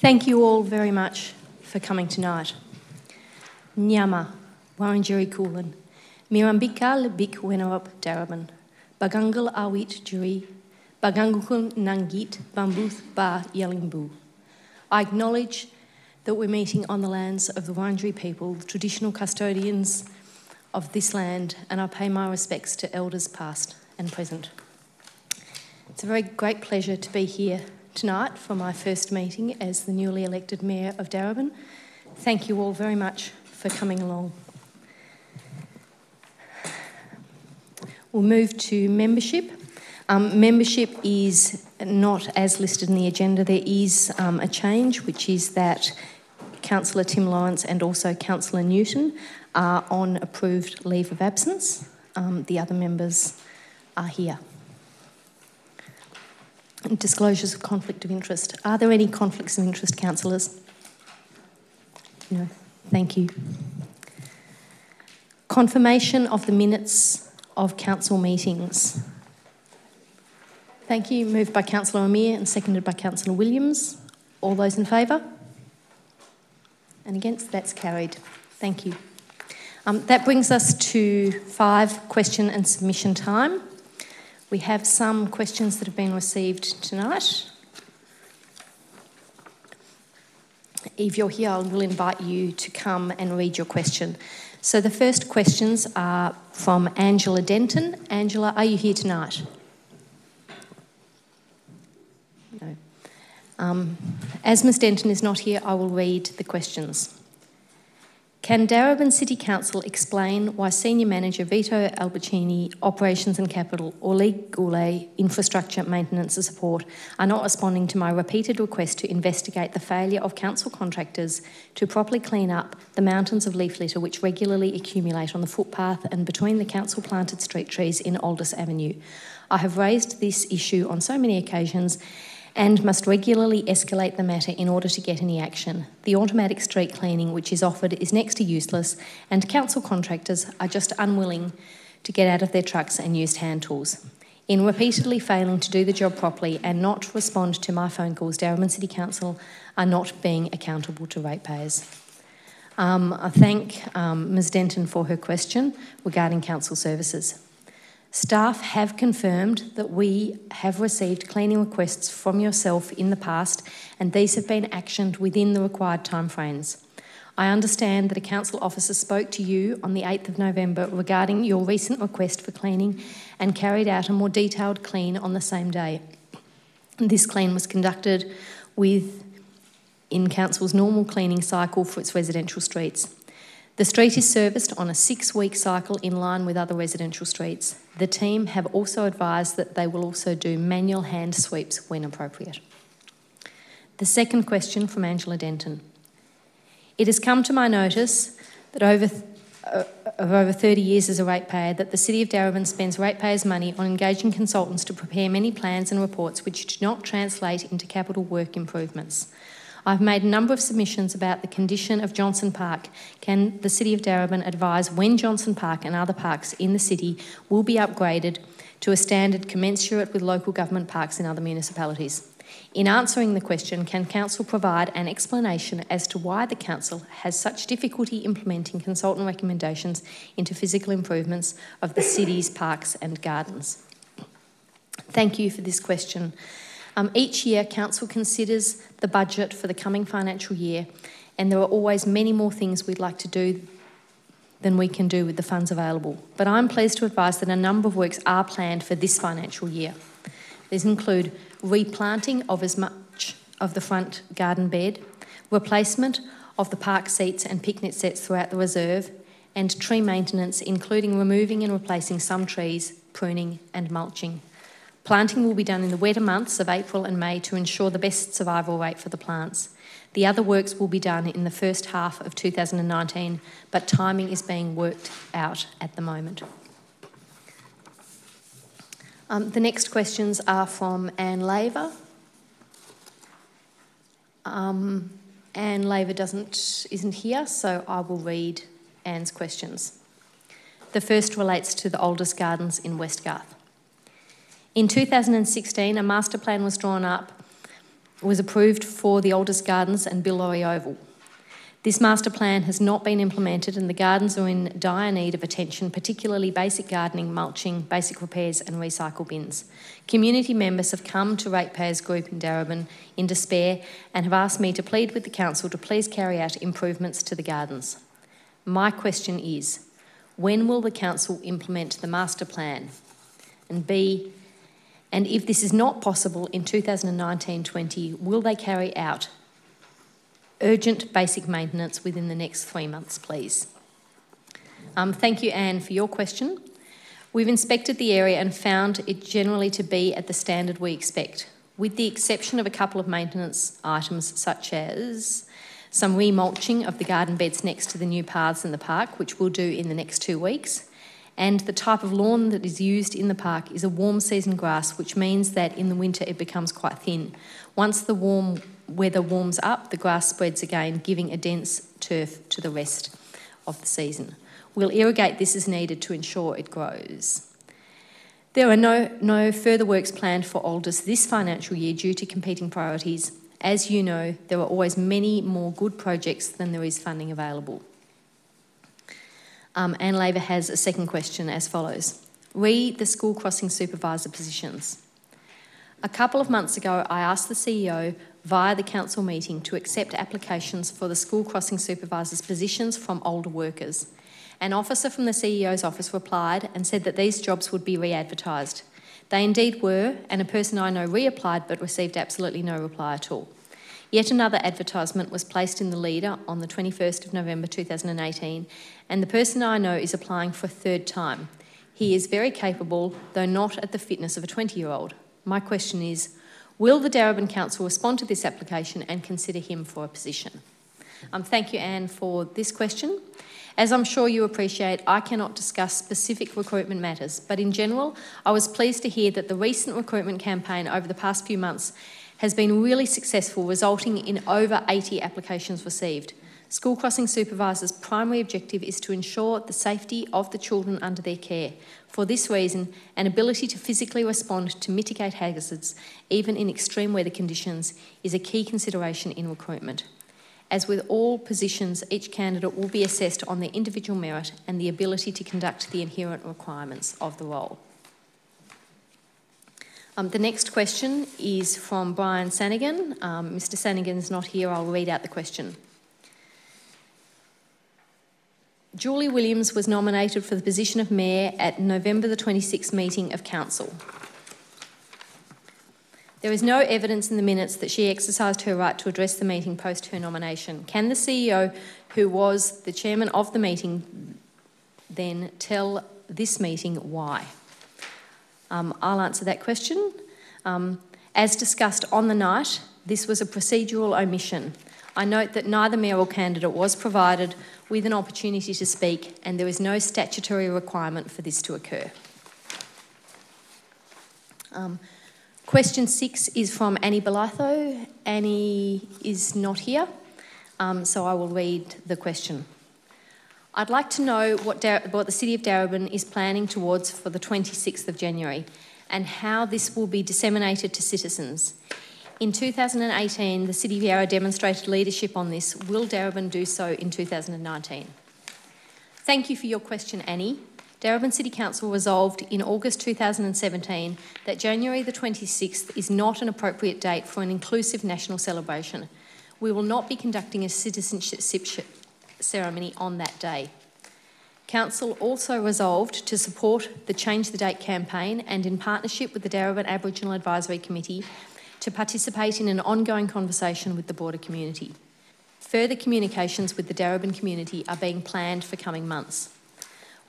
Thank you all very much for coming tonight. Nyama, Warranjeri Kulin, Mirambika Lebik Wenawap Darabin, Bagangal Awit Juri, Bagangukun Nangit Bambuth Ba Yellingbu. I acknowledge that we're meeting on the lands of the Wurundjeri people, the traditional custodians of this land, and I pay my respects to elders past and present. It's a very great pleasure to be here tonight for my first meeting as the newly elected Mayor of Darebin. Thank you all very much for coming along. We'll move to membership. Membership is not as listed in the agenda. There is a change, which is that Councillor Tim Lawrence and also Councillor Newton are on approved leave of absence. The other members are here. Disclosures of conflict of interest. Are there any conflicts of interest, councillors? No. Thank you. Confirmation of the minutes of council meetings. Thank you. Moved by Councillor Amir and seconded by Councillor Williams. All those in favour? And against? That's carried. Thank you. That brings us to 5 question and submission time. We have some questions that have been received tonight. If you're here, I will invite you to come and read your question. So the first questions are from Angela Denton. Angela, are you here tonight? No. As Ms Denton is not here, I will read the questions. Can Darebin City Council explain why Senior Manager Vito Albercini, Operations and Capital, or Lee Goulet, Infrastructure, Maintenance and Support, are not responding to my repeated request to investigate the failure of council contractors to properly clean up the mountains of leaf litter which regularly accumulate on the footpath and between the council-planted street trees in Aldous Avenue? I have raised this issue on so many occasions and must regularly escalate the matter in order to get any action. The automatic street cleaning which is offered is next to useless, and council contractors are just unwilling to get out of their trucks and use hand tools. In repeatedly failing to do the job properly and not respond to my phone calls, Darebin City Council are not being accountable to ratepayers. I thank Ms Denton for her question regarding council services. Staff have confirmed that we have received cleaning requests from yourself in the past, and these have been actioned within the required timeframes. I understand that a council officer spoke to you on the 8th of November regarding your recent request for cleaning and carried out a more detailed clean on the same day. This clean was conducted in council's normal cleaning cycle for its residential streets. The street is serviced on a 6-week cycle in line with other residential streets. The team have also advised that they will also do manual hand sweeps when appropriate. The second question from Angela Denton. It has come to my notice that over 30 years as a ratepayer that the City of Darebin spends ratepayers' money on engaging consultants to prepare many plans and reports which do not translate into capital work improvements. I've made a number of submissions about the condition of Johnson Park. Can the City of Darebin advise when Johnson Park and other parks in the city will be upgraded to a standard commensurate with local government parks in other municipalities? In answering the question, can Council provide an explanation as to why the Council has such difficulty implementing consultant recommendations into physical improvements of the city's parks and gardens? Thank you for this question. Each year, Council considers the budget for the coming financial year, and there are always many more things we'd like to do than we can do with the funds available. But I'm pleased to advise that a number of works are planned for this financial year. These include replanting of as much of the front garden bed, replacement of the park seats and picnic sets throughout the reserve, and tree maintenance, including removing and replacing some trees, pruning and mulching. Planting will be done in the wetter months of April and May to ensure the best survival rate for the plants. The other works will be done in the first half of 2019, but timing is being worked out at the moment. The next questions are from Anne Laver. Anne Laver isn't here, so I will read Anne's questions. The first relates to the Aldous Gardens in West Garth. In 2016, a master plan was drawn up was approved for the Aldous Gardens and Bill Lorry Oval. This master plan has not been implemented and the gardens are in dire need of attention, particularly basic gardening, mulching, basic repairs and recycle bins. Community members have come to Ratepayers Group in Darebin in despair and have asked me to plead with the council to please carry out improvements to the gardens. My question is, when will the council implement the master plan? And B, and if this is not possible in 2019-20, will they carry out urgent basic maintenance within the next 3 months, please? Thank you, Anne, for your question. We've inspected the area and found it generally to be at the standard we expect, with the exception of a couple of maintenance items such as some remulching of the garden beds next to the new paths in the park, which we'll do in the next 2 weeks. And the type of lawn that is used in the park is a warm season grass, which means that in the winter it becomes quite thin. Once the warm weather warms up, the grass spreads again, giving a dense turf to the rest of the season. We'll irrigate this as needed to ensure it grows. There are no further works planned for Aldous this financial year due to competing priorities. As you know, there are always many more good projects than there is funding available. Anne Laver has a second question as follows. Re the school crossing supervisor positions. A couple of months ago, I asked the CEO via the council meeting to accept applications for the school crossing supervisors' positions from older workers. An officer from the CEO's office replied and said that these jobs would be re-advertised. They indeed were, and a person I know reapplied but received absolutely no reply at all. Yet another advertisement was placed in the Leader on the 21st of November 2018, and the person I know is applying for a third time. He is very capable, though not at the fitness of a 20-year-old. My question is, will the Darebin Council respond to this application and consider him for a position? Thank you, Anne, for this question. As I'm sure you appreciate, I cannot discuss specific recruitment matters, but in general, I was pleased to hear that the recent recruitment campaign over the past few months has been really successful, resulting in over 80 applications received. School crossing supervisors' primary objective is to ensure the safety of the children under their care. For this reason, an ability to physically respond to mitigate hazards, even in extreme weather conditions, is a key consideration in recruitment. As with all positions, each candidate will be assessed on their individual merit and the ability to conduct the inherent requirements of the role. The next question is from Brian Sanigan. Mr. Sanigan is not here. I'll read out the question. Julie Williams was nominated for the position of Mayor at November the 26th meeting of Council. There is no evidence in the minutes that she exercised her right to address the meeting post her nomination. Can the CEO, who was the chairman of the meeting, then tell this meeting why? I'll answer that question. As discussed on the night, this was a procedural omission. I note that neither mayoral candidate was provided with an opportunity to speak, and there is no statutory requirement for this to occur. Question 6 is from Annie Belitho. Annie is not here, so I will read the question. I'd like to know what the City of Darebin is planning towards for the 26th of January and how this will be disseminated to citizens. In 2018, the City of Yarra demonstrated leadership on this. Will Darebin do so in 2019? Thank you for your question, Annie. Darebin City Council resolved in August 2017 that January the 26th is not an appropriate date for an inclusive national celebration. We will not be conducting a citizenship ceremony on that day. Council also resolved to support the Change the Date campaign and, in partnership with the Darebin Aboriginal Advisory Committee, to participate in an ongoing conversation with the broader community. Further communications with the Darebin community are being planned for coming months.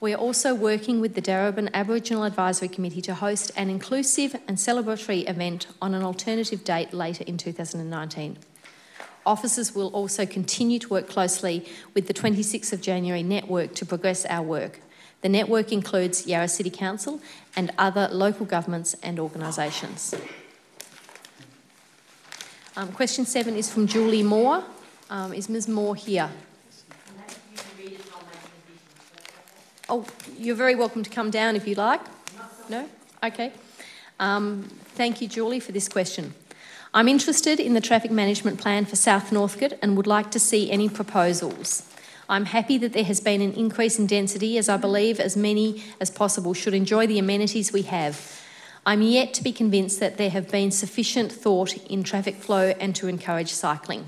We are also working with the Darebin Aboriginal Advisory Committee to host an inclusive and celebratory event on an alternative date later in 2019. Officers will also continue to work closely with the 26th of January network to progress our work. The network includes Yarra City Council and other local governments and organisations. Question 7 is from Julie Moore. Is Ms Moore here? Oh, you're very welcome to come down if you like. No? Okay. Thank you, Julie, for this question. I'm interested in the traffic management plan for South Northcote and would like to see any proposals. I'm happy that there has been an increase in density, as I believe as many as possible should enjoy the amenities we have. I'm yet to be convinced that there have been sufficient thought in traffic flow and to encourage cycling.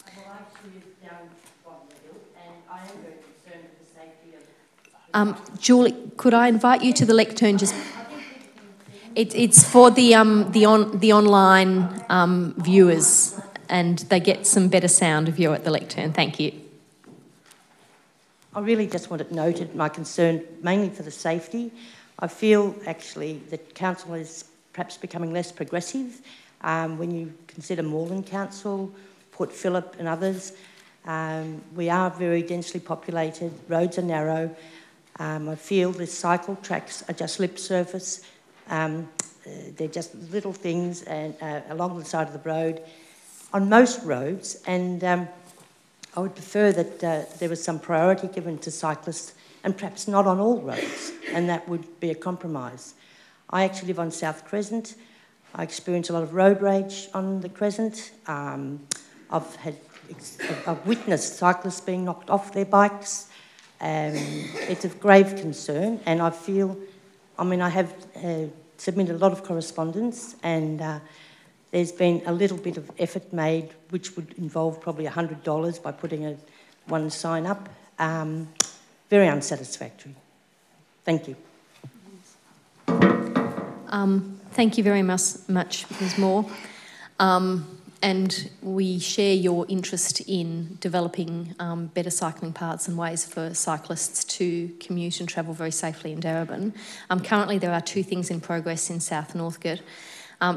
Well, I actually live down Bottom Hill and I am very concerned with the safety of... Julie, could I invite you to the lectern? It's for the online viewers, and they get some better sound if you're at the lectern. Thank you. I really just want it noted, my concern mainly for the safety. I feel actually that council is perhaps becoming less progressive when you consider Moreland Council, Port Phillip and others. We are very densely populated, roads are narrow. I feel the cycle tracks are just lip surface. They're just little things and along the side of the road on most roads, and I would prefer that there was some priority given to cyclists and perhaps not on all roads, and that would be a compromise. I actually live on South Crescent. I experience a lot of road rage on the Crescent. I've witnessed cyclists being knocked off their bikes. It's of grave concern, and I feel, I have submitted a lot of correspondence, and there's been a little bit of effort made, which would involve probably $100 by putting one sign up. Very unsatisfactory. Thank you. Thank you very much, Ms Moore. And we share your interest in developing better cycling paths and ways for cyclists to commute and travel very safely in Darebin. Currently, there are 2 things in progress in South Northcote.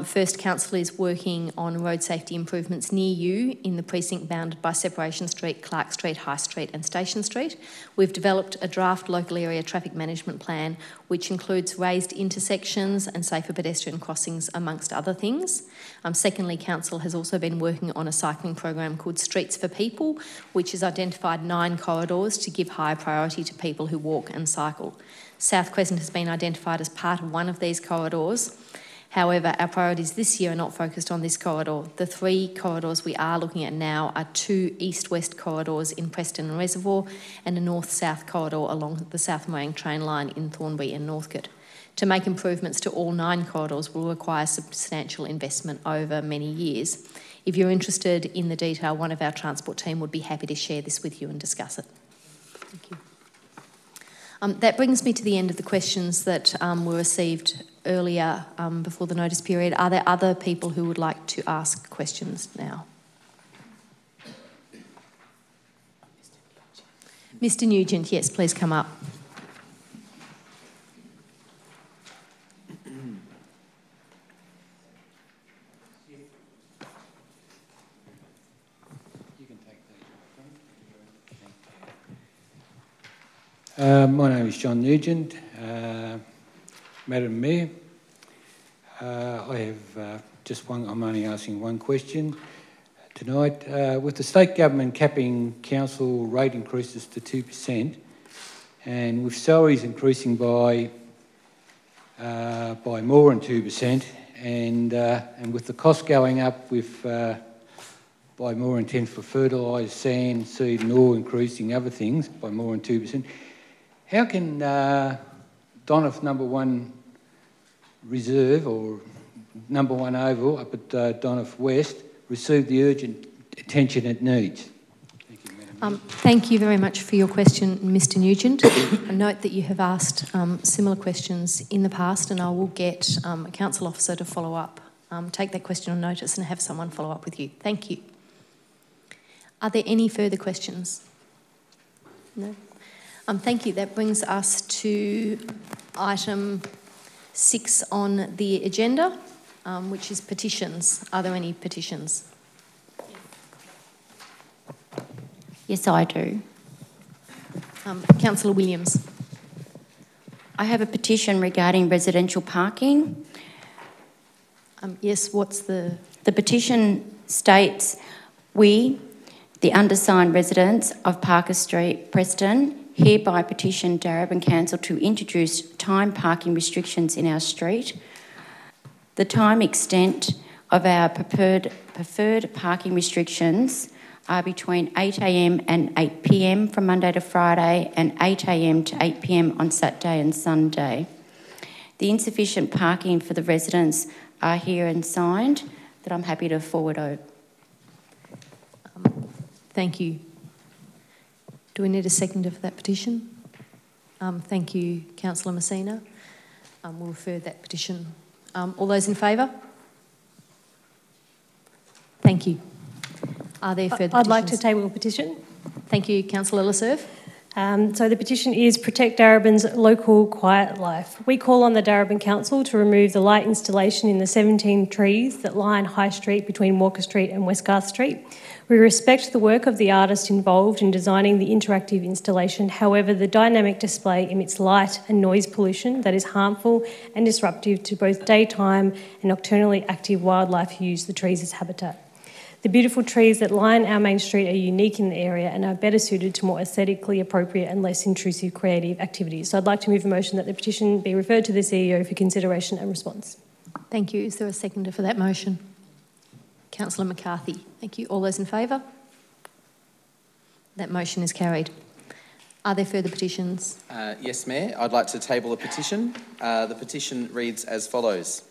First, Council is working on road safety improvements near you in the precinct bounded by Separation Street, Clark Street, High Street and Station Street. We've developed a draft local area traffic management plan which includes raised intersections and safer pedestrian crossings amongst other things. Secondly, Council has also been working on a cycling program called Streets for People, which has identified 9 corridors to give higher priority to people who walk and cycle. South Crescent has been identified as part of one of these corridors. However, our priorities this year are not focused on this corridor. The 3 corridors we are looking at now are 2 east-west corridors in Preston and Reservoir and a north-south corridor along the South Morang train line in Thornbury and Northcote. To make improvements to all 9 corridors will require substantial investment over many years. If you're interested in the detail, one of our transport team would be happy to share this with you and discuss it. Thank you. That brings me to the end of the questions that were received earlier before the notice period. Are there other people who would like to ask questions now? Mr Nugent, yes, please come up. My name is John Nugent. Madam Mayor, I have I'm only asking one question tonight. With the state government capping council rate increases to 2%, and with salaries increasing by more than 2%, and with the cost going up with by more than 10% for fertiliser, sand, seed and ore, increasing other things by more than 2%, how can Donoff number 1 reserve or number 1 oval up at Donoff West receive the urgent attention it needs? Thank you, Madam Mayor. Thank you very much for your question, Mr Nugent. I note that you have asked similar questions in the past, and I will get a council officer to follow up, take that question on notice and have someone follow up with you. Thank you. Are there any further questions? No? Thank you. That brings us to item 6 on the agenda, which is petitions. Are there any petitions? Yes, I do. Councillor Williams. I have a petition regarding residential parking. Yes, what's the... The petition states, we, the undersigned residents of Parker Street, Preston, hereby petition Darebin Council to introduce time parking restrictions in our street. The time extent of our preferred parking restrictions are between 8 a.m. and 8 p.m. from Monday to Friday and 8 a.m. to 8 p.m. on Saturday and Sunday. The insufficient parking for the residents are here and signed that I'm happy to forward over. Thank you. Do we need a seconder for that petition? Thank you, Councillor Messina. We'll refer that petition. All those in favour? Thank you. Are there further petitions? I'd like to table a petition. Thank you, Councillor Lasserve. So the petition is Protect Darebin's Local Quiet Life. We call on the Darebin Council to remove the light installation in the 17 trees that line High Street between Walker Street and Westgarth Street. We respect the work of the artist involved in designing the interactive installation. However, the dynamic display emits light and noise pollution that is harmful and disruptive to both daytime and nocturnally active wildlife who use the trees as habitat. The beautiful trees that line our main street are unique in the area and are better suited to more aesthetically appropriate and less intrusive creative activities. So I'd like to move a motion that the petition be referred to the CEO for consideration and response. Thank you. Is there a seconder for that motion? Councillor McCarthy. Thank you. All those in favour? That motion is carried. Are there further petitions? Yes, Mayor. I'd like to table a petition. The petition reads as follows.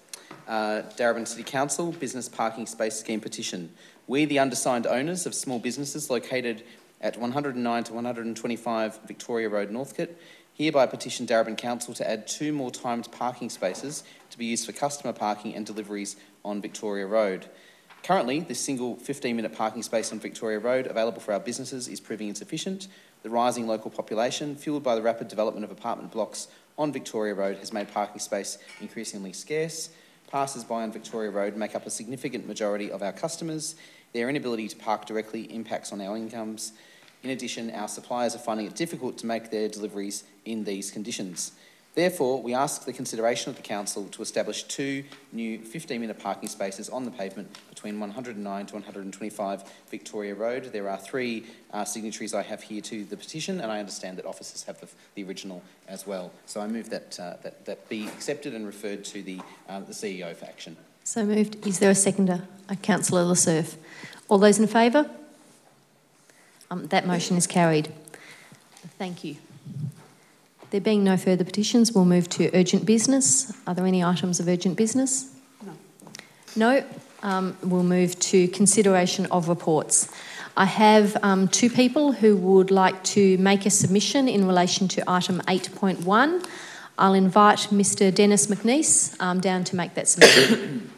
Darebin City Council Business Parking Space Scheme Petition. We, the undersigned owners of small businesses located at 109 to 125 Victoria Road, Northcote, hereby petition Darebin Council to add 2 more timed parking spaces to be used for customer parking and deliveries on Victoria Road. Currently, this single 15-minute parking space on Victoria Road available for our businesses is proving insufficient. The rising local population, fuelled by the rapid development of apartment blocks on Victoria Road, has made parking space increasingly scarce. Passers-by on Victoria Road make up a significant majority of our customers. Their inability to park directly impacts on our incomes. In addition, our suppliers are finding it difficult to make their deliveries in these conditions. Therefore, we ask the consideration of the Council to establish 2 new 15-minute parking spaces on the pavement between 109 to 125 Victoria Road. There are 3 signatories I have here to the petition, and I understand that officers have the original as well. So I move that that be accepted and referred to the CEO for action. So moved. Is there a seconder? Councillor Lasserve. All those in favour? That motion is carried. Thank you. There being no further petitions, we'll move to urgent business. Are there any items of urgent business? No. No? We'll move to consideration of reports. I have 2 people who would like to make a submission in relation to item 8.1. I'll invite Mr Dennis McNeice down to make that submission.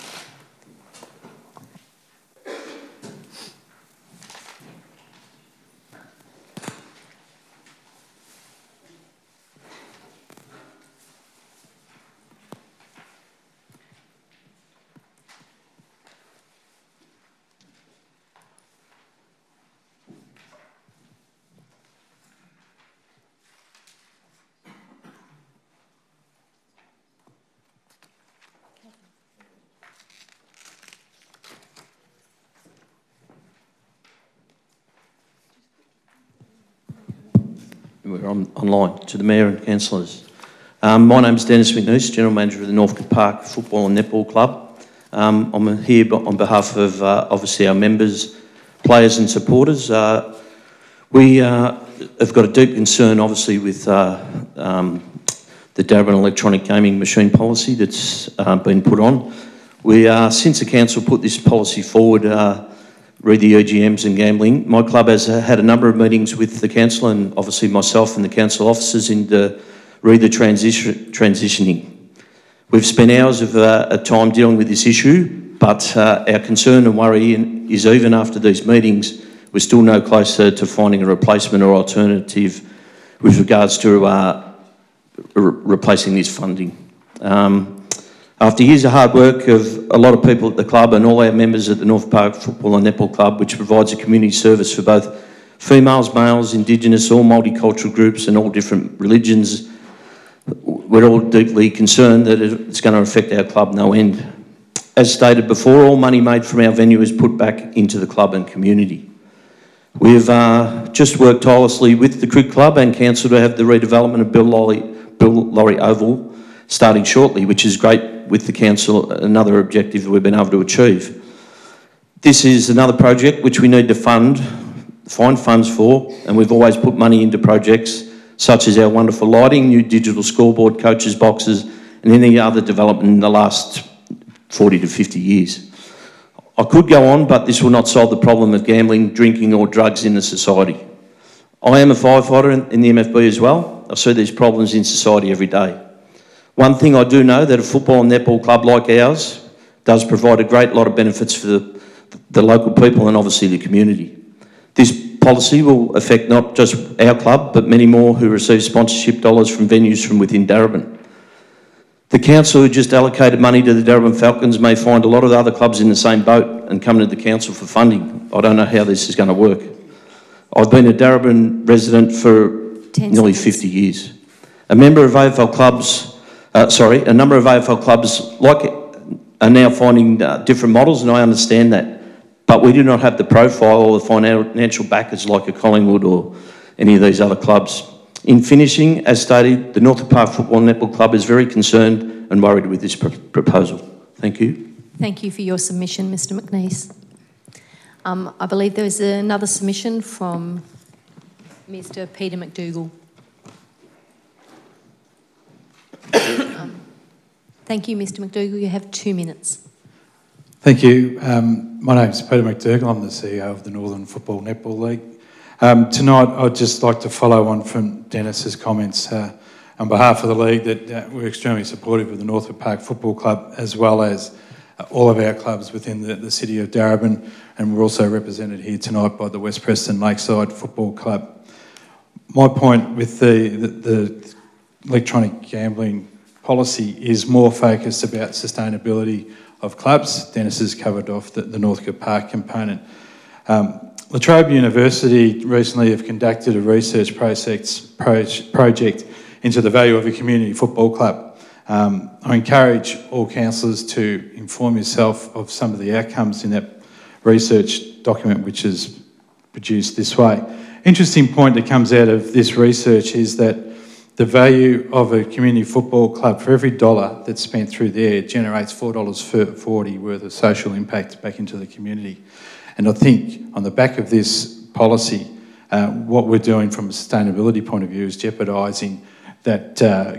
We're online to the Mayor and Councillors. My name's Dennis McNeice, General Manager of the Northcote Park Football and Netball Club. I'm here on behalf of obviously our members, players and supporters. We have got a deep concern obviously with the Darebin electronic gaming machine policy that's been put on. Since the Council put this policy forward, read the EGMs and gambling, my club has had a number of meetings with the Council and obviously myself and the Council officers in the transitioning. We've spent hours of time dealing with this issue, but our concern and worry is even after these meetings, we're still no closer to finding a replacement or alternative with regards to replacing this funding. After years of hard work of a lot of people at the club and all our members at the North Park Football and Netball Club, which provides a community service for both females, males, Indigenous, all multicultural groups and all different religions, we're all deeply concerned that it's going to affect our club no end. As stated before, all money made from our venue is put back into the club and community. We've just worked tirelessly with the Cricket Club and Council to have the redevelopment of Bill Laurie Oval starting shortly, which is great with the council, another objective that we've been able to achieve. This is another project which we need to find funds for, and we've always put money into projects such as our wonderful lighting, new digital scoreboard, coaches boxes, and any other development in the last 40 to 50 years. I could go on, but this will not solve the problem of gambling, drinking or drugs in the society. I am a firefighter in the MFB as well. I see these problems in society every day. One thing I do know, that a football and netball club like ours does provide a great lot of benefits for the local people and obviously the community. This policy will affect not just our club, but many more who receive sponsorship dollars from venues from within Darebin. The council who just allocated money to the Darebin Falcons may find a lot of other clubs in the same boat and come to the council for funding. I don't know how this is going to work. I've been a Darebin resident for nearly 50 years. A number of AFL clubs are now finding different models, and I understand that. But we do not have the profile or the financial backers like a Collingwood or any of these other clubs. In finishing, as stated, the Northwood Park Football Netball Club is very concerned and worried with this proposal. Thank you. Thank you for your submission, Mr McNeice. I believe there is another submission from Mr Peter McDougall. Thank you, Mr McDougall. You have 2 minutes. Thank you. My name is Peter McDougall. I'm the CEO of the Northern Football Netball League. Tonight, I'd just like to follow on from Dennis's comments on behalf of the league that we're extremely supportive of the Northwood Park Football Club, as well as all of our clubs within the city of Darebin, and we're also represented here tonight by the West Preston Lakeside Football Club. My point with the electronic gambling policy is more focused about sustainability of clubs. Dennis has covered off the Northcote Park component. La Trobe University recently have conducted a research project into the value of a community football club. I encourage all councillors to inform yourself of some of the outcomes in that research document which is produced this way. Interesting point that comes out of this research is that the value of a community football club, for every dollar that's spent through there, generates $4.40 worth of social impact back into the community. And I think on the back of this policy, what we're doing from a sustainability point of view is jeopardising that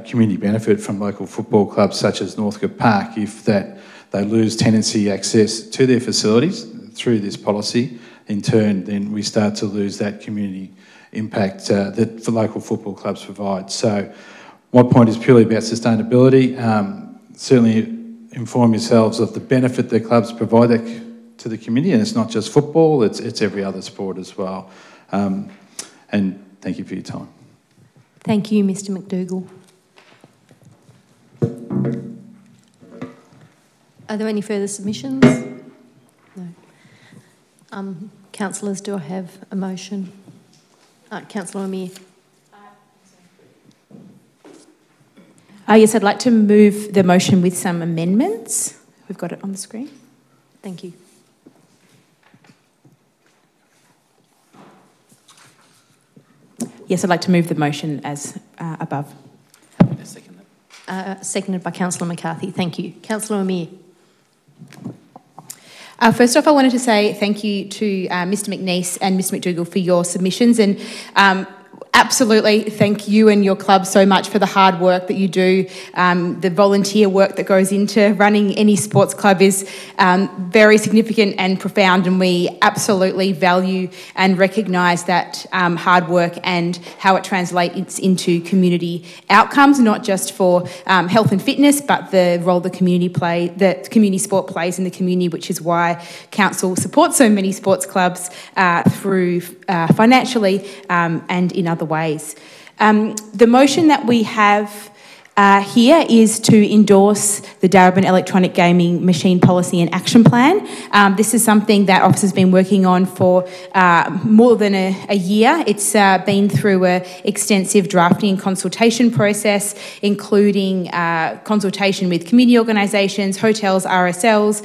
community benefit from local football clubs such as Northcote Park if that they lose tenancy access to their facilities through this policy. In turn, then we start to lose that community impact that the local football clubs provide. So my point is purely about sustainability. Certainly inform yourselves of the benefit that clubs provide to the community, and it's not just football, it's every other sport as well. And thank you for your time. Thank you, Mr McDougall. Are there any further submissions? No. Councillors, do I have a motion? Councillor Amir. Yes, I'd like to move the motion with some amendments. We've got it on the screen. Thank you. Yes, I'd like to move the motion as above. Seconded by Councillor McCarthy. Thank you. Councillor Amir. First off, I wanted to say thank you to Mr McNeice and Mr McDougall for your submissions, and absolutely thank you and your club so much for the hard work that you do. The volunteer work that goes into running any sports club is very significant and profound, and we absolutely value and recognise that hard work and how it translates into community outcomes, not just for health and fitness, but the role the community sport plays in the community, which is why council supports so many sports clubs through financially and in other ways. The motion that we have here is to endorse the Darebin Electronic Gaming Machine Policy and Action Plan. This is something that Office has been working on for more than a year. It's been through an extensive drafting and consultation process, including consultation with community organisations, hotels, RSLs,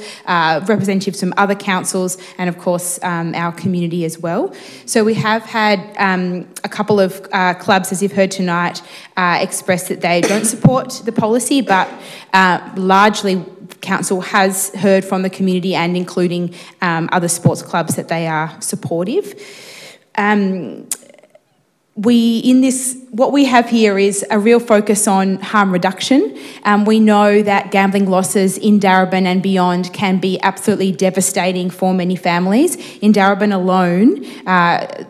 representatives from other councils, and of course our community as well. So we have had a couple of clubs, as you've heard tonight, expressed that they don't support the policy, but largely Council has heard from the community and including other sports clubs that they are supportive. What we have here is a real focus on harm reduction. We know that gambling losses in Darebin and beyond can be absolutely devastating for many families. In Darebin alone,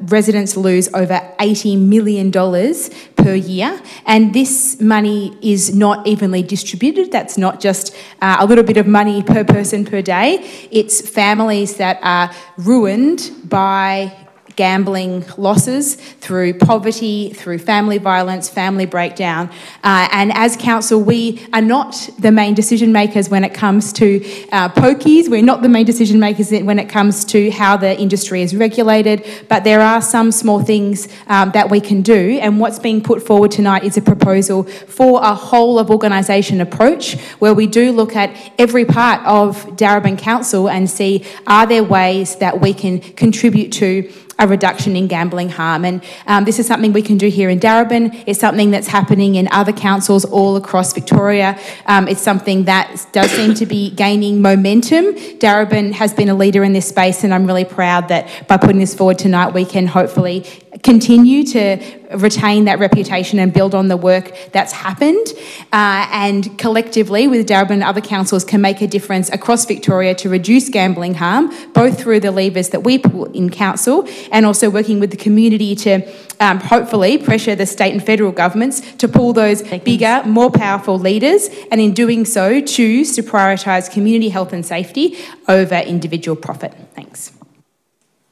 residents lose over $80 million per year, and this money is not evenly distributed. That's not just a little bit of money per person per day. It's families that are ruined by gambling losses through poverty, through family violence, family breakdown. And as council, we are not the main decision makers when it comes to pokies. We're not the main decision makers when it comes to how the industry is regulated, but there are some small things that we can do. And what's being put forward tonight is a proposal for a whole of organisation approach where we do look at every part of Darebin Council and see, are there ways that we can contribute to a reduction in gambling harm. And this is something we can do here in Darebin. It's something that's happening in other councils all across Victoria. It's something that does seem to be gaining momentum. Darebin has been a leader in this space, and I'm really proud that by putting this forward tonight, we can hopefully continue to retain that reputation and build on the work that's happened, and collectively with Darebin and other councils can make a difference across Victoria to reduce gambling harm, both through the levers that we pull in council and also working with the community to hopefully pressure the state and federal governments to pull those bigger, more powerful leaders, and in doing so choose to prioritise community health and safety over individual profit. Thanks.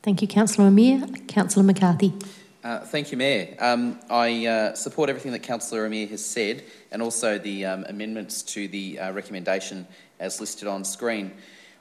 Thank you, Councillor Amir. Councillor McCarthy. Thank you, Mayor. I support everything that Councillor Amir has said and also the amendments to the recommendation as listed on screen.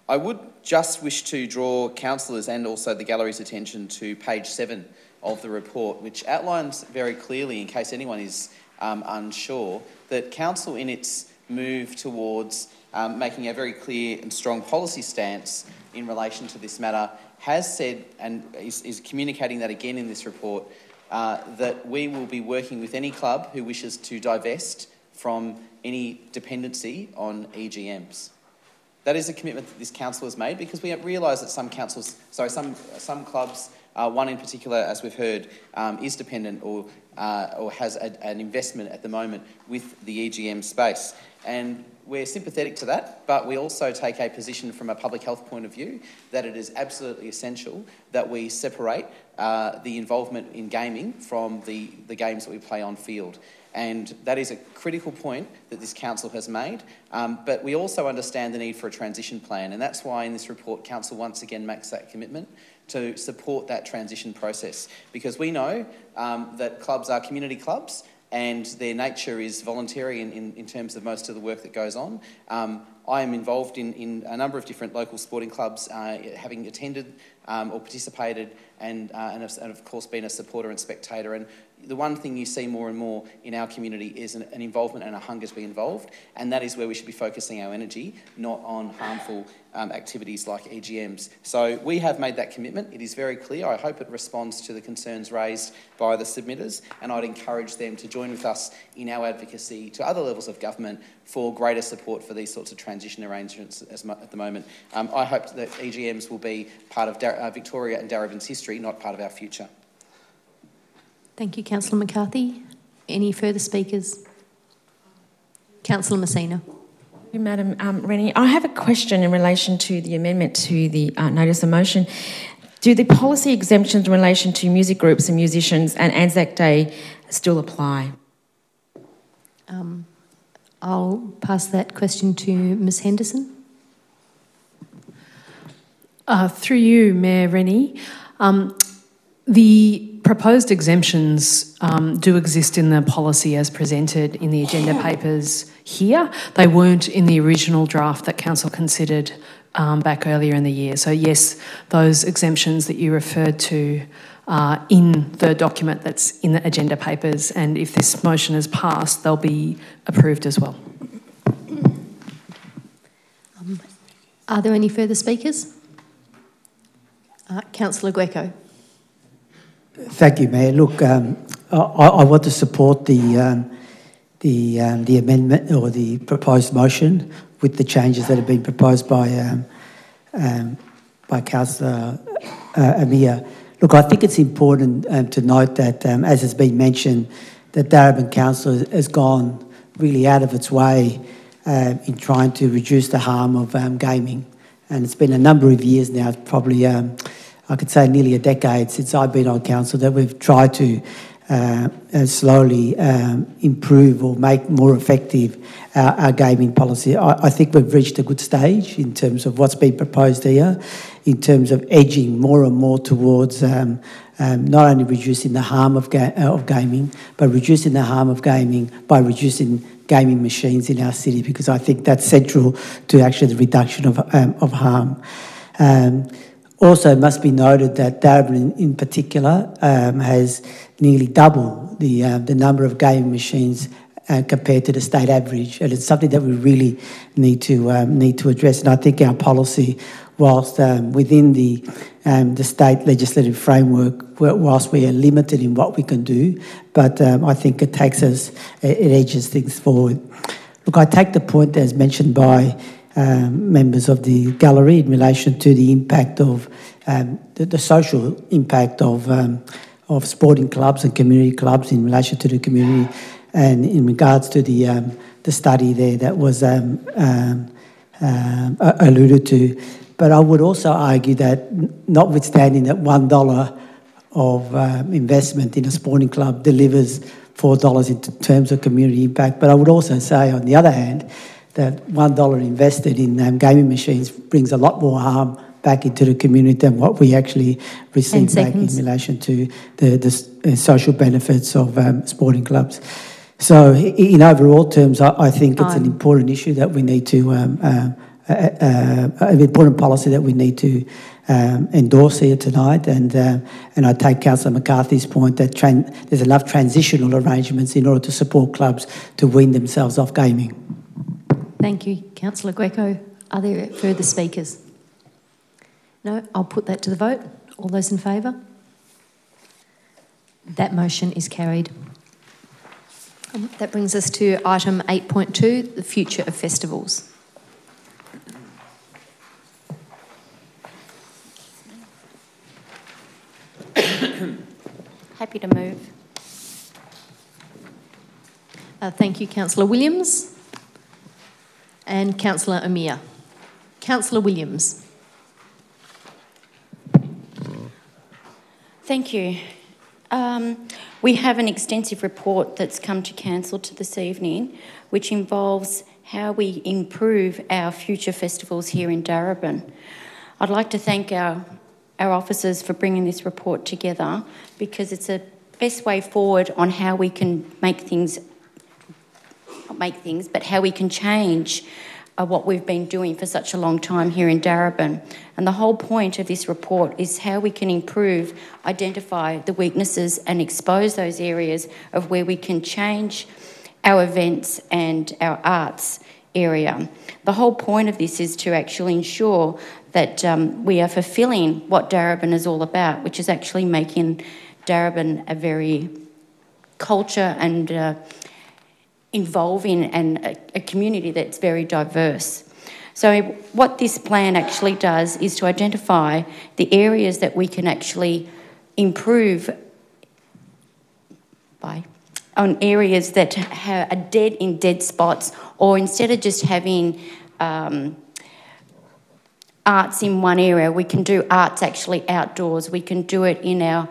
I would just wish to draw councillors and also the gallery's attention to page 7 of the report, which outlines very clearly, in case anyone is unsure, that Council in its move towards making a very clear and strong policy stance in relation to this matter has said, and is communicating that again in this report, that we will be working with any club who wishes to divest from any dependency on EGMs. That is a commitment that this council has made, because we realise that some clubs, one in particular, as we've heard, is dependent or has an investment at the moment with the EGM space. And we're sympathetic to that, but we also take a position from a public health point of view that it is absolutely essential that we separate the involvement in gaming from the games that we play on field. And that is a critical point that this council has made, but we also understand the need for a transition plan, and that's why in this report council once again makes that commitment to support that transition process, because we know that clubs are community clubs and their nature is voluntary in terms of most of the work that goes on. I am involved in a number of different local sporting clubs, having attended or participated and of course been a supporter and spectator. And the one thing you see more and more in our community is an involvement and a hunger to be involved, and that is where we should be focusing our energy, not on harmful activities like EGMs. So we have made that commitment. It is very clear. I hope it responds to the concerns raised by the submitters, and I'd encourage them to join with us in our advocacy to other levels of government for greater support for these sorts of transition arrangements at the moment. I hope that EGMs will be part of Victoria and Darebin's history, not part of our future. Thank you, Councillor McCarthy. Any further speakers? Councillor Messina. Thank you, Madam Rennie. I have a question in relation to the amendment to the notice of motion. Do the policy exemptions in relation to music groups and musicians and Anzac Day still apply? I'll pass that question to Ms Henderson. Through you, Mayor Rennie. The proposed exemptions do exist in the policy as presented in the agenda papers here. They weren't in the original draft that Council considered back earlier in the year. So yes, those exemptions that you referred to are in the document that's in the agenda papers, and if this motion is passed, they'll be approved as well. Are there any further speakers? Councillor Greco. Thank you, Mayor. Look, I want to support the amendment or the proposed motion with the changes that have been proposed by Councillor Amir. Look, I think it's important to note that, as has been mentioned, that Darebin Council has gone really out of its way in trying to reduce the harm of gaming. And it's been a number of years now, probably I could say nearly a decade since I've been on council, that we've tried to slowly improve or make more effective our gaming policy. I think we've reached a good stage in terms of what's been proposed here, in terms of edging more and more towards not only reducing the harm of gaming, but reducing the harm of gaming by reducing gaming machines in our city, because I think that's central to actually the reduction of harm. Also, it must be noted that Darebin in particular has nearly double the number of gaming machines compared to the state average, and it's something that we really need to address. And I think our policy, whilst within the state legislative framework, whilst we are limited in what we can do, but I think it edges things forward. Look, I take the point as mentioned by members of the gallery in relation to the impact of the social impact of sporting clubs and community clubs in relation to the community, and in regards to the study there that was alluded to. But I would also argue that, notwithstanding that $1 of investment in a sporting club delivers $4 in terms of community impact, but I would also say, on the other hand, that $1 invested in gaming machines brings a lot more harm back into the community than what we actually receive back in relation to the social benefits of sporting clubs. So in overall terms, I think it's an important issue that we need to, an important policy that we need to endorse here tonight, and I take Councillor McCarthy's point that there's enough transitional arrangements in order to support clubs to wean themselves off gaming. Thank you, Councillor Greco. Are there further speakers? No? I'll put that to the vote. All those in favour? That motion is carried. That brings us to item 8.2, the future of festivals. Happy to move. Thank you, Councillor Williams. And Councillor Amir. Councillor Williams. Thank you. We have an extensive report that's come to council this evening, which involves how we improve our future festivals here in Darebin. I'd like to thank our officers for bringing this report together, because it's a best way forward on how we can but how we can change what we've been doing for such a long time here in Darebin. And the whole point of this report is how we can improve, identify the weaknesses and expose those areas of where we can change our events and our arts area. The whole point of this is to actually ensure that we are fulfilling what Darebin is all about, which is actually making Darebin a very culture and involving and a community that's very diverse. So what this plan actually does is to identify the areas that we can actually improve on areas that are dead spots, or instead of just having arts in one area, we can do arts actually outdoors. We can do it in our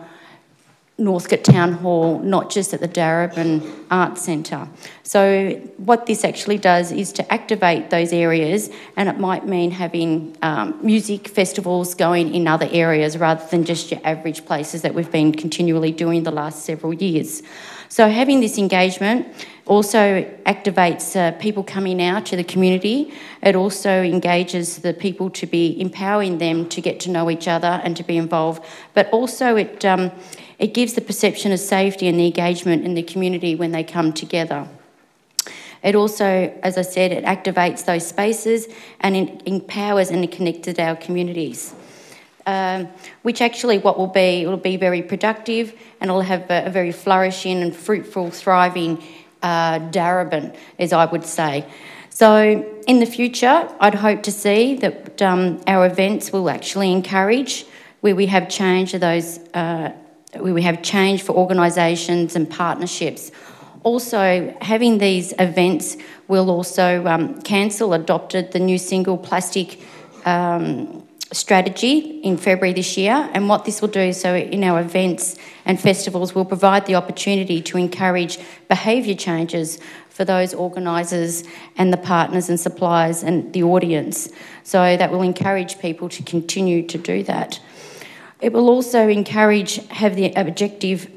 Northcote Town Hall, not just at the Darebin Arts Centre. So what this actually does is to activate those areas, and it might mean having music festivals going in other areas rather than just your average places that we've been continually doing the last several years. So having this engagement also activates people coming out to the community. It also engages the people to be empowering them to get to know each other and to be involved, but also it gives the perception of safety and the engagement in the community when they come together. It also, as I said, it activates those spaces and it empowers and it connects our communities. which actually it'll be very productive, and it'll have a very flourishing and fruitful, thriving Darebin, as I would say. So in the future, I'd hope to see that our events will actually encourage where we have change for organisations and partnerships. Also, having these events will also adopted the new single plastic strategy in February this year, and what this will do, so in our events and festivals, will provide the opportunity to encourage behaviour changes for those organisers and the partners and suppliers and the audience. So that will encourage people to continue to do that. It will also have the objective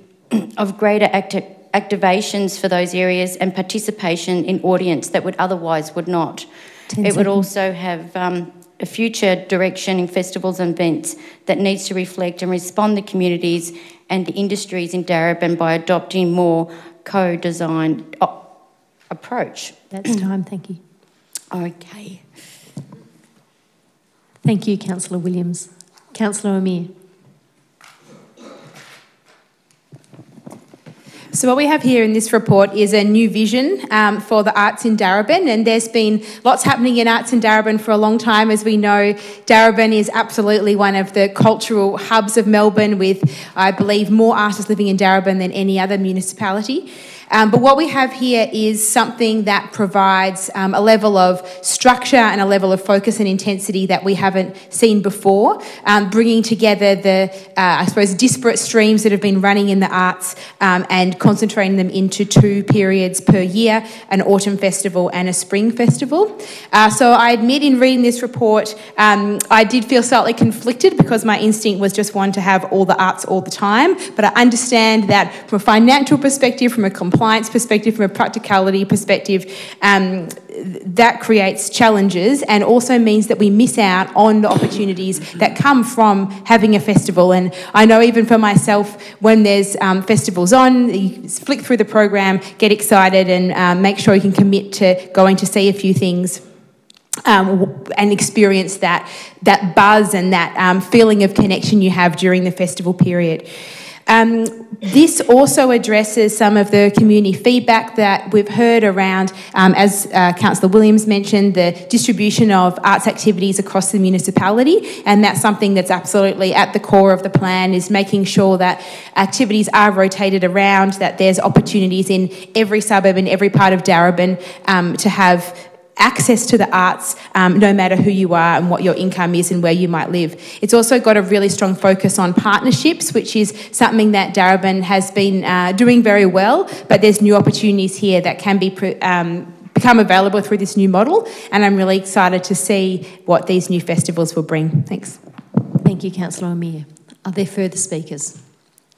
of greater activations for those areas and participation in audience that would not. It would also have a future direction in festivals and events that needs to reflect and respond to communities and the industries in Darebin by adopting more co-designed approach. That's time, thank you. Okay. Thank you, Councillor Williams. Councillor Amir. So what we have here in this report is a new vision for the arts in Darebin, and there's been lots happening in arts in Darebin for a long time. As we know, Darebin is absolutely one of the cultural hubs of Melbourne, with, I believe, more artists living in Darebin than any other municipality. But what we have here is something that provides a level of structure and a level of focus and intensity that we haven't seen before, bringing together the, disparate streams that have been running in the arts and concentrating them into 2 periods per year, an autumn festival and a spring festival. So I admit, in reading this report, I did feel slightly conflicted, because my instinct was just one to have all the arts all the time. But I understand that from a financial perspective, from a compliance perspective, from a practicality perspective, that creates challenges, and also means that we miss out on the opportunities that come from having a festival. And I know, even for myself, when there's festivals on, you flick through the program, get excited, and make sure you can commit to going to see a few things. And experience that buzz and that feeling of connection you have during the festival period. This also addresses some of the community feedback that we've heard around, as Councillor Williams mentioned, the distribution of arts activities across the municipality, and that's something that's absolutely at the core of the plan, is making sure that activities are rotated around, that there's opportunities in every suburb and every part of Darebin to have access to the arts, no matter who you are and what your income is and where you might live. It's also got a really strong focus on partnerships, which is something that Darebin has been doing very well, but there's new opportunities here that can be become available through this new model, and I'm really excited to see what these new festivals will bring. Thanks. Thank you, Councillor Amir. Are there further speakers?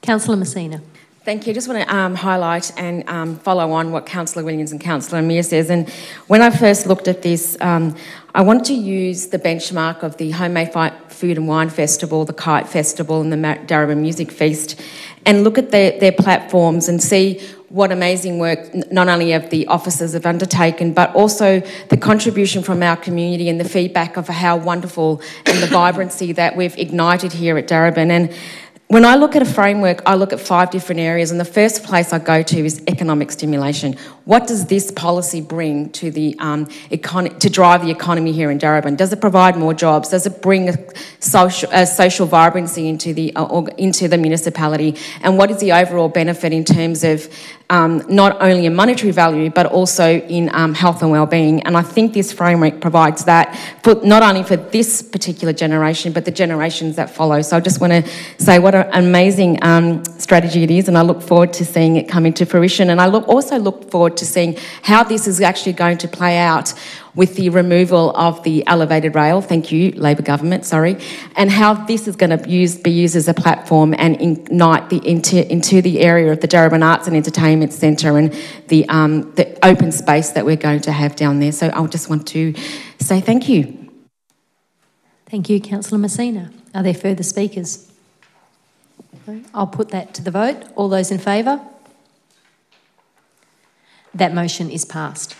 Councillor Messina. Thank you. I just want to highlight and follow on what Councillor Williams and Councillor Amir says. And when I first looked at this, I wanted to use the benchmark of the Homemade Food and Wine Festival, the Kite Festival and the Darebin Music Feast, and look at their platforms and see what amazing work not only of the officers have undertaken, but also the contribution from our community and the feedback of how wonderful and the vibrancy that we've ignited here at Darebin. And when I look at a framework, I look at 5 different areas, and the first place I go to is economic stimulation. What does this policy bring to the to drive the economy here in Darebin? Does it provide more jobs? Does it bring a social vibrancy into the municipality? And what is the overall benefit in terms of not only a monetary value, but also in health and well-being? And I think this framework provides that, for not only for this particular generation, but the generations that follow. So I just want to say what an amazing strategy it is, and I look forward to seeing it come into fruition. And I also look forward to seeing how this is actually going to play out with the removal of the elevated rail, thank you, Labor government, sorry, and how this is going to be used as a platform and ignite into the area of the Darebin Arts and Entertainment Centre and the open space that we're going to have down there. So I just want to say thank you. Thank you, Councillor Messina. Are there further speakers? I'll put that to the vote. All those in favour? That motion is passed.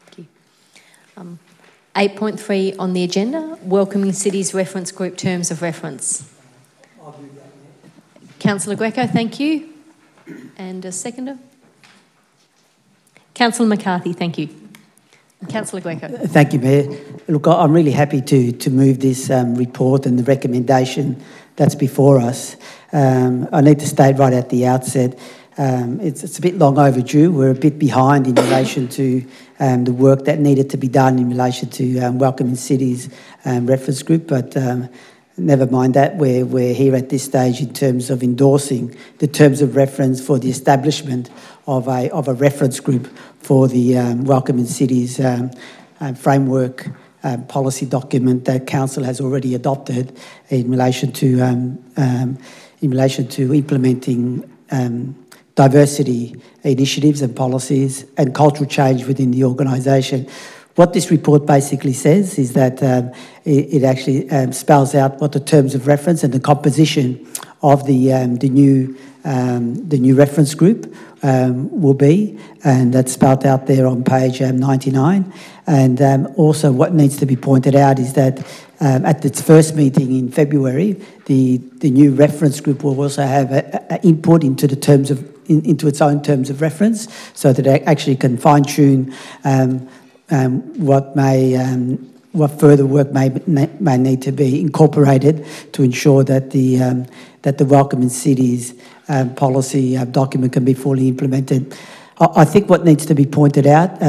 Thank you. 8.3 on the agenda, Welcoming Cities Reference Group Terms of Reference. Councillor Greco, thank you. And a seconder? Councillor McCarthy, thank you. Councillor Greco. Thank you, Mayor. Look, I'm really happy to move this report and the recommendation that's before us. I need to state right at the outset, it's a bit long overdue. We're a bit behind in relation to the work that needed to be done in relation to Welcoming Cities reference group, but never mind that. We're here at this stage in terms of endorsing the terms of reference for the establishment of a reference group for the Welcoming Cities framework policy document that Council has already adopted in relation to implementing diversity initiatives and policies and cultural change within the organisation. What this report basically says is that it actually spells out what the terms of reference and the composition of the new reference group will be, and that's spelled out there on page 99. And also what needs to be pointed out is that at its first meeting in February, the new reference group will also have an input into the terms of into its own terms of reference, so that it actually can fine-tune what further work may need to be incorporated to ensure that the Welcoming Cities policy document can be fully implemented. I think what needs to be pointed out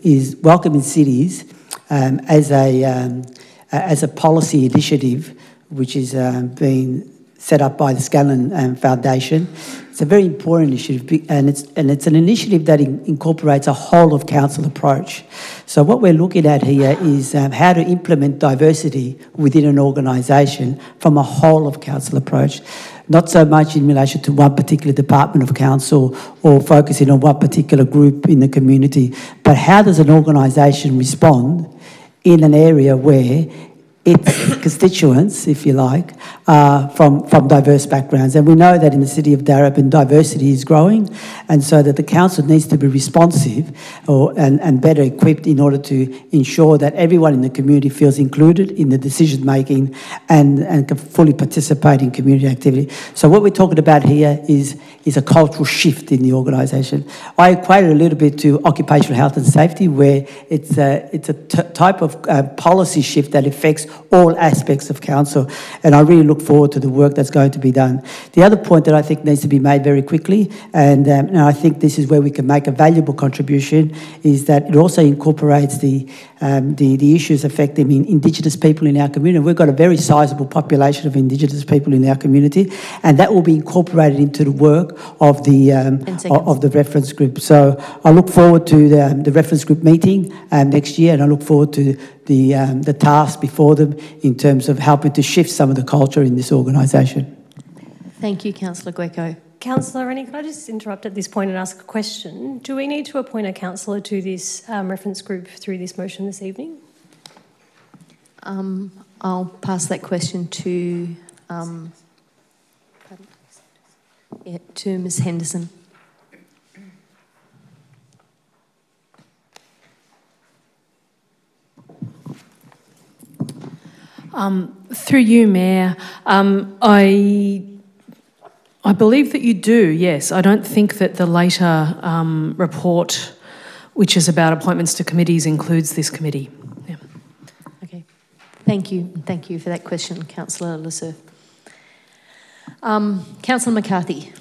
is Welcoming Cities as a policy initiative, which is being set up by the Scanlon Foundation. It's a very important initiative, and it's an initiative that incorporates a whole of council approach. So what we're looking at here is how to implement diversity within an organisation from a whole of council approach, not so much in relation to one particular department of council or focusing on one particular group in the community, but how does an organisation respond in an area where its constituents, if you like, are from diverse backgrounds. And we know that in the city of Darebin, diversity is growing, and so that the council needs to be responsive and better equipped in order to ensure that everyone in the community feels included in the decision-making and can fully participate in community activity. So what we're talking about here is a cultural shift in the organisation. I equate it a little bit to occupational health and safety, where it's a type of policy shift that affects all aspects of council, and I really look forward to the work that's going to be done. The other point that I think needs to be made very quickly, and I think this is where we can make a valuable contribution, is that it also incorporates the issues affecting Indigenous people in our community. We've got a very sizable population of Indigenous people in our community, and that will be incorporated into the work of the reference group. So I look forward to the reference group meeting next year, and I look forward to the task before them in terms of helping to shift some of the culture in this organisation. Thank you, Councillor Greco. Councillor Rennie, can I just interrupt at this point and ask a question? Do we need to appoint a councillor to this reference group through this motion this evening? I'll pass that question to Ms Henderson. Through you, Mayor, I believe that you do, yes. I don't think that the later report, which is about appointments to committees, includes this committee. Yeah. Okay. Thank you. Thank you for that question, Councillor Lasser. Councillor McCarthy.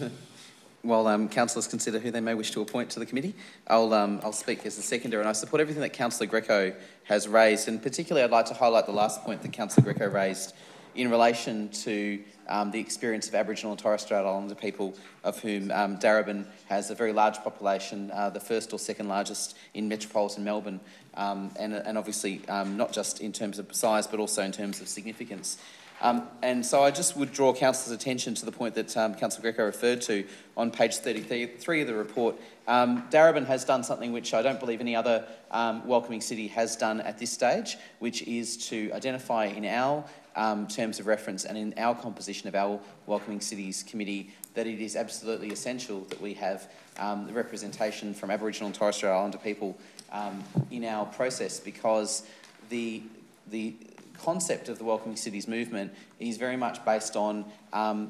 While councillors consider who they may wish to appoint to the committee, I'll speak as a seconder, and I support everything that Councillor Greco has raised, and particularly I'd like to highlight the last point that Councillor Greco raised in relation to the experience of Aboriginal and Torres Strait Islander people, of whom Darebin has a very large population, the first or second largest in metropolitan Melbourne, and obviously not just in terms of size but also in terms of significance. And so I just would draw councillors' attention to the point that Councillor Greco referred to on page 33 of the report. Darebin has done something which I don't believe any other welcoming city has done at this stage, which is to identify in our terms of reference and in our composition of our Welcoming Cities Committee, that it is absolutely essential that we have the representation from Aboriginal and Torres Strait Islander people in our process, because the concept of the Welcoming Cities movement is very much based on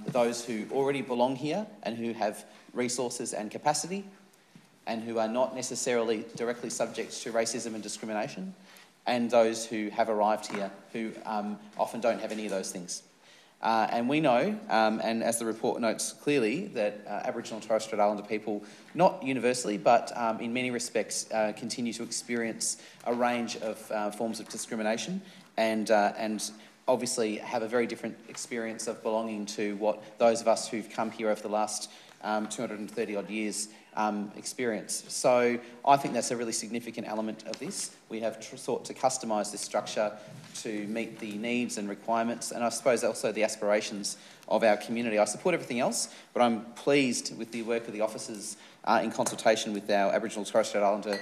those who already belong here and who have resources and capacity, and who are not necessarily directly subject to racism and discrimination, and those who have arrived here who often don't have any of those things. And we know, and as the report notes clearly, that Aboriginal and Torres Strait Islander people, not universally, but in many respects, continue to experience a range of forms of discrimination, and obviously have a very different experience of belonging to what those of us who've come here over the last 230 odd years experience. So I think that's a really significant element of this. We have sought to customise this structure to meet the needs and requirements, and I suppose also the aspirations of our community. I support everything else, but I'm pleased with the work of the officers in consultation with our Aboriginal and Torres Strait Islander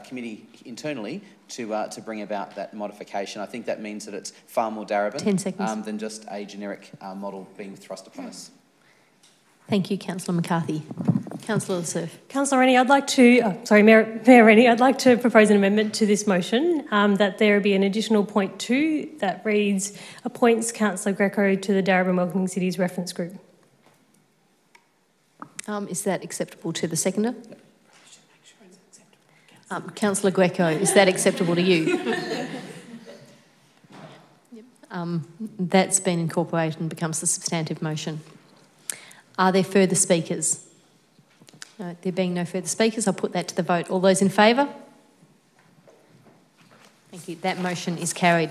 committee internally to bring about that modification. I think that means that it's far more Darebin 10 seconds. Than just a generic model being thrust upon us. Thank you, Councillor McCarthy. Councillor Surf. Councillor Rennie, I'd like to, Mayor Rennie, I'd like to propose an amendment to this motion that there be an additional point 2 that reads, appoints Councillor Greco to the Darebin Welcoming Cities Reference Group. Is that acceptable to the seconder? Councillor Greco, is that acceptable to you? That's been incorporated and becomes the substantive motion. Are there further speakers? No, there being no further speakers, I'll put that to the vote. All those in favour? Thank you. That motion is carried.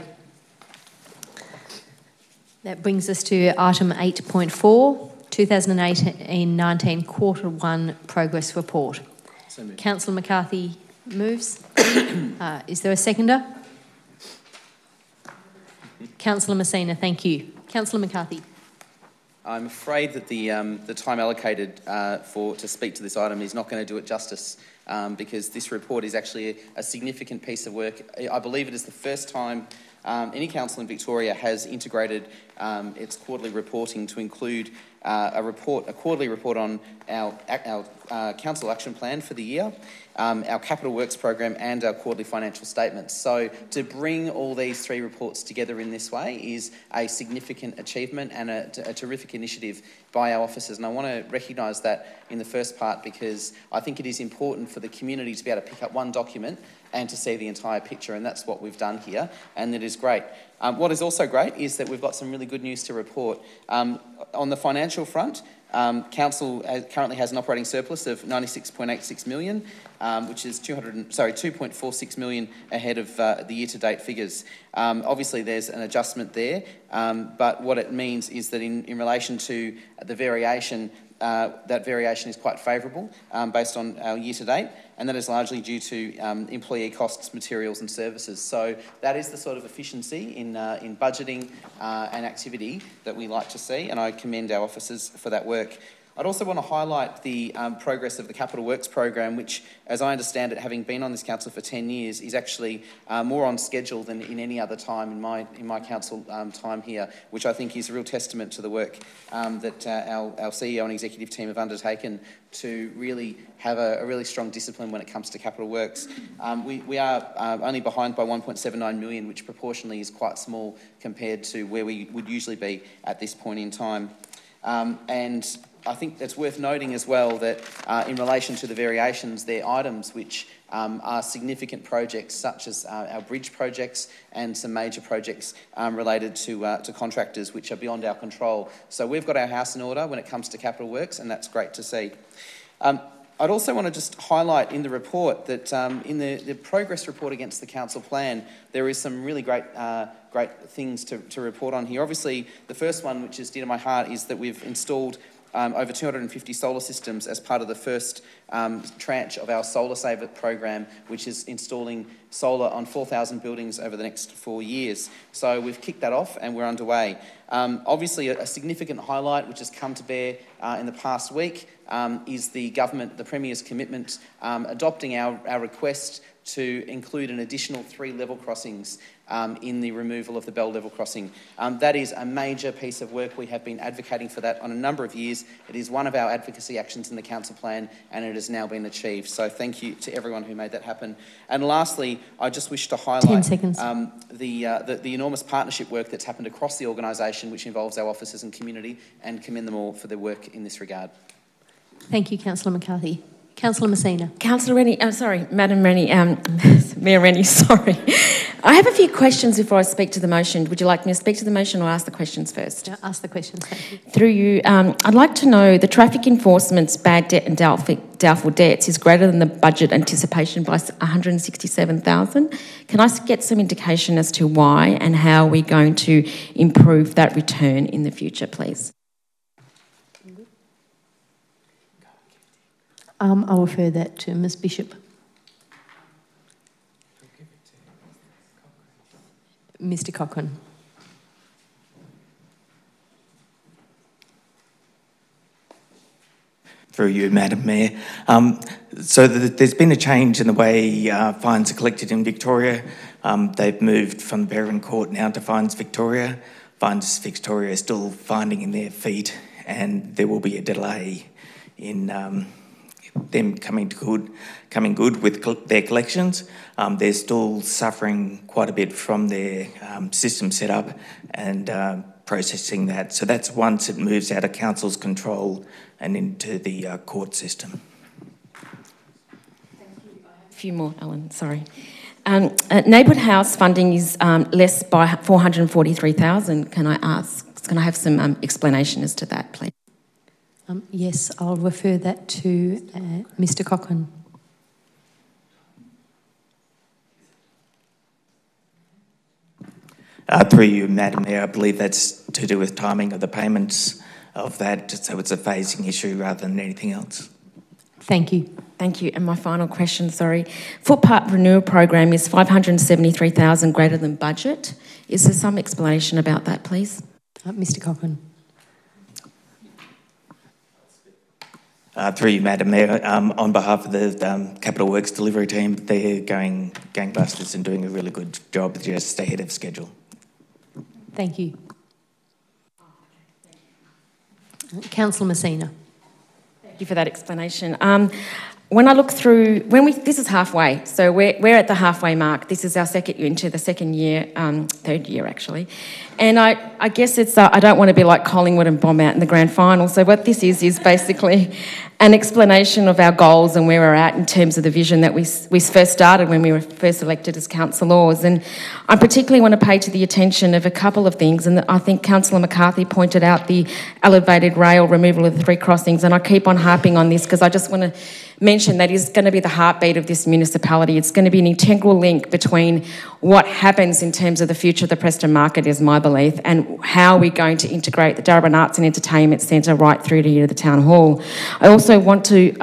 That brings us to item 8.4, 2018-19 Quarter 1 Progress Report. So moved. Councillor McCarthy moves. Is there a seconder? Councillor Messina, thank you. Councillor McCarthy. I'm afraid that the time allocated to speak to this item is not going to do it justice, because this report is actually a significant piece of work. I believe it is the first time any council in Victoria has integrated its quarterly reporting to include a quarterly report on our council action plan for the year, our capital works program, and our quarterly financial statements. So to bring all these three reports together in this way is a significant achievement and a terrific initiative by our officers. And I want to recognise that in the first part, because I think it is important for the community to be able to pick up one document and to see the entire picture, and that's what we've done here, and it is great. What is also great is that we've got some really good news to report. On the financial front, Council currently has an operating surplus of 96.86 million, which is 2.46 million ahead of the year-to-date figures. Obviously, there's an adjustment there, but what it means is that in relation to the variation, that variation is quite favourable based on our year-to-date, and that is largely due to employee costs, materials and services. So that is the sort of efficiency in budgeting and activity that we like to see, and I commend our officers for that work. I'd also want to highlight the progress of the Capital Works program, which, as I understand it, having been on this council for 10 years, is actually more on schedule than in any other time in my council time here, which I think is a real testament to the work that our CEO and executive team have undertaken to really have a really strong discipline when it comes to Capital Works. We are only behind by 1.79 million, which proportionally is quite small compared to where we would usually be at this point in time. And I think it's worth noting as well that in relation to the variations, they're items which are significant projects, such as our bridge projects and some major projects related to contractors which are beyond our control. So we've got our house in order when it comes to Capital Works, and that's great to see. I'd also want to just highlight in the report that in the progress report against the council plan, there is some really great things to report on here. Obviously, the first one, which is dear to my heart, is that we've installed over 250 solar systems as part of the first tranche of our Solar Saver program, which is installing solar on 4,000 buildings over the next 4 years. So we've kicked that off and we're underway. Obviously, a significant highlight which has come to bear in the past week is the government, the Premier's commitment, adopting our request to include an additional 3 level crossings in the removal of the bell level crossing. That is a major piece of work. We have been advocating for that on a number of years. It is one of our advocacy actions in the council plan, and it has now been achieved. So thank you to everyone who made that happen. And lastly, I just wish to highlight 10 seconds. The enormous partnership work that's happened across the organisation, which involves our officers and community, and commend them all for their work in this regard. Thank you, Councillor McCarthy. Councillor Messina. Councillor Rennie, Madam Rennie, Mayor Rennie, sorry. I have a few questions before I speak to the motion. Would you like me to speak to the motion or ask the questions first? No, ask the questions, thank you. Through you, I'd like to know the traffic enforcement's bad debt and doubtful debts is greater than the budget anticipation by 167,000. Can I get some indication as to why and how we're going to improve that return in the future, please? I'll refer that to Ms Bishop. Mr Cochrane. Through you, Madam Mayor. So there's been a change in the way fines are collected in Victoria. They've moved from the Darebin Court now to Fines Victoria. Fines Victoria are still finding in their feet, and there will be a delay in them coming good with their collections. They're still suffering quite a bit from their system setup and processing that. So that's once it moves out of council's control and into the court system. A few more, Alan, sorry. Neighbourhood house funding is less by 443,000. Can I have some explanation as to that, please? Yes, I'll refer that to Mr Cochrane. Through you, Madam Mayor, I believe that's to do with timing of the payments of that, so it's a phasing issue rather than anything else. Thank you. Thank you. And my final question, sorry. Footpath renewal program is 573,000 greater than budget. Is there some explanation about that, please? Mr Cochrane. Through you, Madam Mayor, on behalf of the Capital Works delivery team, they're going gangbusters and doing a really good job, just ahead of schedule. Thank you. Councillor Messina. Thank you for that explanation. When I look through, this is halfway, so we're at the halfway mark. This is our into the second year, third year actually. And I guess it's, I don't want to be like Collingwood and bomb out in the grand final. So what this is basically an explanation of our goals and where we're at in terms of the vision that we first started when we were first elected as councillors. And I particularly want to pay to the attention of a couple of things. And I think Councillor McCarthy pointed out the elevated rail removal of the 3 crossings. And I keep on harping on this because I just want to mention that is going to be the heartbeat of this municipality. It's going to be an integral link between what happens in terms of the future of the Preston market, is my belief, and how we're going to integrate the Darebin Arts and Entertainment Centre right through to the Town Hall. I also want to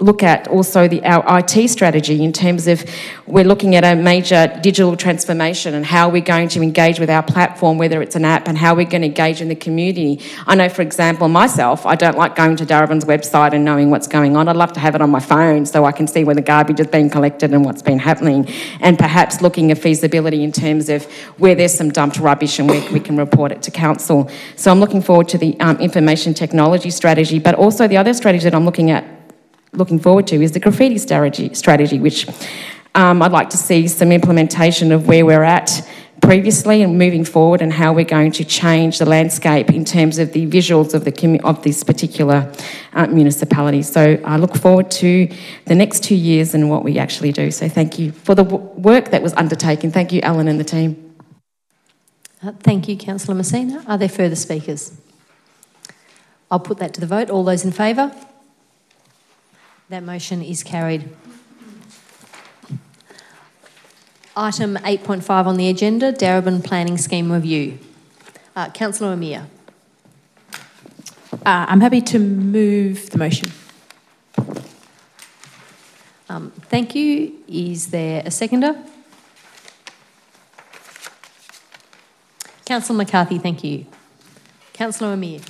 look at also our IT strategy in terms of we're looking at a major digital transformation and how we're going to engage with our platform, whether it's an app, and how we're going to engage in the community. I know, for example, myself, I don't like going to Darebin's website and knowing what's going on. I'd love to have it on my phone so I can see where the garbage is being collected and what's been happening, and perhaps looking at feasibility in terms of where there's some dumped rubbish and where we can report it to council. So I'm looking forward to the information technology strategy, but also the other strategy that I'm looking forward to is the graffiti strategy, which I'd like to see some implementation of where we're at previously and moving forward, and how we're going to change the landscape in terms of the visuals of this particular municipality. So I look forward to the next 2 years and what we actually do. So thank you for the work that was undertaken. Thank you, Alan and the team. Thank you, Councillor Messina. Are there further speakers? I'll put that to the vote. All those in favour? That motion is carried. Item 8.5 on the agenda, Darebin Planning Scheme Review. Councillor Amir. I'm happy to move the motion. Thank you. Is there a seconder? Councillor McCarthy, thank you. Councillor Amir.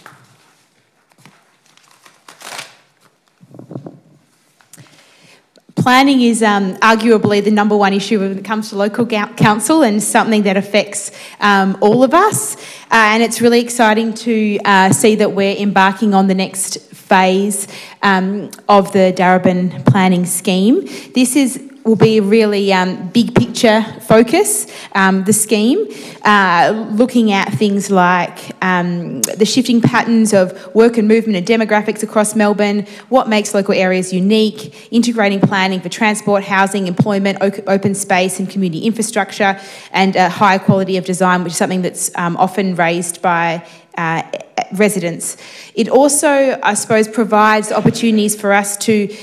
planning is arguably the number one issue when it comes to local council and something that affects all of us. And it's really exciting to see that we're embarking on the next phase of the Darebin planning scheme. This will be a really big picture focus, the scheme, looking at things like the shifting patterns of work and movement and demographics across Melbourne, what makes local areas unique, integrating planning for transport, housing, employment, open space and community infrastructure, and a higher quality of design, which is something that's often raised by residents. It also, I suppose, provides opportunities for us to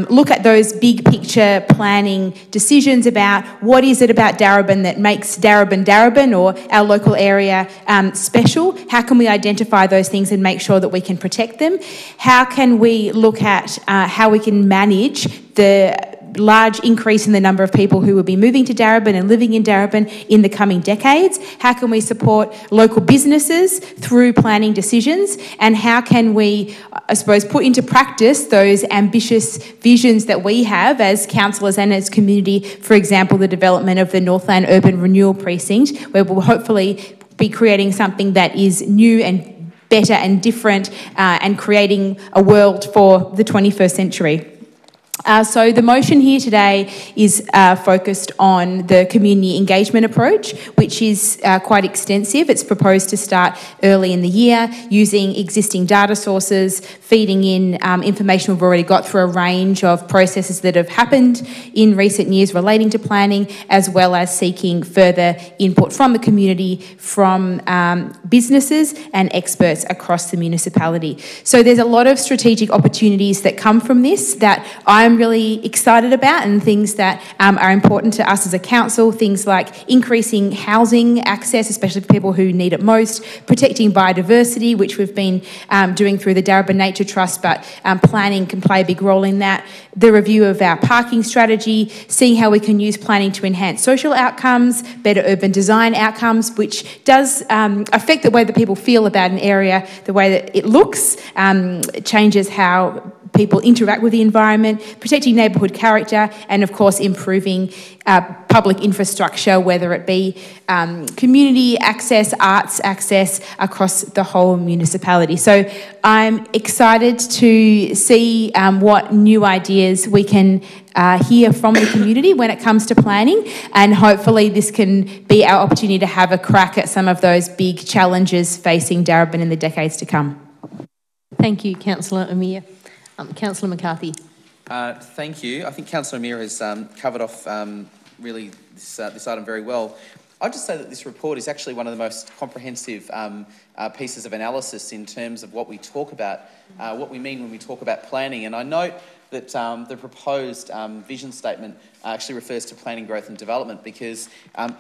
look at those big picture planning decisions about what is it about Darebin that makes Darebin or our local area special. How can we identify those things and make sure that we can protect them? How can we look at how we can manage the large increase in the number of people who will be moving to Darebin and living in Darebin in the coming decades? How can we support local businesses through planning decisions? And how can we, I suppose, put into practice those ambitious visions that we have as councillors and as community, for example, the development of the Northland Urban Renewal Precinct, where we'll hopefully be creating something that is new and better and different and creating a world for the 21st century. So the motion here today is focused on the community engagement approach, which is quite extensive. It's proposed to start early in the year using existing data sources, feeding in information we've already got through a range of processes that have happened in recent years relating to planning, as well as seeking further input from the community, from businesses and experts across the municipality. So there's a lot of strategic opportunities that come from this that I'm really excited about, and things that are important to us as a council, things like increasing housing access, especially for people who need it most, protecting biodiversity, which we've been doing through the Darebin Nature Trust, but planning can play a big role in that. The review of our parking strategy, seeing how we can use planning to enhance social outcomes, better urban design outcomes, which does affect the way that people feel about an area, the way that it looks, changes how people interact with the environment, protecting neighbourhood character, and of course improving public infrastructure, whether it be community access, arts access across the whole municipality. So I'm excited to see what new ideas we can hear from the community when it comes to planning, and hopefully this can be our opportunity to have a crack at some of those big challenges facing Darebin in the decades to come. Thank you, Councillor Amir. Councillor McCarthy. Thank you. I think Councillor Amir has covered off really this item very well. I'd just say that this report is actually one of the most comprehensive pieces of analysis in terms of what we talk about, what we mean when we talk about planning. And I note that the proposed vision statement actually refers to planning, growth and development, because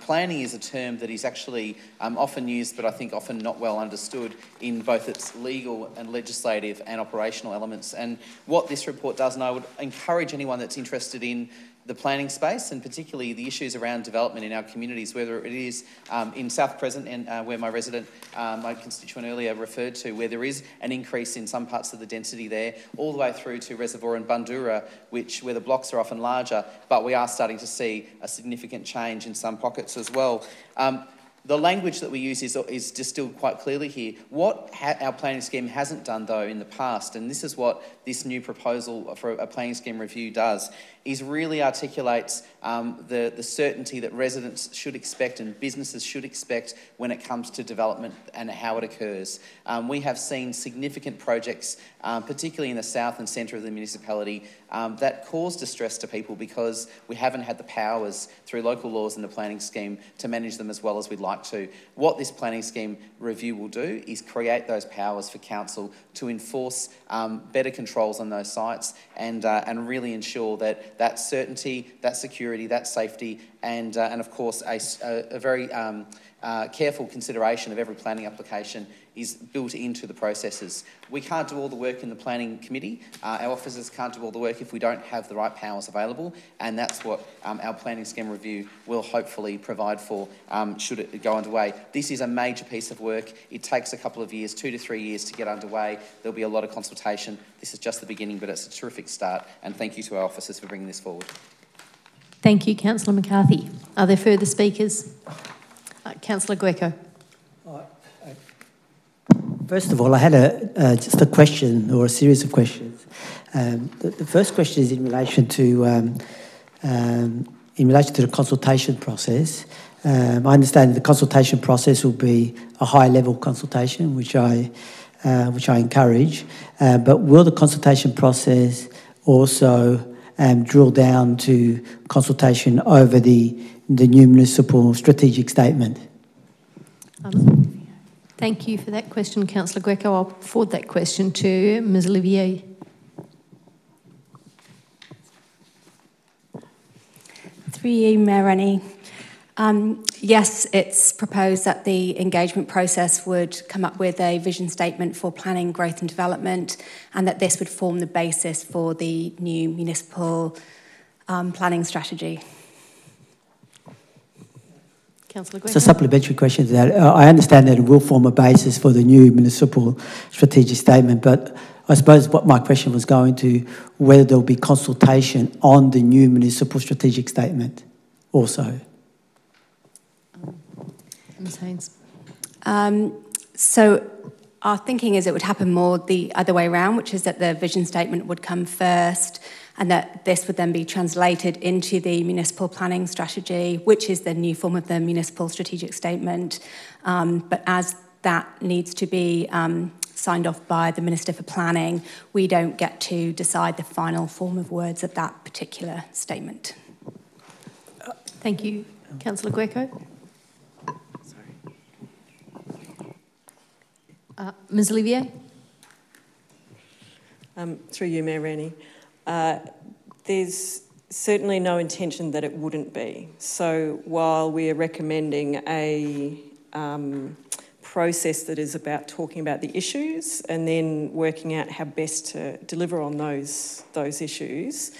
planning is a term that is actually often used, but I think often not well understood in both its legal and legislative and operational elements. And what this report does, and I would encourage anyone that's interested in the planning space, and particularly the issues around development in our communities, whether it is in South Crescent and where my resident, my constituent earlier referred to, where there is an increase in some parts of the density there, all the way through to Reservoir and Bundoora, where the blocks are often larger, but we are starting to see a significant change in some pockets as well. The language that we use is distilled quite clearly here. What our planning scheme hasn't done, though, in the past, and this is what this new proposal for a planning scheme review does, is really articulates the certainty that residents should expect and businesses should expect when it comes to development and how it occurs. We have seen significant projects, particularly in the south and centre of the municipality, that cause distress to people because we haven't had the powers through local laws and the planning scheme to manage them as well as we'd like to. What this planning scheme review will do is create those powers for council to enforce better controls on those sites and really ensure that certainty, that security, that safety, and of course a very careful consideration of every planning application is built into the processes. We can't do all the work in the planning committee. Our officers can't do all the work if we don't have the right powers available, and that's what our planning scheme review will hopefully provide for should it go underway. This is a major piece of work. It takes a couple of years, 2 to 3 years to get underway. There'll be a lot of consultation. This is just the beginning, but it's a terrific start, and thank you to our officers for bringing this forward. Thank you, Councillor McCarthy. Are there further speakers? Councillor Greco. First of all, I had just a question or a series of questions. The first question is in relation to the consultation process. I understand the consultation process will be a high-level consultation, which I encourage. But will the consultation process also drill down to consultation over the new municipal strategic statement? Thank you for that question, Councillor Greco. I'll forward that question to Ms Olivier. Through you, Mayor Rennie. Yes, it's proposed that the engagement process would come up with a vision statement for planning, growth and development, and that this would form the basis for the new municipal planning strategy. Councillor It's a supplementary question to that. I understand that it will form a basis for the new municipal strategic statement, but I suppose what my question was going to, whether there will be consultation on the new municipal strategic statement also. Ms Haynes. So our thinking is it would happen more the other way around, which is that the vision statement would come first and that this would then be translated into the municipal planning strategy, which is the new form of the municipal strategic statement. But as that needs to be signed off by the Minister for Planning, we don't get to decide the final form of words of that particular statement. Thank you. Councillor Greco. Ms Olivier. Through you, Mayor Rennie. There's certainly no intention that it wouldn't be. So while we are recommending a process that is about talking about the issues and then working out how best to deliver on those issues,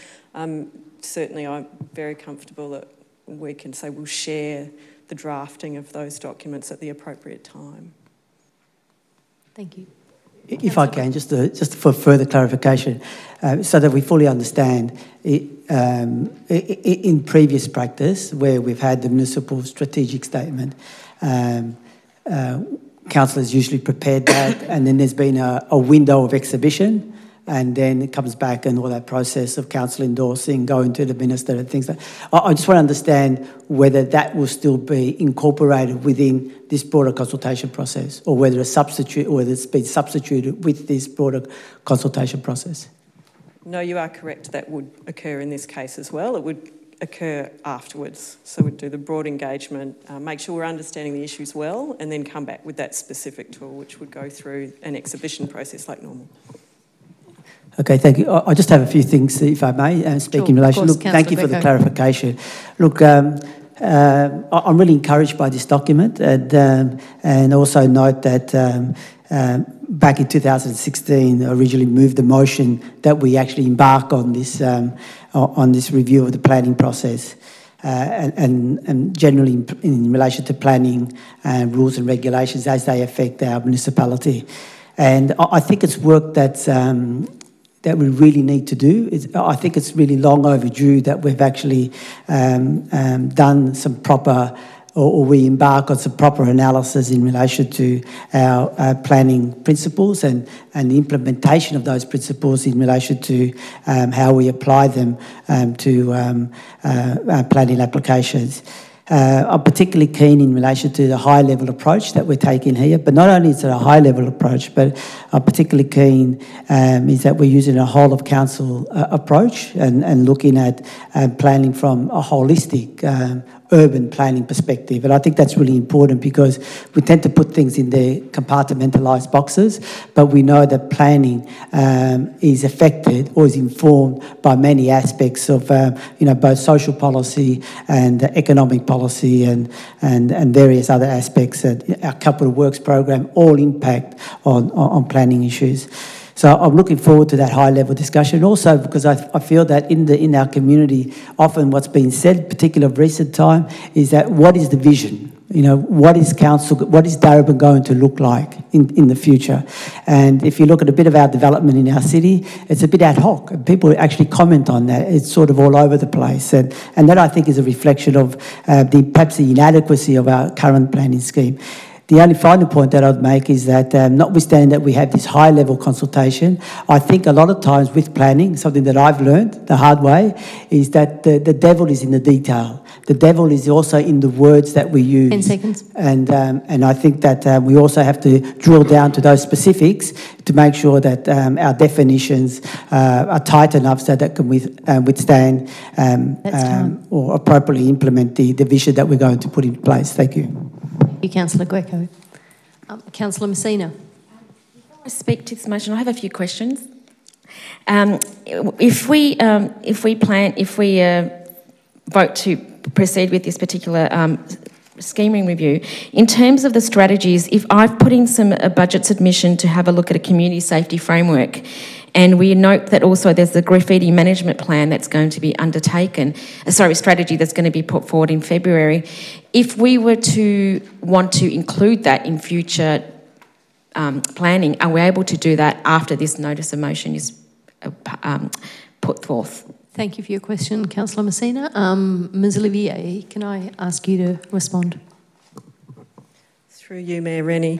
certainly I'm very comfortable that we can say we'll share the drafting of those documents at the appropriate time. Thank you. If I can, just for further clarification, so that we fully understand, in previous practice where we've had the municipal strategic statement, councillors usually prepared that, and then there's been a window of exhibition, and then it comes back and all that process of council endorsing, going to the minister and things like that. I just want to understand whether that will still be incorporated within this broader consultation process, or whether it's been substituted with this broader consultation process. No, you are correct. That would occur in this case as well. It would occur afterwards. So we'd do the broad engagement, make sure we're understanding the issues well, and then come back with that specific tool, which would go through an exhibition process like normal. Okay, thank you. I just have a few things, if I may, speak in relation. Look, thank you for the clarification. Look, I'm really encouraged by this document, and also note that back in 2016, I originally moved the motion that we actually embark on this review of the planning process, and generally in relation to planning rules and regulations as they affect our municipality. And I think it's work that we really need to do. I think it's really long overdue that we've actually done some proper, or we embark on some proper analysis in relation to our planning principles and the implementation of those principles in relation to how we apply them to planning applications. I'm particularly keen in relation to the high-level approach that we're taking here, but not only is it a high-level approach, but I'm particularly keen is that we're using a whole-of-council approach and looking at planning from a holistic urban planning perspective. And I think that's really important because we tend to put things in their compartmentalised boxes, but we know that planning is affected or is informed by many aspects of, both social policy and economic policy and various other aspects that our capital works program all impact on planning issues. So I'm looking forward to that high-level discussion. Also, because I feel that in our community, often what's been said, particularly of recent time, is that what is the vision? What is Darebin going to look like in the future? And if you look at a bit of our development in our city, it's a bit ad hoc. People actually comment on that. It's sort of all over the place. And that, I think, is a reflection of perhaps the inadequacy of our current planning scheme. The only final point that I'd make is that notwithstanding that we have this high-level consultation, I think a lot of times with planning, something that I've learned the hard way, is that the devil is in the detail. The devil is also in the words that we use. 10 seconds. And I think that we also have to drill down to those specifics to make sure that our definitions are tight enough so that can withstand or appropriately implement the vision that we're going to put in place. Thank you. Thank you, Councillor Greco. Councillor Messina. Before I speak to this motion, I have a few questions. If we vote to proceed with this particular scheming review, in terms of the strategies, if I've put in a budget submission to have a look at a community safety framework, and we note that also there's the graffiti management plan that's going to be undertaken, strategy that's going to be put forward in February. If we were to want to include that in future planning, are we able to do that after this notice of motion is put forth? Thank you for your question, Councillor Messina. Ms Olivier, can I ask you to respond? Through you, Mayor Rennie.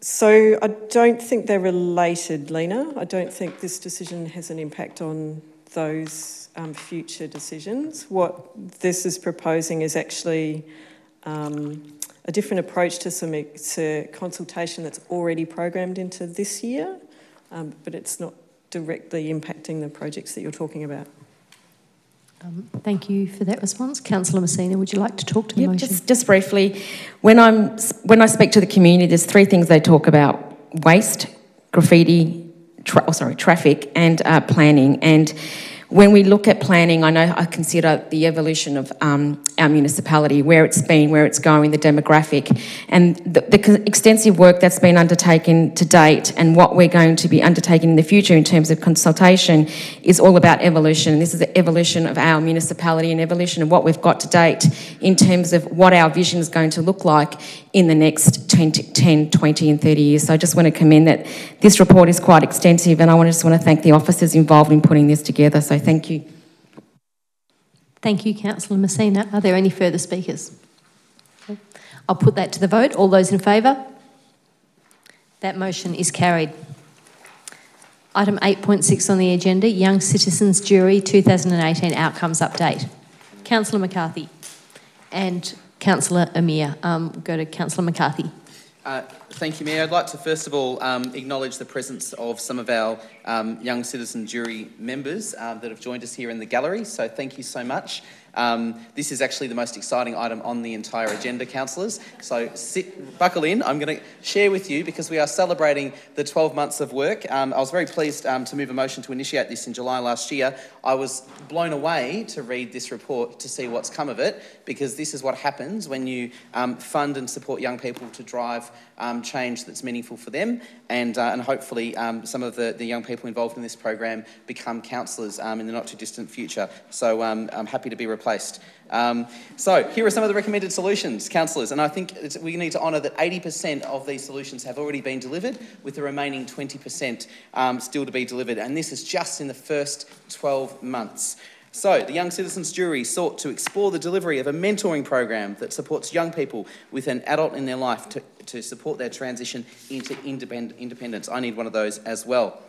So I don't think they're related, Lena. I don't think this decision has an impact on those future decisions. What this is proposing is actually a different approach to consultation that's already programmed into this year, but it's not directly impacting the projects that you're talking about. Thank you for that response. Councillor Messina, would you like to talk to the motion? Just briefly, when I speak to the community, there's three things they talk about: waste, graffiti, traffic, and planning. And when we look at planning, I consider the evolution of our municipality, where it's been, where it's going, the demographic, and the extensive work that's been undertaken to date and what we're going to be undertaking in the future in terms of consultation is all about evolution. This is the evolution of our municipality and evolution of what we've got to date in terms of what our vision is going to look like in the next 10, 20 and 30 years. So I just want to commend that this report is quite extensive, and I just want to thank the officers involved in putting this together. So thank you. Thank you, Councillor Messina. Are there any further speakers? Okay. I'll put that to the vote. All those in favour? That motion is carried. Item 8.6 on the agenda, Young Citizens Jury 2018 Outcomes Update. Councillor McCarthy and Councillor Amir. Go to Councillor McCarthy. Thank you, Mayor. I'd like to first of all acknowledge the presence of some of our young citizen jury members that have joined us here in the gallery, so thank you so much. This is actually the most exciting item on the entire agenda, councillors. So buckle in. I'm going to share with you, because we are celebrating the 12 months of work. I was very pleased to move a motion to initiate this in July last year. I was blown away to read this report to see what's come of it, because this is what happens when you fund and support young people to drive change that's meaningful for them, and hopefully some of the young people involved in this program become councillors in the not too distant future. So I'm happy to be replaced. So here are some of the recommended solutions, councillors, and I think we need to honour that 80% of these solutions have already been delivered, with the remaining 20% still to be delivered, and this is just in the first 12 months. So, the Young Citizens Jury sought to explore the delivery of a mentoring program that supports young people with an adult in their life to support their transition into independence. I need one of those as well.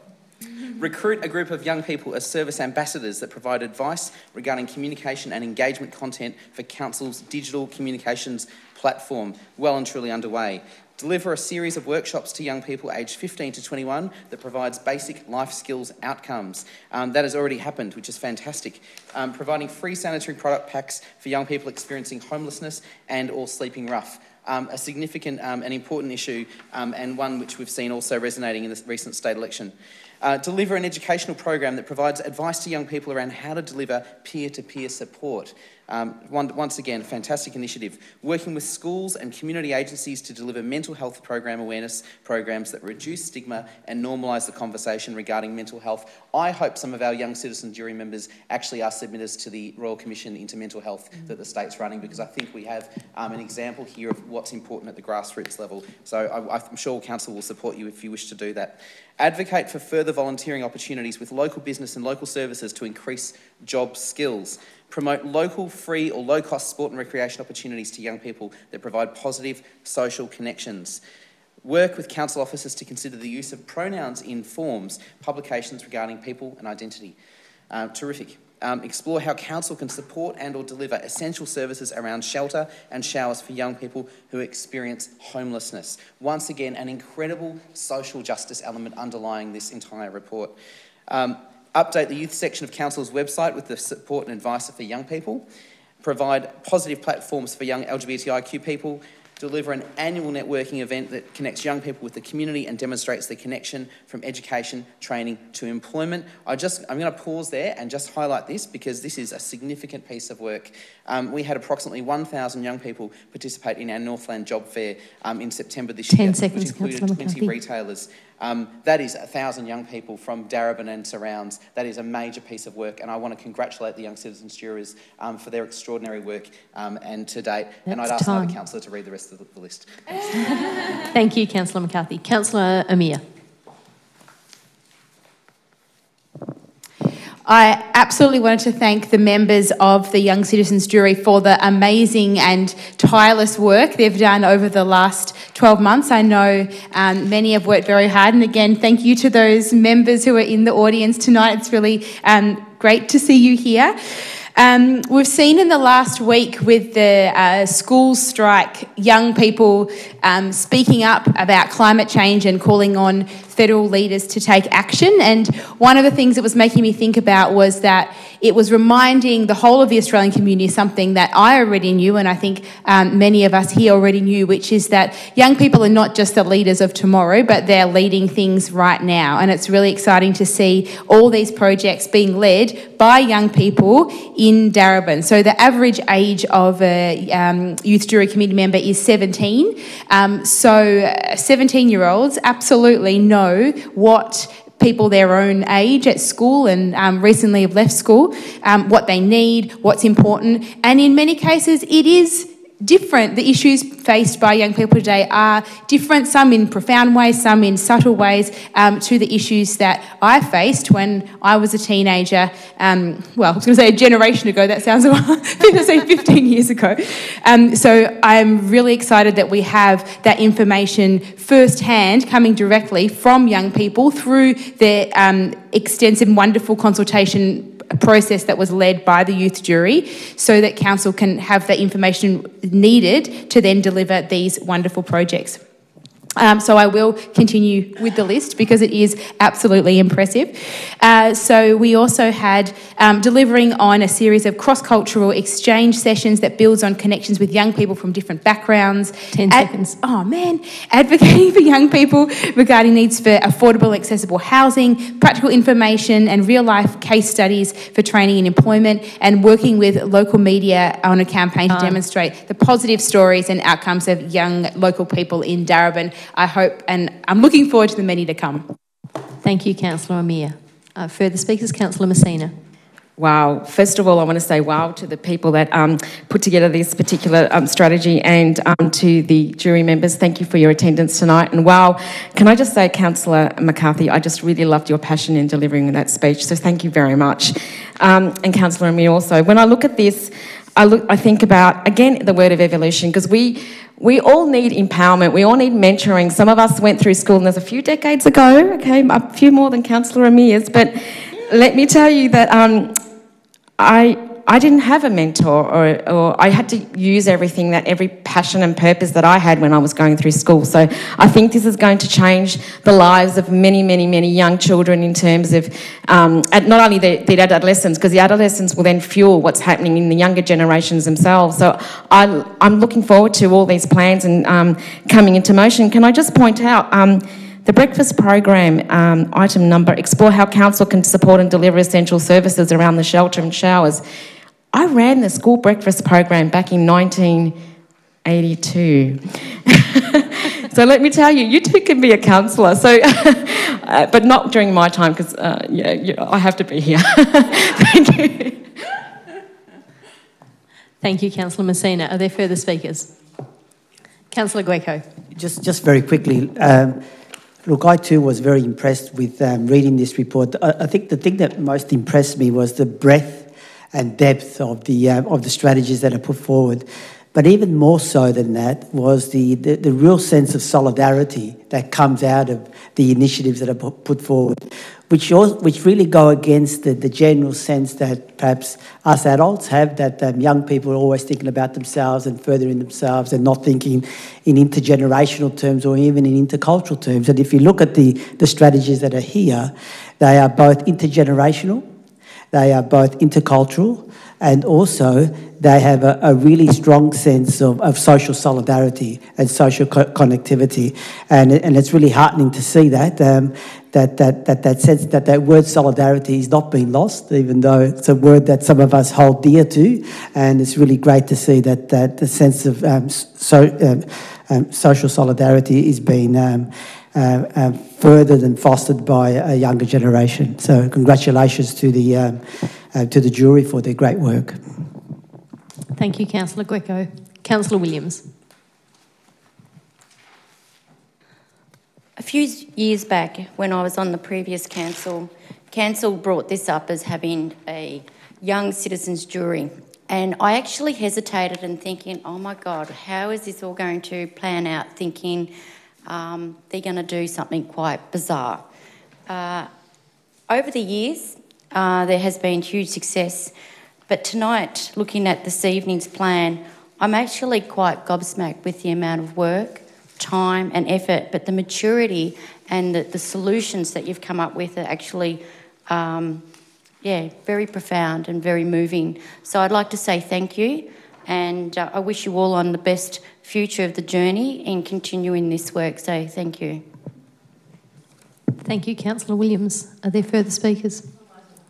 Recruit a group of young people as service ambassadors that provide advice regarding communication and engagement content for Council's digital communications platform, well and truly underway. Deliver a series of workshops to young people aged 15 to 21 that provides basic life skills outcomes. That has already happened, which is fantastic. Providing free sanitary product packs for young people experiencing homelessness and or sleeping rough. A significant and important issue, and one which we've seen also resonating in the recent state election. Deliver an educational program that provides advice to young people around how to deliver peer-to-peer support. Once again, a fantastic initiative. Working with schools and community agencies to deliver mental health program awareness programs that reduce stigma and normalise the conversation regarding mental health. I hope some of our young citizen jury members actually are submitters to the Royal Commission into Mental Health that the state's running, because I think we have an example here of what's important at the grassroots level. So I'm sure Council will support you if you wish to do that. Advocate for further volunteering opportunities with local business and local services to increase job skills. Promote local, free or low-cost sport and recreation opportunities to young people that provide positive social connections. Work with council officers to consider the use of pronouns in forms, publications regarding people and identity. Terrific. Explore how council can support and or deliver essential services around shelter and showers for young people who experience homelessness. Once again, an incredible social justice element underlying this entire report. Update the youth section of Council's website with the support and advice for young people. Provide positive platforms for young LGBTIQ people. Deliver an annual networking event that connects young people with the community and demonstrates the connection from education, training to employment. I'm going to pause there and just highlight this because this is a significant piece of work. We had approximately 1,000 young people participate in our Northland Job Fair in September this year, 10 seconds, which included 20 retailers. That is 1,000 young people from Darebin and surrounds. That is a major piece of work, and I want to congratulate the young citizens jurors for their extraordinary work and to date. And I'd ask another councillor to read the rest of the list. Thank you, Councillor McCarthy. Councillor Amir. I absolutely wanted to thank the members of the Young Citizens Jury for the amazing and tireless work they've done over the last 12 months. I know many have worked very hard, and again, thank you to those members who are in the audience tonight. It's really great to see you here. We've seen in the last week with the school strike, young people speaking up about climate change and calling on federal leaders to take action. And one of the things that was making me think about was that it was reminding the whole of the Australian community something that I already knew, and I think many of us here already knew, which is that young people are not just the leaders of tomorrow, but they're leading things right now. And it's really exciting to see all these projects being led by young people in Darebin. So the average age of a youth jury committee member is 17. So 17-year-olds absolutely know what people their own age at school and recently have left school, what they need, what's important. And in many cases, it is different. The issues faced by young people today are different, some in profound ways, some in subtle ways, to the issues that I faced when I was a teenager. Well, I was going to say a generation ago, that sounds a while, I was going to say 15 years ago. So I'm really excited that we have that information firsthand coming directly from young people through the extensive, wonderful consultation process that was led by the youth jury, so that council can have the information needed to then deliver these wonderful projects. So I will continue with the list because it is absolutely impressive. So we also had delivering on a series of cross-cultural exchange sessions that builds on connections with young people from different backgrounds. 10 seconds. Oh man. Advocating for young people regarding needs for affordable, accessible housing, practical information and real-life case studies for training and employment, and working with local media on a campaign to demonstrate the positive stories and outcomes of young local people in Darebin. I hope, and I'm looking forward to the many to come. Thank you, Councillor Amir. Further speakers, Councillor Messina. Wow. First of all, I want to say wow to the people that put together this particular strategy, and to the jury members, thank you for your attendance tonight. And wow, can I just say, Councillor McCarthy, I just really loved your passion in delivering that speech, so thank you very much. And Councillor Amir also. When I look at this, I think about, again, the word of evolution, because we all need empowerment. We all need mentoring. Some of us went through school, and there's a few decades ago, okay, a few more than Councillor Amir's, but let me tell you that I didn't have a mentor, or I had to use every passion and purpose that I had when I was going through school. So I think this is going to change the lives of many, many, many young children in terms of not only the adolescents, because the adolescents will then fuel what's happening in the younger generations themselves. So I'm looking forward to all these plans and coming into motion. Can I just point out the breakfast program, item number, explore how council can support and deliver essential services around the shelter and showers. I ran the school breakfast program back in 1982. So let me tell you, you too can be a councillor. So, but not during my time, because I have to be here. Thank you. Thank you, Councillor Messina. Are there further speakers? Councillor Greco. Just very quickly. Look, I too was very impressed with reading this report. I think the thing that most impressed me was the breadth and depth of the strategies that are put forward. But even more so than that was the real sense of solidarity that comes out of the initiatives that are put forward, which really go against the general sense that perhaps us adults have, that young people are always thinking about themselves and furthering themselves and not thinking in intergenerational terms or even in intercultural terms. And if you look at the strategies that are here, they are both intergenerational, they are both intercultural, and also they have a really strong sense of social solidarity and social connectivity. And it's really heartening to see that, that sense that word solidarity is not being lost, even though it's a word that some of us hold dear to. And it's really great to see that the sense of social solidarity is being furthered and fostered by a younger generation. So congratulations to the jury for their great work. Thank you, Councillor Greco. Councillor Williams. A few years back, when I was on the previous council brought this up as having a young citizens jury. And I actually hesitated and thinking, oh my God, how is this all going to plan out, thinking they're going to do something quite bizarre. Over the years, there has been huge success, but tonight, looking at this evening's plan, I'm actually quite gobsmacked with the amount of work, time and effort, but the maturity and the solutions that you've come up with are actually, very profound and very moving. So I'd like to say thank you, and I wish you all on the best future of the journey in continuing this work. So thank you. Thank you, Councillor Williams. Are there further speakers?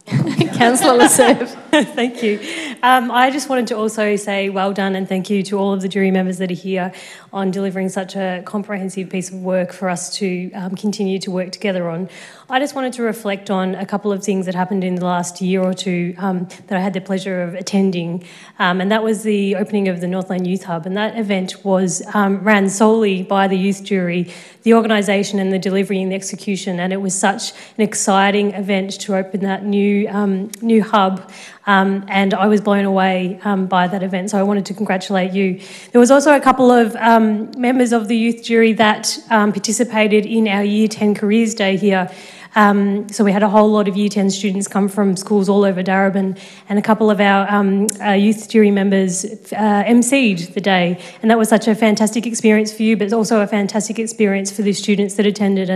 Councillor Lasserve. Thank you. I just wanted to also say well done and thank you to all of the jury members that are here on delivering such a comprehensive piece of work for us to continue to work together on. I just wanted to reflect on a couple of things that happened in the last year or two that I had the pleasure of attending, and that was the opening of the Northland Youth Hub, and that event was ran solely by the youth jury, the organisation and the delivery and the execution, and it was such an exciting event to open that new hub, and I was blown away by that event, so I wanted to congratulate you. There was also a couple of members of the youth jury that participated in our Year 10 Careers Day here. So we had a whole lot of Year 10 students come from schools all over Darebin, and a couple of our youth jury members emceed the day, and that was such a fantastic experience for you, but also a fantastic experience for the students that attended,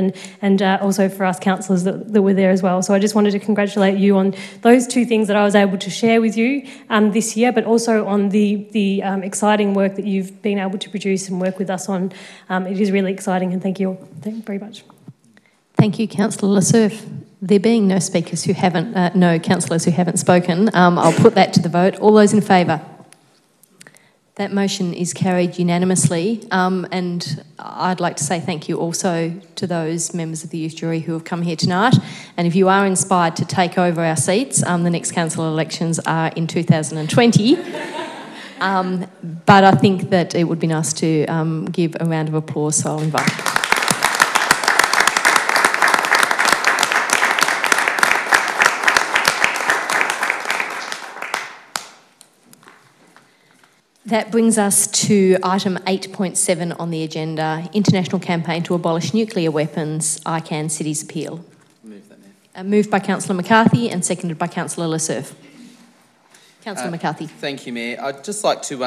and also for us councillors that were there as well. So I just wanted to congratulate you on those two things that I was able to share with you this year, but also on the exciting work that you've been able to produce and work with us on. It is really exciting, and thank you all very much. Thank you, Councillor Lasserve. There being no speakers who haven't, no councillors who haven't spoken, I'll put that to the vote. All those in favour? That motion is carried unanimously, and I'd like to say thank you also to those members of the youth jury who have come here tonight. And if you are inspired to take over our seats, the next council elections are in 2020. But I think that it would be nice to give a round of applause, so I'll invite. That brings us to item 8.7 on the agenda, International Campaign to Abolish Nuclear Weapons, ICANN Cities Appeal. Move that, Mayor. Moved by Councillor McCarthy and seconded by Councillor Lasserf. Councillor McCarthy. Thank you, Mayor. I'd just like to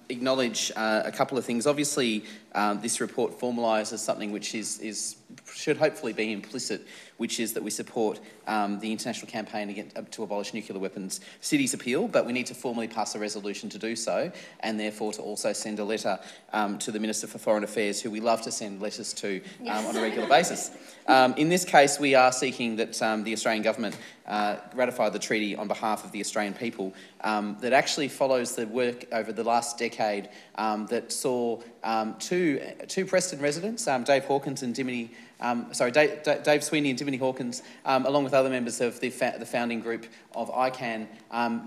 acknowledge a couple of things. Obviously, this report formalises something which should hopefully be implicit, which is that we support the international campaign to abolish nuclear weapons cities appeal, but we need to formally pass a resolution to do so, and therefore to also send a letter to the Minister for Foreign Affairs, who we love to send letters to on a regular basis. In this case, we are seeking that the Australian Government ratify the treaty on behalf of the Australian people that actually follows the work over the last decade that saw two Preston residents, Dave Hawkins and Dimity, Dave Sweeney and Dimity Hawkins, along with other members of the founding group of ICANN,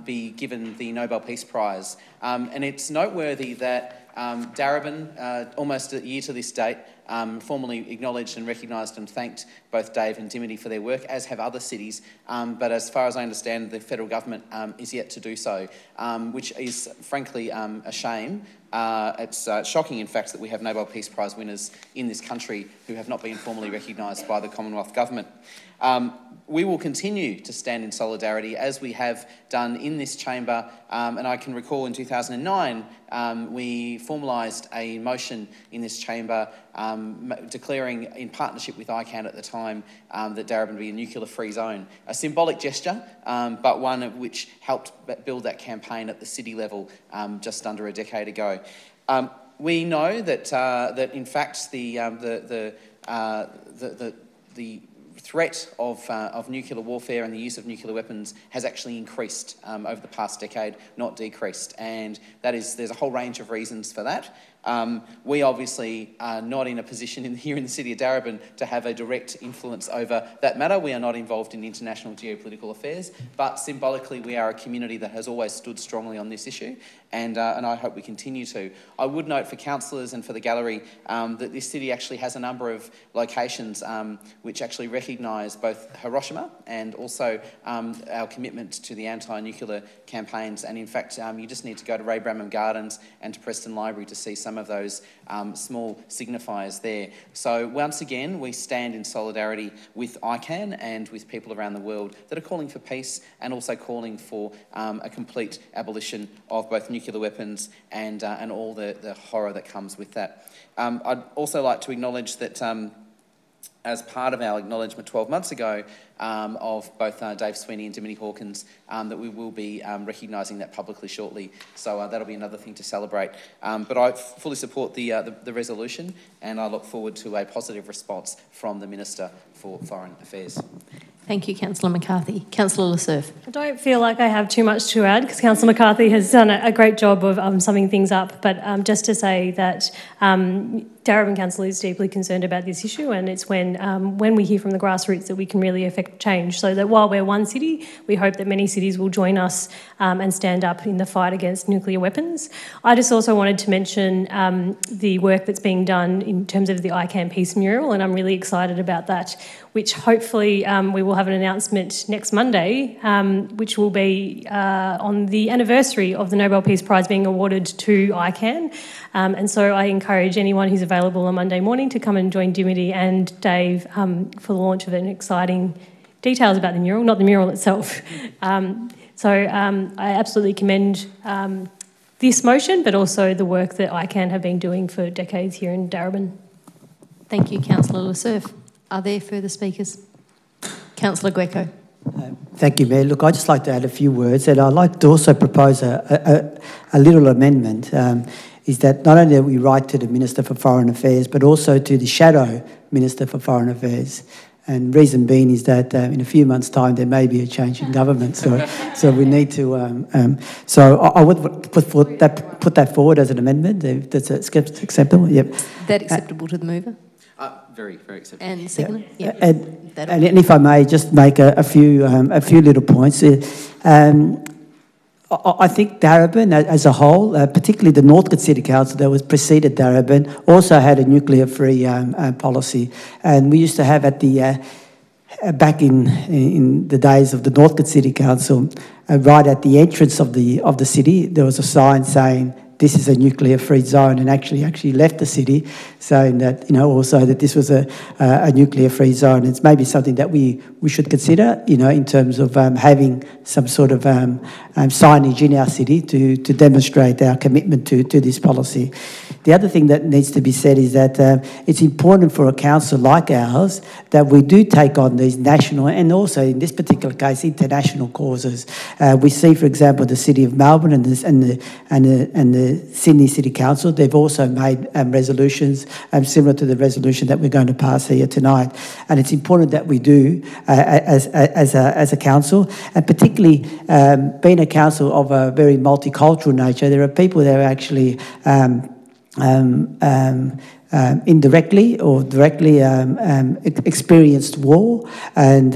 be given the Nobel Peace Prize. And it's noteworthy that Darebin, almost a year to this date, formally acknowledged and recognised and thanked both Dave and Dimity for their work, as have other cities. But as far as I understand, the federal government is yet to do so, which is frankly a shame. It's shocking, in fact, that we have Nobel Peace Prize winners in this country who have not been formally recognised by the Commonwealth Government. We will continue to stand in solidarity, as we have done in this chamber, and I can recall in 2009 we formalised a motion in this chamber declaring, in partnership with ICANN at the time, that Darebin be a nuclear-free zone. A symbolic gesture, but one of which helped build that campaign at the city level just under a decade ago. We know that in fact the threat of nuclear warfare and the use of nuclear weapons has actually increased over the past decade, not decreased, and there's a whole range of reasons for that. We obviously are not in a position here in the city of Darebin to have a direct influence over that matter. We are not involved in international geopolitical affairs, but symbolically we are a community that has always stood strongly on this issue, and I hope we continue to. I would note for councillors and for the gallery that this city actually has a number of locations which actually recognise both Hiroshima and also our commitment to the anti-nuclear campaigns, and in fact you just need to go to Ray Bramham Gardens and to Preston Library to see some of those small signifiers there. So once again, we stand in solidarity with ICANN and with people around the world that are calling for peace and also calling for a complete abolition of both nuclear weapons and all the horror that comes with that. I'd also like to acknowledge that as part of our acknowledgement 12 months ago of both Dave Sweeney and Dimity Hawkins, that we will be recognising that publicly shortly. So that'll be another thing to celebrate. But I fully support the resolution, and I look forward to a positive response from the Minister for Foreign Affairs. Thank you, Councillor McCarthy. Councillor Lasserf. I don't feel like I have too much to add because Councillor McCarthy has done a great job of summing things up. But just to say that Darebin Council is deeply concerned about this issue, and it's when we hear from the grassroots that we can really affect change. So that while we're one city, we hope that many cities will join us and stand up in the fight against nuclear weapons. I just also wanted to mention the work that's being done in terms of the ICANN Peace Mural, and I'm really excited about that, which hopefully we will have an announcement next Monday, which will be on the anniversary of the Nobel Peace Prize being awarded to ICANN. And so I encourage anyone who's available on Monday morning to come and join Dimity and Dave for the launch of an exciting details about the mural, not the mural itself. So I absolutely commend this motion, but also the work that ICANN have been doing for decades here in Darebin. Thank you, Councillor Lasserf. Are there further speakers? Councillor Greco. Thank you, Mayor. Look, I'd just like to add a few words, and I'd like to also propose a little amendment, is that not only do we write to the Minister for Foreign Affairs, but also to the Shadow Minister for Foreign Affairs. And reason being is that in a few months' time there may be a change in government, so we need to. So I would put that forward as an amendment. That's acceptable. Yep. That acceptable to the mover? Very, very acceptable. And second, yeah. And if I may just make a few little points. I think Darebin as a whole, particularly the Northcote City Council that was preceded Darebin, also had a nuclear-free policy. And we used to have at the back in the days of the Northcote City Council, right at the entrance of the city, there was a sign saying this is a nuclear-free zone, and actually left the city, saying that, you know, also that this was a nuclear-free zone. It's maybe something that we should consider, you know, in terms of having some sort of signage in our city to demonstrate our commitment to this policy. The other thing that needs to be said is that it's important for a council like ours that we do take on these national and also, in this particular case, international causes. We see, for example, the City of Melbourne and the Sydney City Council. They've also made resolutions similar to the resolution that we're going to pass here tonight. And it's important that we do as a council, and particularly being a council of a very multicultural nature. There are people that are actually indirectly or directly experienced war, and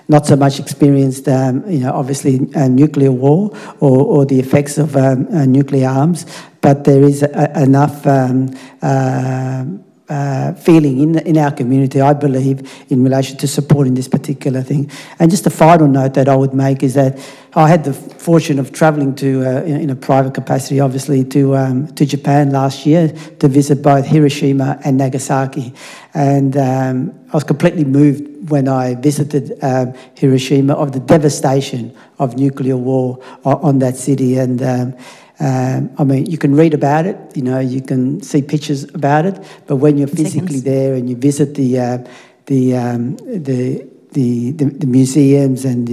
not so much experienced, you know, obviously nuclear war or the effects of nuclear arms. But there is enough feeling in our community, I believe, in relation to supporting this particular thing. And just a final note that I would make is that I had the fortune of travelling to, in a private capacity, obviously, to Japan last year to visit both Hiroshima and Nagasaki. And I was completely moved when I visited Hiroshima of the devastation of nuclear war on that city. And I mean, you can read about it, you know, you can see pictures about it, but when you're physically there and you visit the museums and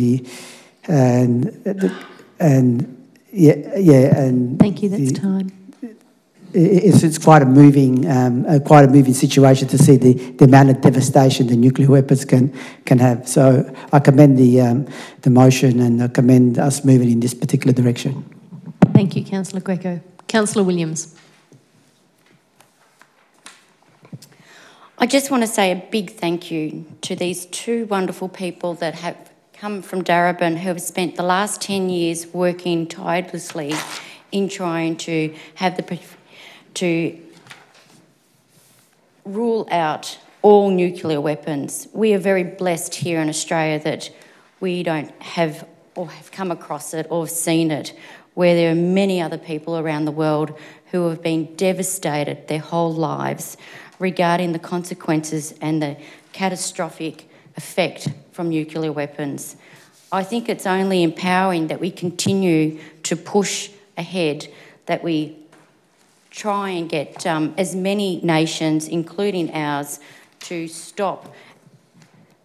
thank you. That's time. It's quite a moving situation to see the amount of devastation the nuclear weapons can have. So I commend the motion, and I commend us moving in this particular direction. Thank you, Councillor Greco. Councillor Williams. I just want to say a big thank you to these two wonderful people that have come from Darebin, who have spent the last 10 years working tirelessly in trying to have to rule out all nuclear weapons. We are very blessed here in Australia that we don't have or have come across it or seen it, where there are many other people around the world who have been devastated their whole lives regarding the consequences and the catastrophic effect from nuclear weapons. I think it's only empowering that we continue to push ahead, that we try and get as many nations, including ours, to stop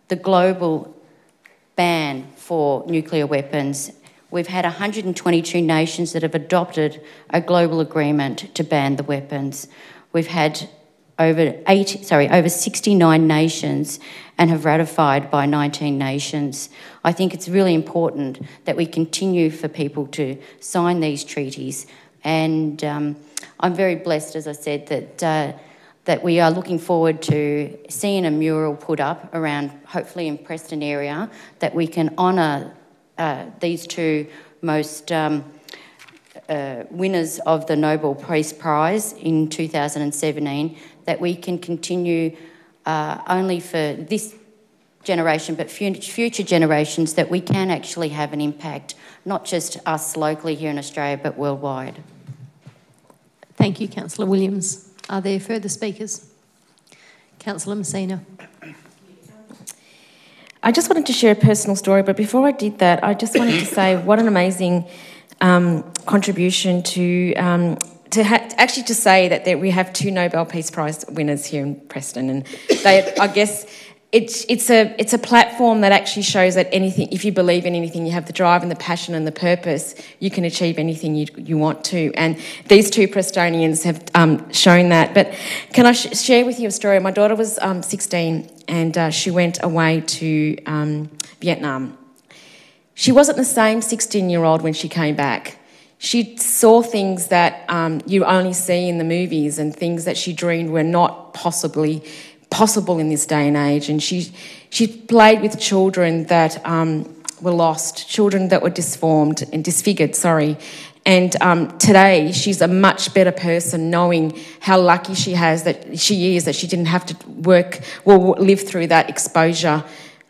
the global ban for nuclear weapons. We've had 122 nations that have adopted a global agreement to ban the weapons. We've had over 69 nations and have ratified by 19 nations. I think it's really important that we continue for people to sign these treaties, and I'm very blessed, as I said, that we are looking forward to seeing a mural put up around, hopefully in Preston area, that we can honour these two most winners of the Nobel Peace Prize in 2017, that we can continue only for this generation but future generations, that we can actually have an impact, not just us locally here in Australia but worldwide. Thank you, Councillor Williams. Are there further speakers? Councillor Messina. I just wanted to share a personal story, but before I did that, I just wanted to say what an amazing contribution to say that we have two Nobel Peace Prize winners here in Preston, and I guess it's a platform that actually shows that anything, if you believe in anything, you have the drive and the passion and the purpose, you can achieve anything you want to. And these two Prestonians have shown that. But can I share with you a story? My daughter was 16 and she went away to Vietnam. She wasn't the same 16-year-old when she came back. She saw things that you only see in the movies, and things that she dreamed were not possible in this day and age. And she played with children that were lost, children that were disformed and disfigured, And today she's a much better person, knowing how lucky she is that she didn't have to live through that exposure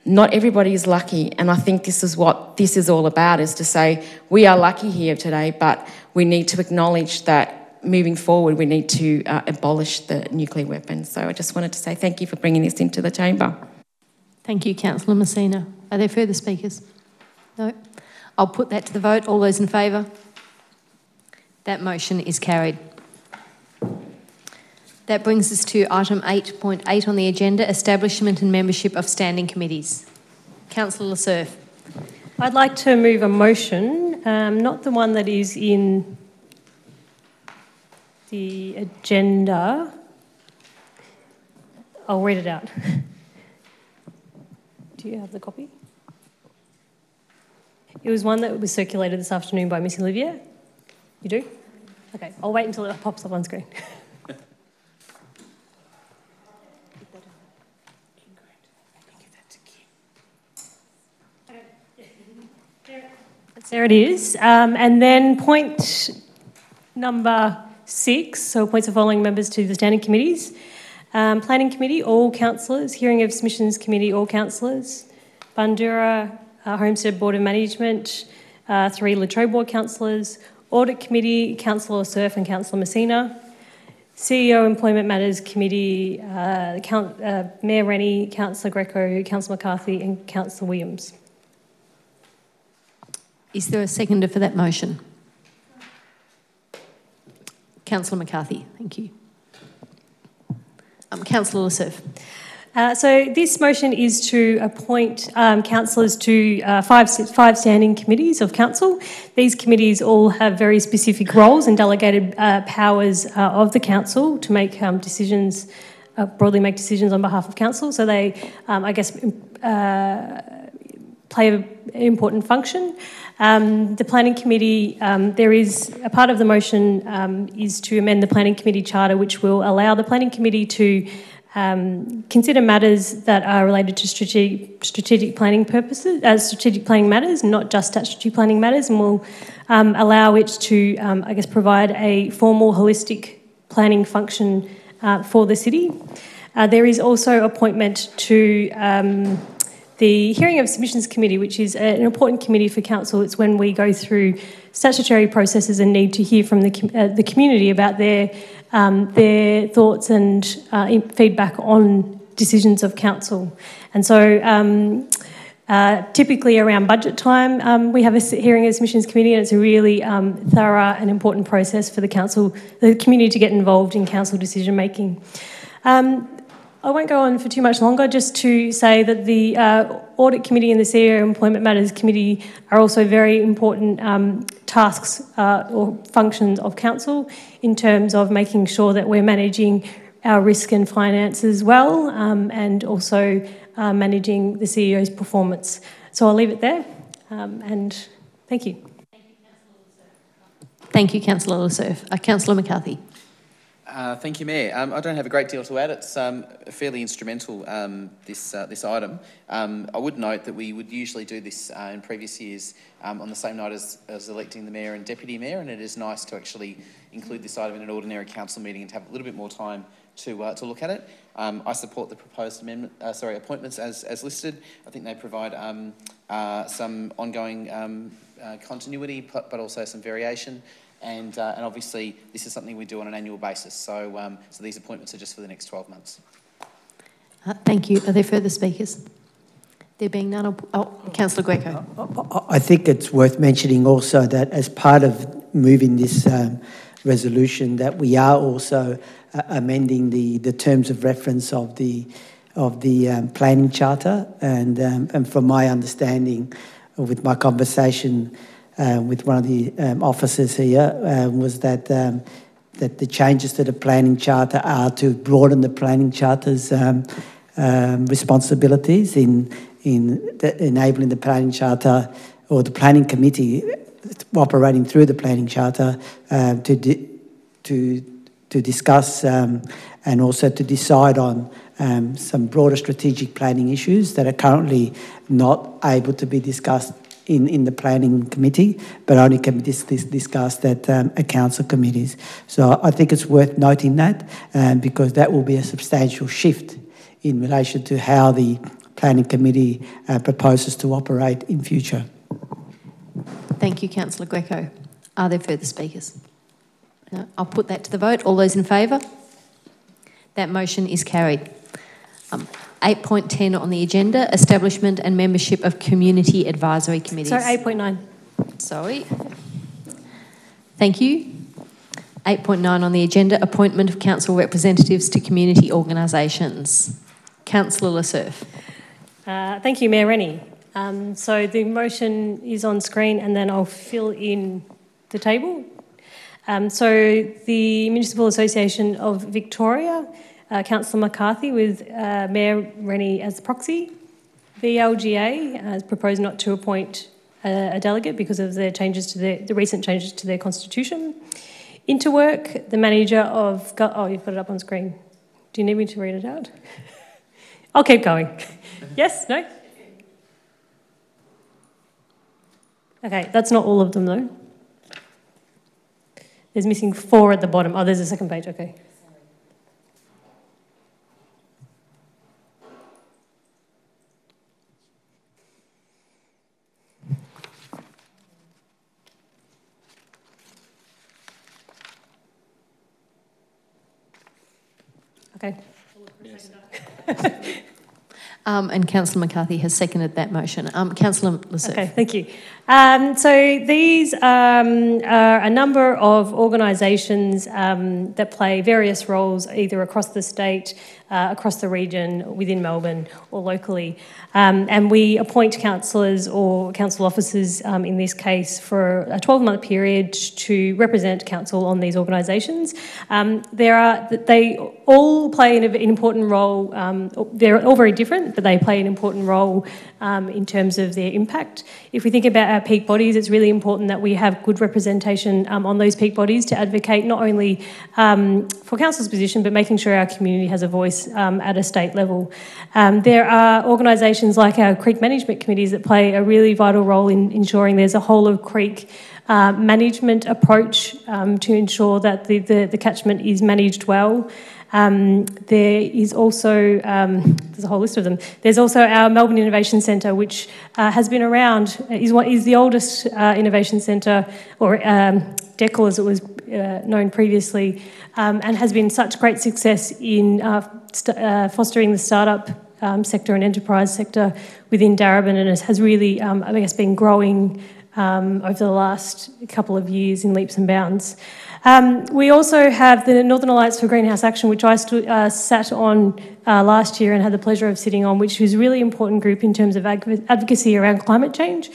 not everybody is lucky, and I think this is what this is all about, is to say we are lucky here today, but we need to acknowledge that moving forward we need to abolish the nuclear weapons. So I just wanted to say thank you for bringing this into the chamber. Thank you, Councillor Messina. Are there further speakers? No? I'll put that to the vote. All those in favour? That motion is carried. That brings us to item 8.8 on the agenda, establishment and membership of standing committees. Councillor Le Cerf. I'd like to move a motion, not the one that is in the agenda. I'll read it out. Do you have the copy? It was one that was circulated this afternoon by Miss Olivia. You do? Okay, I'll wait until it pops up on screen. There it is. And then point number 6, so appoints the following members to the standing committees. Planning Committee, all councillors. Hearing of Submissions Committee, all councillors. Bandura Homestead Board of Management, 3 Latrobe Board councillors. Audit Committee, Councillor Le Cerf and Councillor Messina. CEO Employment Matters Committee, Mayor Rennie, Councillor Greco, Councillor McCarthy and Councillor Williams. Is there a seconder for that motion? Councillor McCarthy, thank you. Councillor Le Cerf. So this motion is to appoint councillors to 5 standing committees of council. These committees all have very specific roles and delegated powers of the council to make decisions, broadly make decisions on behalf of council. So they, I guess, play an important function. The Planning Committee, there is a part of the motion is to amend the Planning Committee charter, which will allow the Planning Committee to consider matters that are related to strategic planning purposes, strategic planning matters, not just statutory planning matters, and will allow it to, I guess, provide a formal, holistic planning function for the city. There is also appointment to the Hearing of Submissions Committee, which is an important committee for council. It's when we go through statutory processes and need to hear from the community about their thoughts and feedback on decisions of council. And so typically around budget time, we have a Hearing of Submissions Committee, and it's a really thorough and important process for the council, the community to get involved in council decision making. I won't go on for too much longer, just to say that the Audit Committee and the CEO Employment Matters Committee are also very important tasks or functions of council in terms of making sure that we're managing our risk and finances well, and also managing the CEO's performance. So I'll leave it there, and thank you. Thank you, Councillor Le Cerf. Councillor McCarthy. Thank you, Mayor. I don't have a great deal to add. It's fairly instrumental, this item. I would note that we would usually do this in previous years on the same night as electing the Mayor and Deputy Mayor, and it is nice to actually include this item in an ordinary council meeting and to have a little bit more time to look at it. I support the proposed appointments as listed. I think they provide some ongoing continuity, but also some variation. And obviously, this is something we do on an annual basis. So these appointments are just for the next 12 months. Thank you. Are there further speakers? There being none, Councillor Greco. I think it's worth mentioning also that as part of moving this resolution, that we are also amending the terms of reference of the planning charter. And from my understanding, with my conversation with one of the officers here, was that the changes to the planning charter are to broaden the planning charter's responsibilities in enabling the planning charter or the planning committee operating through the planning charter to discuss and also to decide on some broader strategic planning issues that are currently not able to be discussed in the planning committee, but only can be discussed at council committees. So I think it's worth noting that, because that will be a substantial shift in relation to how the Planning Committee proposes to operate in future. Thank you, Councillor Greco. Are there further speakers? No. I'll put that to the vote. All those in favour? That motion is carried. 8.10 on the agenda, establishment and membership of community advisory committees. Sorry, 8.9. Sorry. Thank you. 8.9 on the agenda, appointment of council representatives to community organisations. Councillor Lassurf. Thank you, Mayor Rennie. So the motion is on screen and then I'll fill in the table. So the Municipal Association of Victoria, Councillor McCarthy with Mayor Rennie as the proxy. VLGA has proposed not to appoint a delegate because of the changes to the recent changes to their constitution. Interwork, the manager of... Oh, you've got it up on screen. Do you need me to read it out? I'll keep going. Yes? No? Okay, that's not all of them though. There's missing 4 at the bottom. Oh, there's a second page, okay. Okay. And Councillor McCarthy has seconded that motion. Councillor Lassurf. Okay, thank you. So these are a number of organisations that play various roles either across the state, across the region, within Melbourne or locally. And we appoint councillors or council officers in this case for a 12-month period to represent council on these organisations. They all play an important role. They're all very different, but they play an important role in terms of their impact. If we think about our peak bodies, it's really important that we have good representation on those peak bodies to advocate not only for council's position, but making sure our community has a voice at a state level. There are organisations like our creek management committees that play a really vital role in ensuring there's a whole of creek management approach to ensure that the catchment is managed well. There is also, there's a whole list of them. There's also our Melbourne Innovation Centre, which has been around, is the oldest innovation centre, or DECL as it was known previously, and has been such great success in fostering the startup sector and enterprise sector within Darebin, and it has really, I guess, been growing over the last couple of years in leaps and bounds. We also have the Northern Alliance for Greenhouse Action, which I sat on last year and had the pleasure of sitting on, which is a really important group in terms of advocacy around climate change.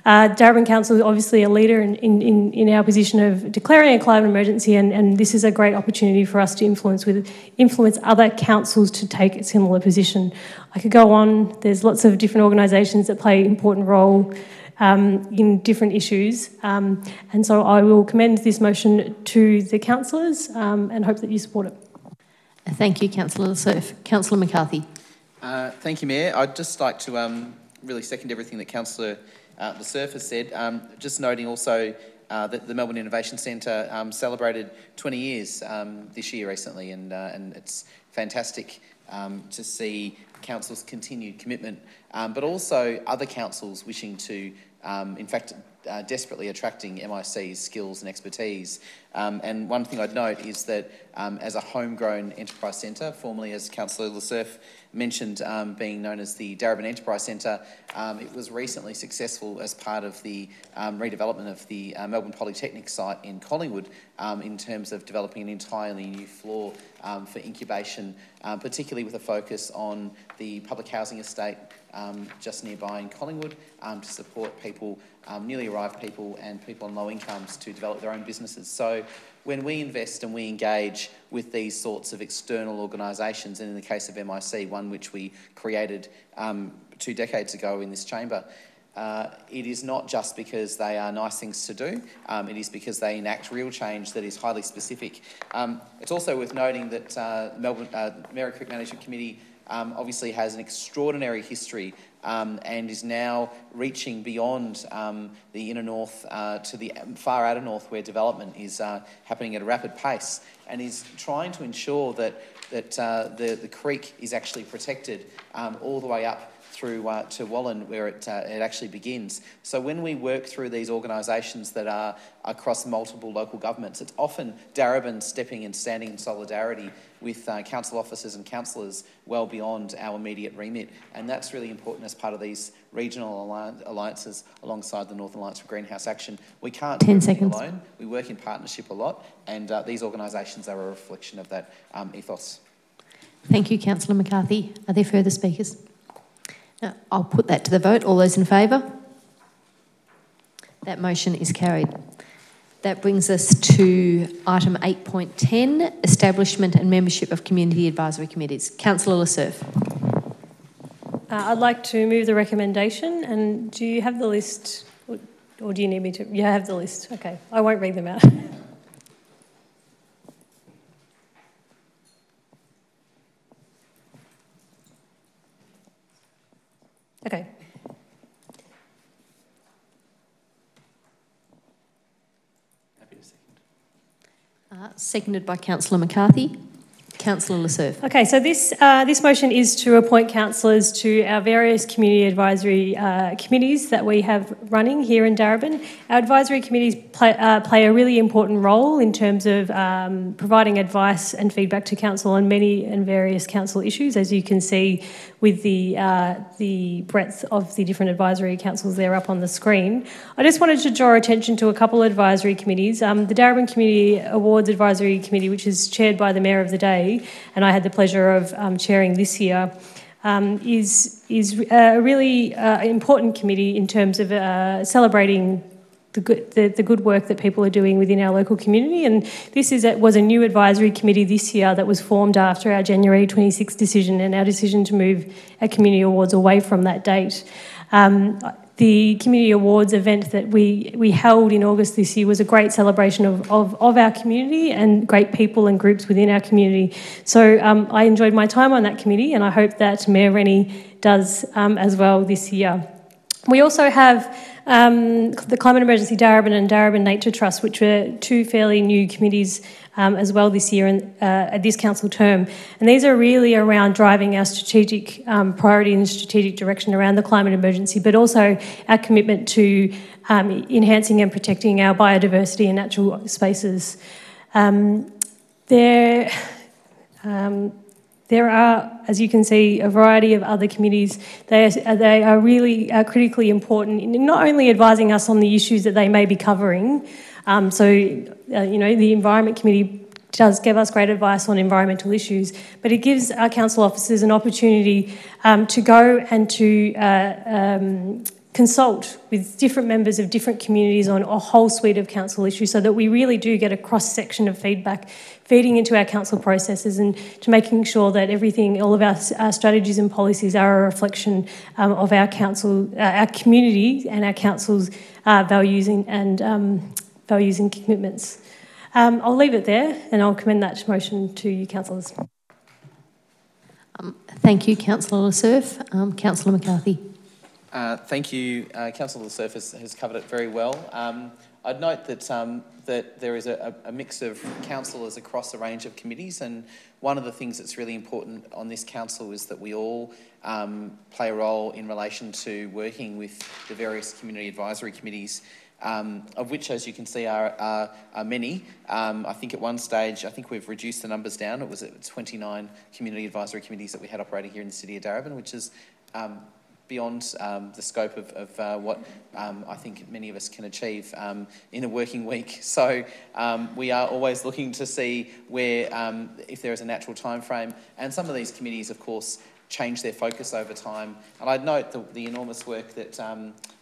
Darebin Council is obviously a leader in our position of declaring a climate emergency, and this is a great opportunity for us to influence other councils to take a similar position. I could go on. There's lots of different organisations that play an important role in different issues, and so I will commend this motion to the councillors and hope that you support it. Thank you, Councillor Lassurf. Councillor McCarthy. Thank you, Mayor. I'd just like to really second everything that Councillor Lassurf has said. Just noting also that the Melbourne Innovation Centre celebrated 20 years this year recently, and it's fantastic to see councils' continued commitment, but also other councils wishing to, in fact, desperately attracting MIC's skills and expertise. And one thing I'd note is that as a homegrown enterprise centre, formerly as Councillor Lassurf mentioned being known as the Darebin Enterprise Centre, it was recently successful as part of the redevelopment of the Melbourne Polytechnic site in Collingwood in terms of developing an entirely new floor for incubation, particularly with a focus on the public housing estate just nearby in Collingwood to support people, newly arrived people and people on low incomes to develop their own businesses. So when we invest and we engage with these sorts of external organisations, and in the case of MIC, one which we created 2 decades ago in this chamber, it is not just because they are nice things to do, it is because they enact real change that is highly specific. It's also worth noting that Melbourne Merri Creek Management Committee obviously has an extraordinary history and is now reaching beyond the inner north to the far outer north, where development is happening at a rapid pace, and is trying to ensure that the creek is actually protected all the way up through to Wallen, where it actually begins. So when we work through these organisations that are across multiple local governments, it's often Darebin stepping and standing in solidarity with council officers and councillors well beyond our immediate remit. And that's really important as part of these regional alliances alongside the Northern Alliance for Greenhouse Action. We can't do everything alone. We work in partnership a lot, and these organisations are a reflection of that ethos. Thank you, Councillor McCarthy. Are there further speakers? No, I'll put that to the vote. All those in favour? That motion is carried. That brings us to item 8.10, establishment and membership of community advisory committees. Councillor Lasserf. I'd like to move the recommendation. And do you have the list? Or do you need me to? You have the list. Okay. I won't read them out. Okay. Happy to second. Seconded by Councillor McCarthy. Councillor Lasserf. Okay, so this motion is to appoint councillors to our various community advisory committees that we have running here in Darebin. Our advisory committees play a really important role in terms of providing advice and feedback to council on many and various council issues, as you can see with the breadth of the different advisory councils there up on the screen. I just wanted to draw attention to a couple of advisory committees. The Darebin Community Awards Advisory Committee, which is chaired by the Mayor of the Day, and I had the pleasure of chairing this year, is a really important committee in terms of celebrating the good work that people are doing within our local community. And this was a new advisory committee this year that was formed after our January 26 decision and our decision to move our community awards away from that date. The Community Awards event that we held in August this year was a great celebration of our community and great people and groups within our community. So I enjoyed my time on that committee, and I hope that Mayor Rennie does as well this year. We also have the Climate Emergency Darebin and Darebin Nature Trust, which were two fairly new committees as well this year and at this council term. And these are really around driving our strategic priority and strategic direction around the climate emergency, but also our commitment to enhancing and protecting our biodiversity and natural spaces. There are, as you can see, a variety of other committees. They are really critically important in not only advising us on the issues that they may be covering. The Environment Committee does give us great advice on environmental issues, but it gives our council officers an opportunity to go and to consult with different members of different communities on a whole suite of council issues, so that we really do get a cross-section of feedback feeding into our council processes and to making sure that all of our strategies and policies are a reflection of our council, our community and our council's values and commitments. I'll leave it there and I'll commend that motion to you, councillors. Thank you, Councillor Lasserf. Councillor McCarthy. Thank you. Councillor Lasserf has covered it very well. I'd note that there is a mix of councillors across a range of committees, and one of the things that's really important on this council is that we all play a role in relation to working with the various community advisory committees, of which, as you can see, are many. I think at one stage, we've reduced the numbers down. It was 29 community advisory committees that we had operating here in the City of Darebin, which is beyond the scope of what I think many of us can achieve in a working week. So we are always looking to see where, if there is a natural time frame, and some of these committees, of course, change their focus over time. And I'd note the enormous work that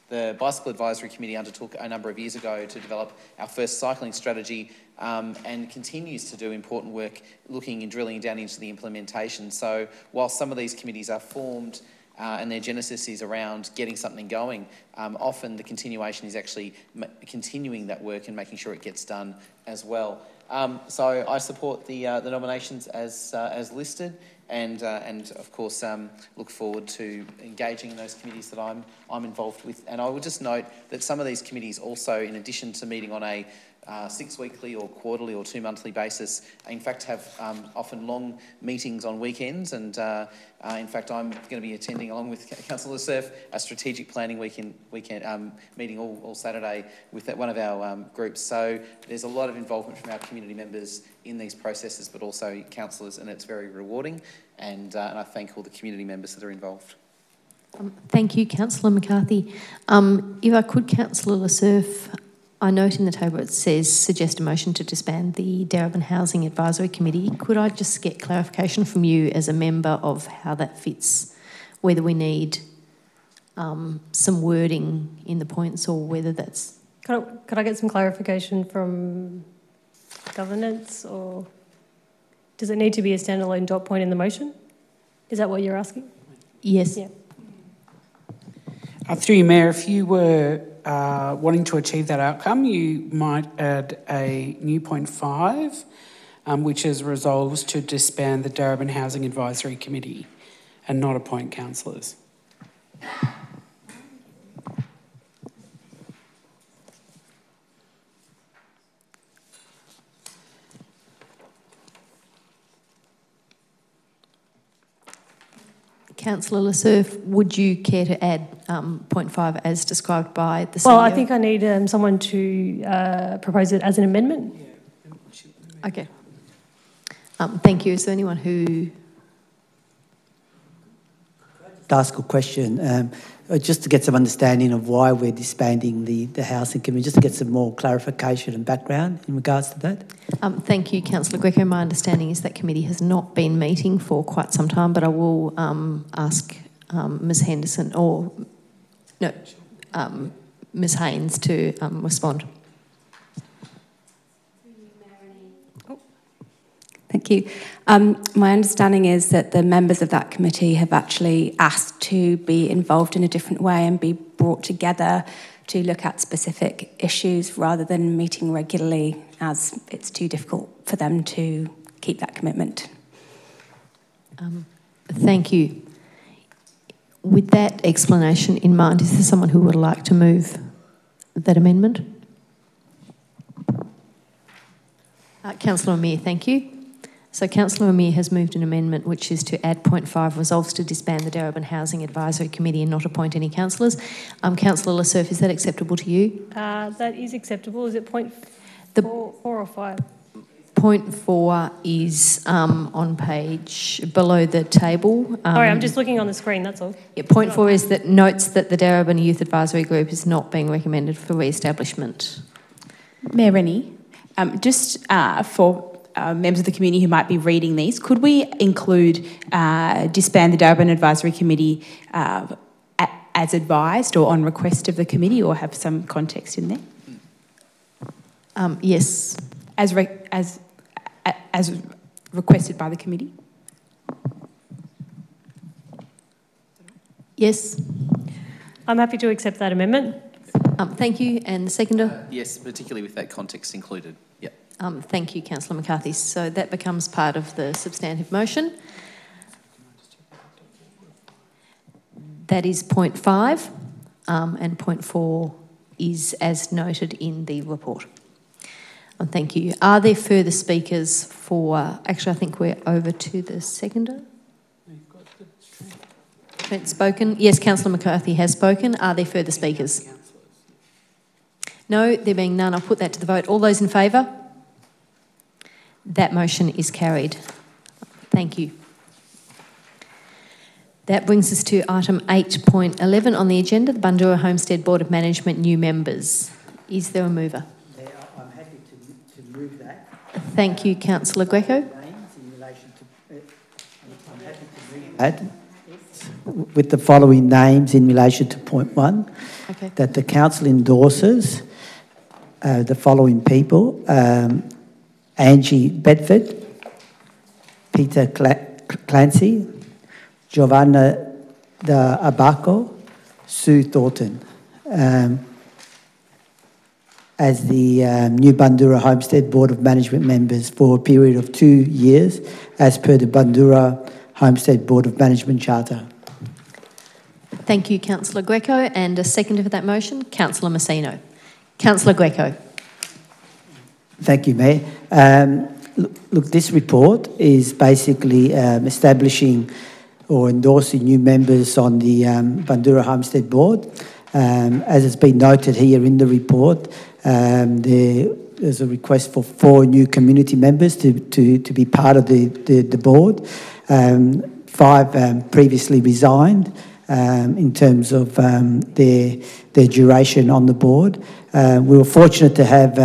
the Bicycle Advisory Committee undertook a number of years ago to develop our first cycling strategy, and continues to do important work looking and drilling down into the implementation. So while some of these committees are formed and their genesis is around getting something going, often the continuation is actually continuing that work and making sure it gets done as well. So I support the nominations as listed, and of course look forward to engaging in those committees that I'm involved with. And I would just note that some of these committees also, in addition to meeting on a 6-weekly or quarterly or 2-monthly basis. In fact, have often long meetings on weekends, and in fact, I'm going to be attending, along with Councillor Surf, a strategic planning weekend meeting all Saturday with one of our groups. So there's a lot of involvement from our community members in these processes, but also councillors, and it's very rewarding. And I thank all the community members that are involved. Thank you, Councillor McCarthy. If I could, Councillor Surf, I note in the table it says suggest a motion to disband the Darebin Housing Advisory Committee. Could I just get clarification from you as a member of how that fits, whether we need some wording in the points or whether that's... Could I get some clarification from governance, or does it need to be a standalone dot point in the motion? Is that what you're asking? Yes. Yeah. Through you, Mayor, if you were wanting to achieve that outcome, you might add a new point 5, which is resolves to disband the Darebin Housing Advisory Committee and not appoint councillors. Councillor Surf, would you care to add point 5 as described by the CEO? Well, I think I need someone to propose it as an amendment. Okay. Thank you. Is there anyone who... Ask a question, just to get some understanding of why we're disbanding the Housing Committee, just to get some more clarification and background in regards to that. Thank you, Councillor Greco. My understanding is that committee has not been meeting for quite some time, but I will ask Ms Henderson or Ms Haynes to respond. Thank you. My understanding is that the members of that committee have actually asked to be involved in a different way and be brought together to look at specific issues rather than meeting regularly, as it's too difficult for them to keep that commitment. Thank you. With that explanation in mind, is there someone who would like to move that amendment? Councillor Amir, thank you. So Councillor Amir has moved an amendment which is to add point 5, resolves to disband the Darebin Housing Advisory Committee and not appoint any councillors. Councillor Surf, is that acceptable to you? That is acceptable. Is it point 4 or 5? Point 4 is on page below the table. Sorry, I'm just looking on the screen, that's all. Yeah, point 4 is that notes that the Darebin Youth Advisory Group is not being recommended for re-establishment. Mayor Rennie, just for members of the community who might be reading these, could we include disband the Darebin Advisory Committee as advised or on request of the committee, or have some context in there? Yes. As requested by the committee? Yes. I'm happy to accept that amendment. Thank you. And the seconder? Yes, particularly with that context included. Yep. Thank you, Councillor McCarthy. So that becomes part of the substantive motion. That is point 5, and point 4 is as noted in the report. Thank you. Are there further speakers for... Actually, I think we're over to the seconder. Trent spoken. Yes, Councillor McCarthy has spoken. Are there further speakers? No, there being none, I'll put that to the vote. All those in favour? That motion is carried. Thank you. That brings us to item 8.11 on the agenda, the Bundoora Homestead Board of Management new members. Is there a mover? Yeah, I'm happy to move that. Thank you, Councillor Greco. I'm happy to move that with the following names in relation to point 1. Okay. That the council endorses the following people: Angie Bedford, Peter Clancy, Giovanna de Abaco, Sue Thornton, as the new Bundoora Homestead Board of Management members for a period of 2 years, as per the Bundoora Homestead Board of Management Charter. Thank you, Councillor Greco. And a seconder for that motion, Councillor Messino. Councillor Greco. Thank you, Mayor. Look, this report is basically establishing or endorsing new members on the Bundoora Homestead Board. As has been noted here in the report, there's a request for 4 new community members to be part of the board. 5 previously resigned in terms of their duration on the board. We were fortunate to have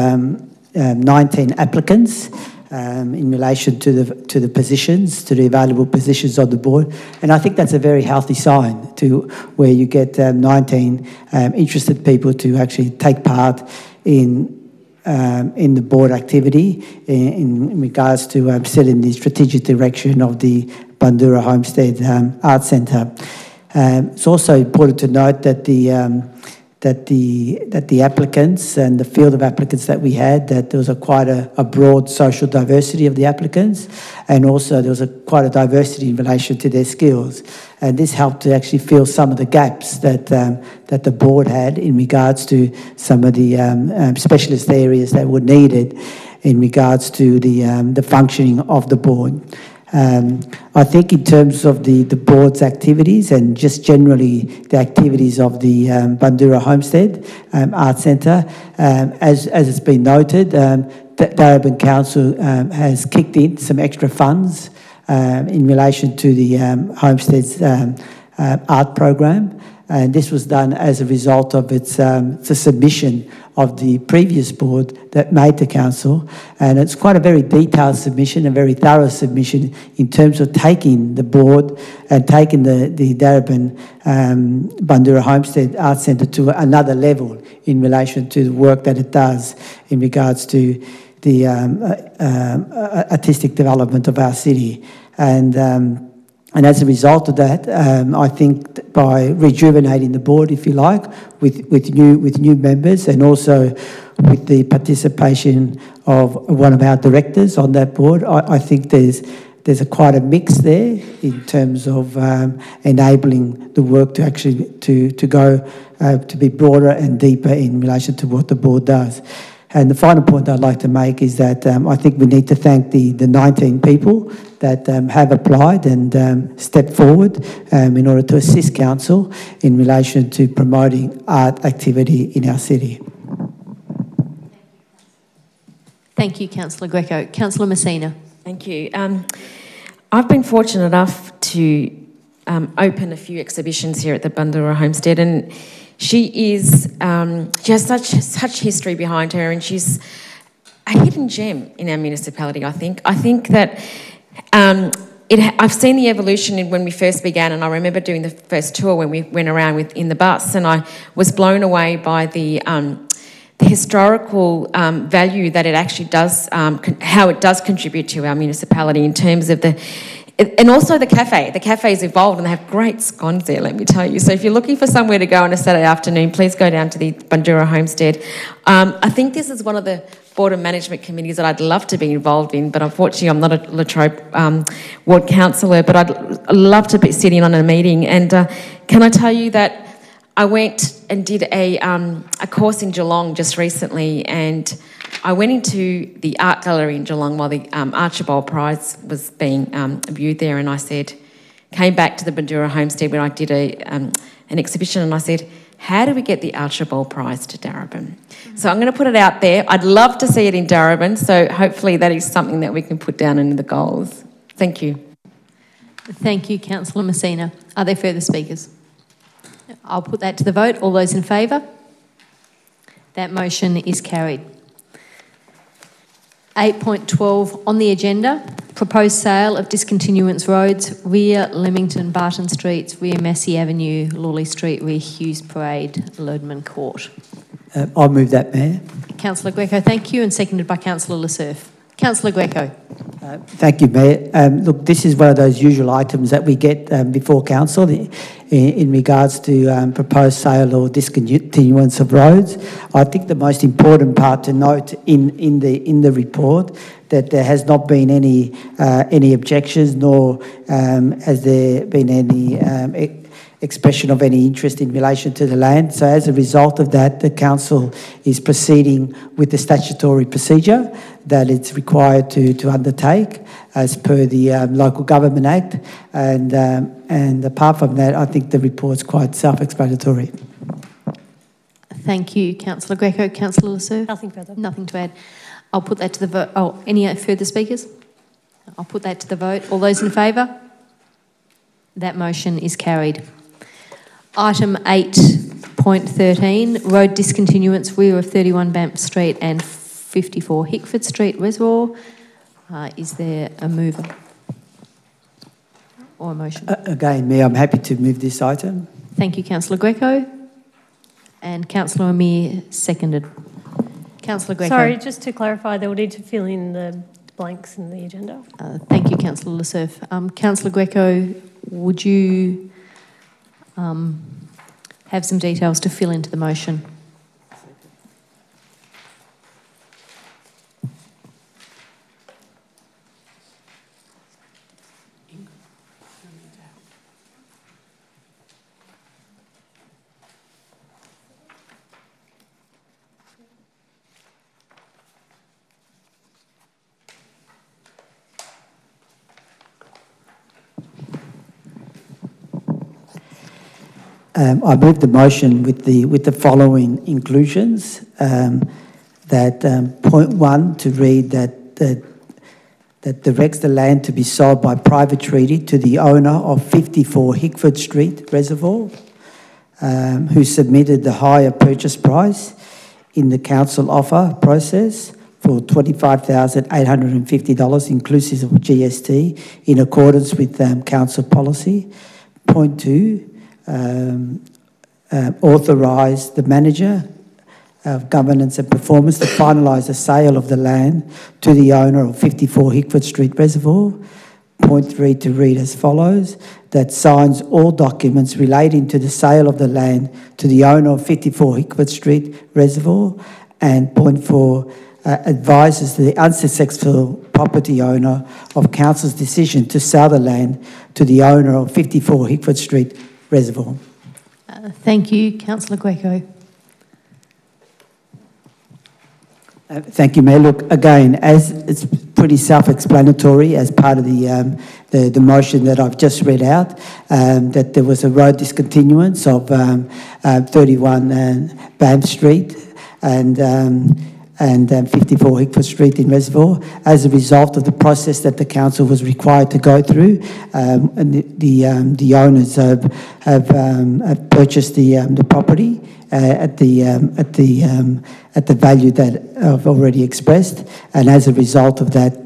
19 applicants in relation to the positions, to the available positions on the board, and I think that's a very healthy sign to where you get 19 interested people to actually take part in the board activity in regards to setting the strategic direction of the Bundoora Homestead Arts Centre. It's also important to note that the applicants and the field of applicants that we had, that there was quite a broad social diversity of the applicants, and also there was quite a diversity in relation to their skills. And this helped to actually fill some of the gaps that the board had in regards to some of the specialist areas that were needed in regards to the functioning of the board. I think in terms of the board's activities and just generally the activities of the Bundoora Homestead Arts Centre, as it's been noted, Darebin Council has kicked in some extra funds in relation to the Homestead's art program, and this was done as a result of its the submission of the previous board that made to council, and it's quite a very detailed submission, a very thorough submission in terms of taking the board and taking the Darebin Bundoora Homestead Arts Centre to another level in relation to the work that it does in regards to the artistic development of our city. And as a result of that, I think by rejuvenating the board, if you like, with new members, and also with the participation of one of our directors on that board, I think there's quite a mix there in terms of enabling the work to actually to go to be broader and deeper in relation to what the board does. And the final point I'd like to make is that I think we need to thank the 19 people that have applied and stepped forward in order to assist council in relation to promoting art activity in our city. Thank you, Councillor Greco. Councillor Messina. Thank you. I've been fortunate enough to open a few exhibitions here at the Bundoora Homestead, and she has such history behind her, and she's a hidden gem in our municipality, I think. I think that I've seen the evolution when we first began, and I remember doing the first tour when we went around in the bus, and I was blown away by the historical value that it actually does, how it does contribute to our municipality in terms of and also the cafe. The cafe's evolved and they have great scones there, let me tell you. So if you're looking for somewhere to go on a Saturday afternoon, please go down to the Bundoora Homestead. I think this is one of the board and management committees that I'd love to be involved in, but unfortunately I'm not a Latrobe ward councillor, but I'd love to be sitting on a meeting. And can I tell you that I went and did a course in Geelong just recently, and I went into the art gallery in Geelong while the Archibald Prize was being viewed there, and I came back to the Bundoora Homestead when I did an exhibition, and I said, how do we get the Archibald Prize to Darebin? So I'm going to put it out there. I'd love to see it in Darebin, so hopefully that is something that we can put down into the goals. Thank you. Thank you, Councillor Messina. Are there further speakers? I'll put that to the vote. All those in favour? That motion is carried. 8.12 on the agenda, proposed sale of discontinuance roads, rear Leamington Barton Streets, rear Massey Avenue, Lawley Street, rear Hughes Parade, Lerdman Court. I'll move that, Mayor. Councillor Greco, thank you, and seconded by Councillor Lesurf. Councillor Greco. Thank you, Mayor. Look, this is one of those usual items that we get before council in regards to proposed sale or discontinuance of roads. I think the most important part to note in the report that there has not been any objections, nor has there been any expression of any interest in relation to the land. So as a result of that, the council is proceeding with the statutory procedure that it's required to undertake as per the Local Government Act. And apart from that, I think the report's quite self-explanatory. Thank you, Councillor Greco. Councillor Lasserre? Nothing further. Nothing to add. I'll put that to the vote. Oh, any further speakers? I'll put that to the vote. All those in favour? That motion is carried. Item 8.13, road discontinuance rear of 31 Banff Street and 54 Hickford Street Reservoir. Is there a mover or a motion? Again, Mayor, I'm happy to move this item. Thank you, Councillor Greco. And Councillor Amir seconded. Councillor Greco. Sorry, just to clarify, they'll need to fill in the blanks in the agenda. Thank you, Councillor Lasserre. Councillor Greco, would you have some details to fill into the motion? I move the motion with the following inclusions. That point 1 to read that directs the land to be sold by private treaty to the owner of 54 Hickford Street Reservoir, who submitted the higher purchase price in the council offer process for $25,850 inclusive of GST in accordance with council policy. Point 2, authorise the manager of governance and performance to finalise the sale of the land to the owner of 54 Hickford Street Reservoir. Point 3 to read as follows, that signs all documents relating to the sale of the land to the owner of 54 Hickford Street Reservoir. And point 4, advises the unsuccessful property owner of council's decision to sell the land to the owner of 54 Hickford Street Reservoir. Thank you, Councillor Greco. Thank you, Mayor. Look, again, as it's pretty self-explanatory as part of the motion that I've just read out, that there was a road discontinuance of 31 Banff Street and 54 Hickford Street in Reservoir as a result of the process that the council was required to go through. And the owners have purchased the property at the value that I've already expressed, and as a result of that,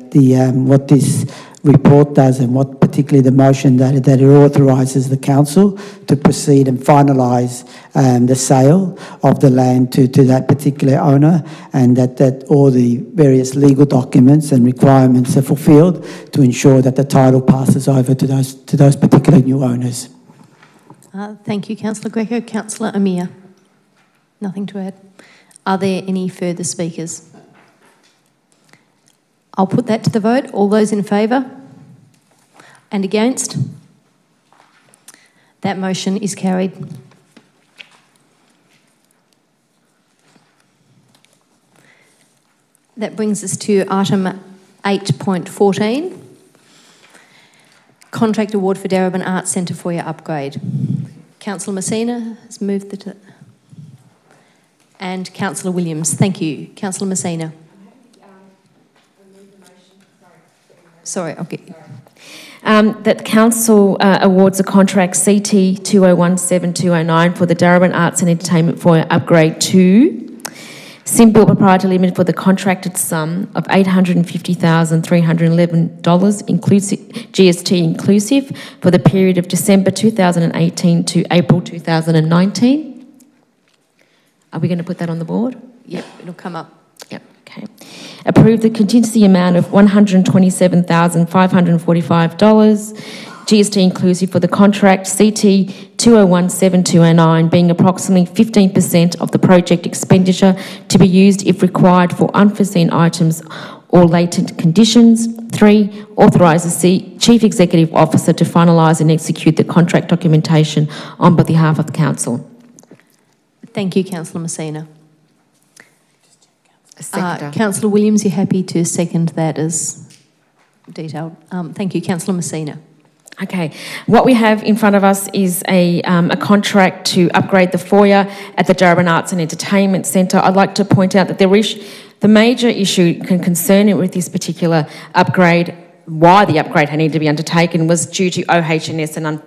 what this report does, and what particularly the motion that it authorises the council to proceed and finalise the sale of the land to that particular owner, and that all the various legal documents and requirements are fulfilled to ensure that the title passes over to those particular new owners. Thank you, Councillor Greco. Councillor Amir. Nothing to add. Are there any further speakers? I'll put that to the vote. All those in favour and against? That motion is carried. That brings us to item 8.14, contract award for Darebin Arts Centre foyer upgrade. Councillor Messina has moved the... and Councillor Williams. Thank you. Councillor Messina. Sorry, okay. That Council awards a contract CT 2017-209 for the Darebin Arts and Entertainment foyer upgrade to Simbuilt Proprietary Limited for the contracted sum of $850,311 inclusive, GST inclusive, for the period of December 2018 to April 2019. Are we going to put that on the board? Yep, it'll come up. Yep, okay. Approve the contingency amount of $127,545, GST inclusive, for the contract CT 2017-209, being approximately 15% of the project expenditure to be used if required for unforeseen items or latent conditions. 3, authorise the Chief Executive Officer to finalise and execute the contract documentation on behalf of the Council. Thank you, Councillor Messina. Seconder. Councillor Williams, you're happy to second that as detailed. Thank you, Councillor Messina. Okay, what we have in front of us is a contract to upgrade the foyer at the Darebin Arts and Entertainment Centre. I'd like to point out that the major issue concerning with this particular upgrade, why the upgrade had needed to be undertaken, was due to OH&S and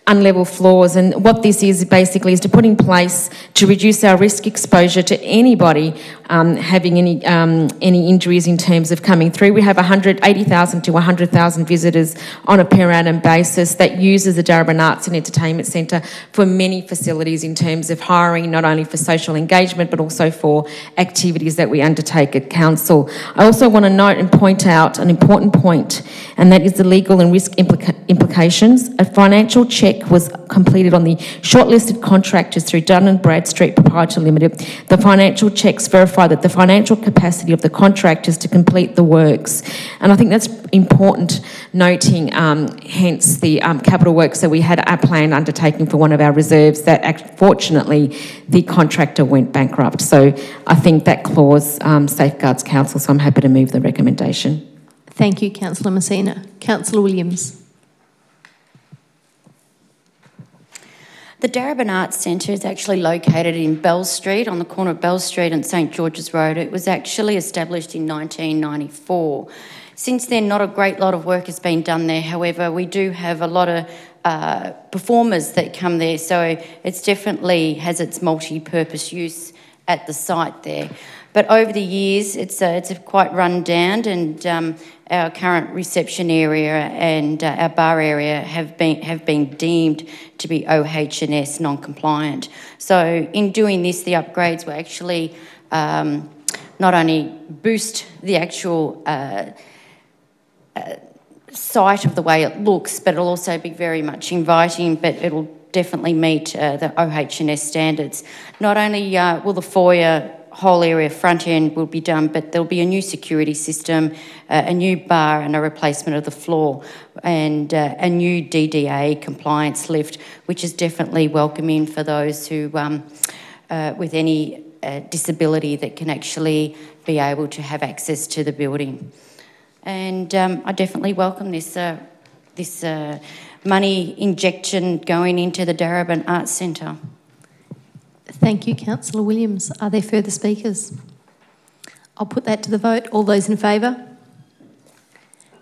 unlevel floors, and what this is basically is to put in place to reduce our risk exposure to anybody having any injuries in terms of coming through. We have 80,000 to 100,000 visitors on a per annum basis that uses the Darebin Arts and Entertainment Centre for many facilities in terms of hiring, not only for social engagement but also for activities that we undertake at Council. I also want to note and point out an important point, and that is the legal and risk implications. A financial check was completed on the shortlisted contractors through Dun & Bradstreet Proprietary Limited. The financial checks verify that the financial capacity of the contractors to complete the works. And I think that's important noting, hence the capital works that we had our plan undertaking for one of our reserves that fortunately the contractor went bankrupt. So I think that clause safeguards Council, so I'm happy to move the recommendation. Thank you, Councillor Messina. Councillor Williams. The Darebin Arts Centre is actually located in Bell Street, on the corner of Bell Street and St George's Road. It was actually established in 1994. Since then, not a great lot of work has been done there. However, we do have a lot of performers that come there, so it's definitely has its multi-purpose use at the site there. But over the years, it's quite run down, and our current reception area and our bar area have been deemed to be OH&S non-compliant. So in doing this, the upgrades will actually not only boost the actual site of the way it looks, but it'll also be very much inviting, but it'll definitely meet the OH&S standards. Not only will the foyer whole area front end will be done, but there'll be a new security system, a new bar and a replacement of the floor, and a new DDA compliance lift, which is definitely welcoming for those who with any disability that can actually be able to have access to the building. And I definitely welcome this money injection going into the Darebin Arts Centre. Thank you, Councillor Williams. Are there further speakers? I'll put that to the vote. All those in favour?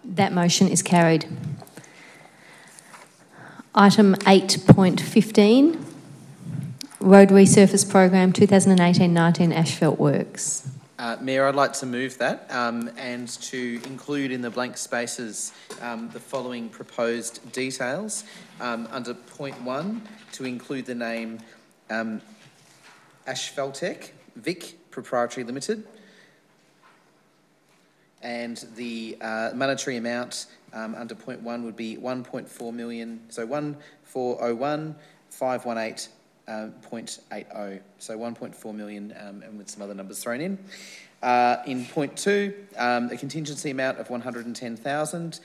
That motion is carried. Item 8.15, Road Resurface Program 2018-19 Asphalt Works. Mayor, I'd like to move that and to include in the blank spaces the following proposed details. Under point 1, to include the name Asphaltec Vic Proprietary Limited, and the monetary amount under point 1 would be 1.4 million, so 1,401,518.80, so 1.4 million and with some other numbers thrown in. In point 2, a contingency amount of 110,000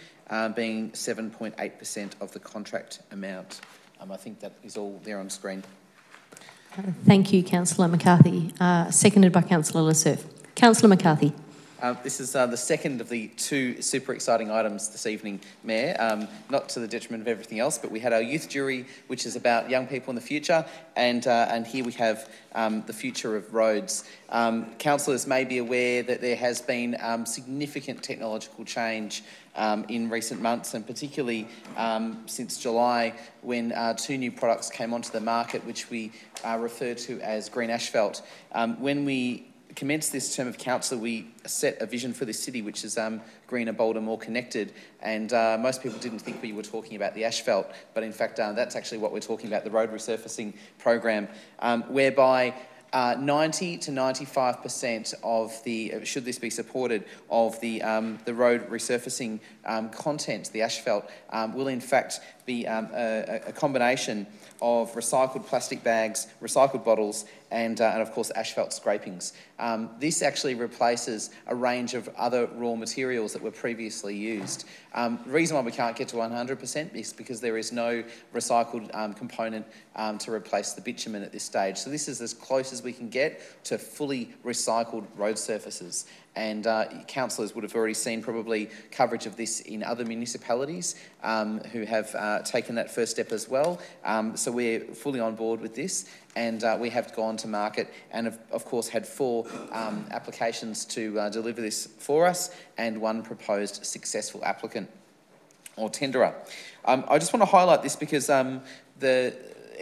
being 7.8% of the contract amount. I think that is all there on screen. Thank you, Councillor McCarthy. Seconded by Councillor Lasserf. Councillor McCarthy. This is the second of the 2 super exciting items this evening, Mayor, not to the detriment of everything else, but we had our youth jury, which is about young people in the future, and here we have the future of roads. Councillors may be aware that there has been significant technological change in recent months, and particularly since July, when 2 new products came onto the market, which we refer to as green asphalt. When we commenced this term of council, we set a vision for this city, which is greener, bolder, more connected, and most people didn't think we were talking about the asphalt, but in fact that's actually what we're talking about, the road resurfacing program, whereby 90 to 95% of the, should this be supported, of the road resurfacing content, the asphalt, will in fact be a combination of recycled plastic bags, recycled bottles, and of course asphalt scrapings. This actually replaces a range of other raw materials that were previously used. The reason why we can't get to 100% is because there is no recycled component to replace the bitumen at this stage. So this is as close as we can get to fully recycled road surfaces. And councillors would have already seen probably coverage of this in other municipalities who have taken that first step as well. So we're fully on board with this, and we have gone to market and have, of course, had 4 applications to deliver this for us and 1 proposed successful applicant or tenderer. I just want to highlight this because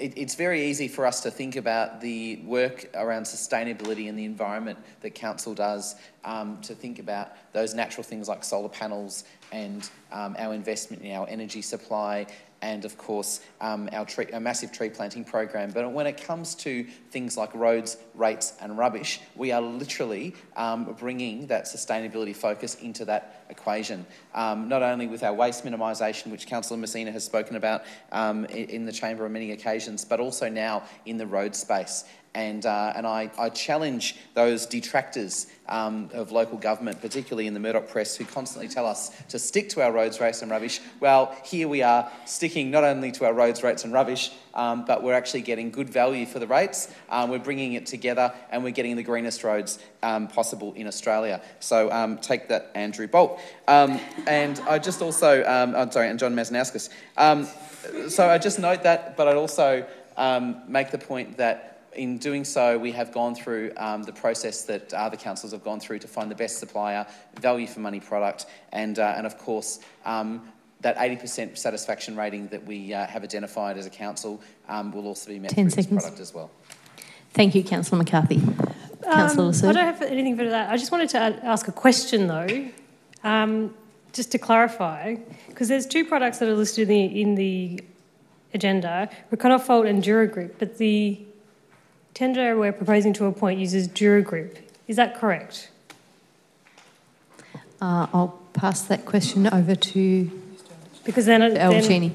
it's very easy for us to think about the work around sustainability and the environment that council does, to think about those natural things like solar panels and our investment in our energy supply and, of course, our massive tree planting program. But when it comes to things like roads, rates and rubbish, we are literally bringing that sustainability focus into that equation, not only with our waste minimisation, which Councillor Messina has spoken about in the chamber on many occasions, but also now in the road space. And I challenge those detractors of local government, particularly in the Murdoch press, who constantly tell us to stick to our roads, rates and rubbish. Well, here we are sticking not only to our roads, rates and rubbish, but we're actually getting good value for the rates. We're bringing it together and we're getting the greenest roads possible in Australia. So take that, Andrew Bolt. And I just also, I'm sorry, and John Mazanauskas. So I just note that, but I'd also make the point that in doing so, we have gone through the process that other councils have gone through to find the best supplier, value for money product, and of course, that 80% satisfaction rating that we have identified as a council will also be met through this product as well. Thank you, Councillor McCarthy. Councillor Lasser. I don't have anything for that. I just wanted to ask a question though, just to clarify, because there's 2 products that are listed in the agenda, Reconofalt and Duragroup, but the tender we're proposing to appoint uses Duragroup. Is that correct? I'll pass that question over to Albertini.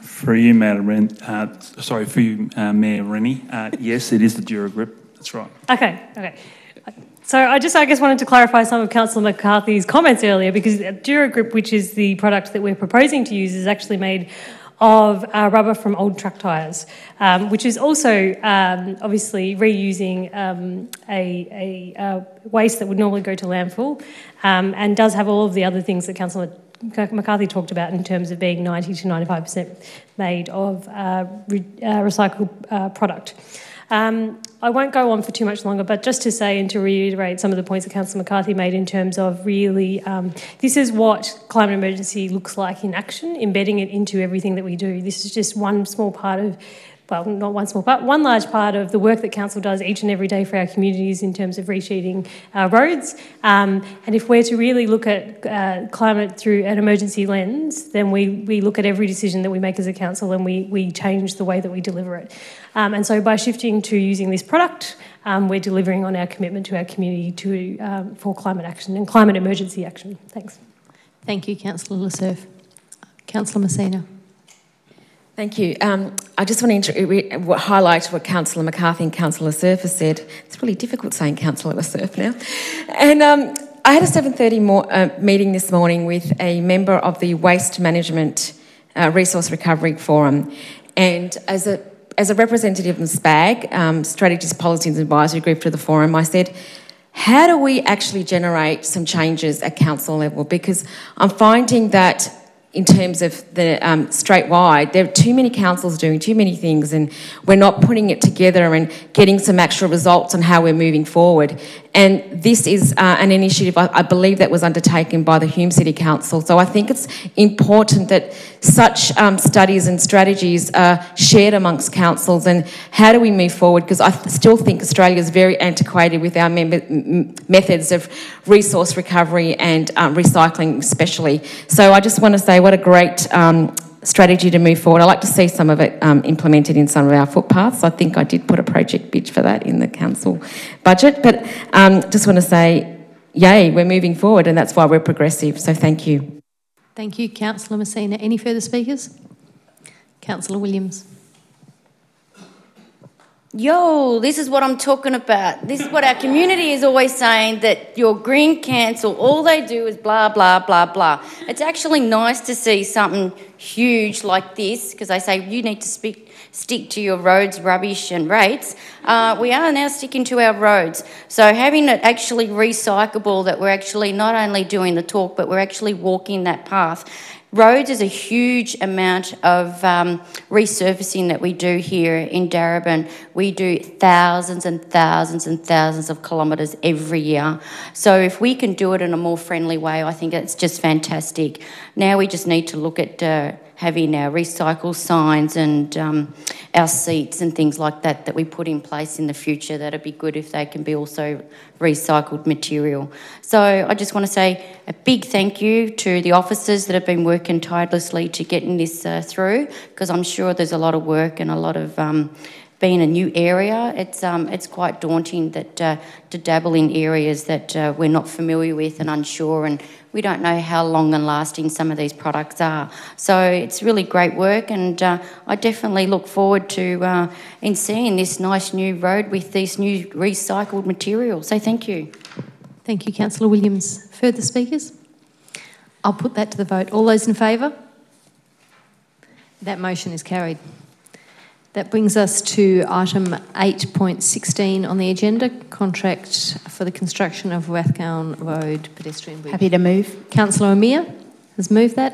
For you, Mayor Rennie. Yes, it is the Duragroup. That's right. Okay. So I guess wanted to clarify some of Councillor McCarthy's comments earlier, because Duragroup, which is the product that we're proposing to use, is actually made of rubber from old truck tyres, which is also obviously reusing a waste that would normally go to landfill, and does have all of the other things that Councillor McCarthy talked about in terms of being 90 to 95% made of recycled product. I won't go on for too much longer, but just to say and to reiterate some of the points that Councillor McCarthy made in terms of really this is what climate emergency looks like in action, embedding it into everything that we do. This is just one small part of, well, not one small part, one large part of the work that Council does each and every day for our communities in terms of resheeting roads. And if we're to really look at climate through an emergency lens, then we look at every decision that we make as a council and we change the way that we deliver it. And so by shifting to using this product, we're delivering on our commitment to our community for climate action and climate emergency action. Thanks. Thank you, Councillor Lasserve. Councillor Messina. Thank you. I just want to highlight what Councillor McCarthy and Councillor Lasserve has said. It's really difficult saying Councillor Lasserve now. And I had a 7:30 meeting this morning with a member of the Waste Management Resource Recovery Forum. And as a representative of SPAG, Strategies, Policies and Advisory Group to the forum, I said, how do we actually generate some changes at council level? Because I'm finding that in terms of the statewide, there are too many councils doing too many things, and we're not putting it together and getting some actual results on how we're moving forward. And this is an initiative, I believe, that was undertaken by the Hume City Council. So I think it's important that such studies and strategies are shared amongst councils. And how do we move forward? Because I still think Australia is very antiquated with our methods of resource recovery and recycling especially. So I just want to say what a great strategy to move forward. I'd like to see some of it implemented in some of our footpaths. I think I did put a project bid for that in the council budget, but just want to say, yay, we're moving forward, and that's why we're progressive. So thank you. Thank you, Councillor Messina. Any further speakers? Councillor Williams. Yo, this is what I'm talking about. This is what our community is always saying, that your Green Council, all they do is blah, blah, blah, blah. It's actually nice to see something huge like this, because they say you need to stick to your roads, rubbish and rates. We are now sticking to our roads. So having it actually recyclable, that we're actually not only doing the talk, but we're actually walking that path. Roads is a huge amount of resurfacing that we do here in Darebin. We do thousands and thousands and thousands of kilometres every year. So if we can do it in a more friendly way, I think it's just fantastic. Now we just need to look at having our recycle signs and our seats and things like that we put in place in the future. That'd be good if they can be also recycled material. So I just want to say a big thank you to the officers that have been working tirelessly to getting this through, because I'm sure there's a lot of work and a lot of being a new area, it's quite daunting that to dabble in areas that we're not familiar with and unsure, and we don't know how long and lasting some of these products are. So it's really great work, and I definitely look forward to in seeing this nice new road with these new recycled materials. So thank you. Thank you, Councillor Williams. Further speakers? I'll put that to the vote. All those in favour? That motion is carried. That brings us to item 8.16 on the agenda, contract for the construction of Rathcown Road pedestrian bridge. Happy to move. Councillor Amir has moved that.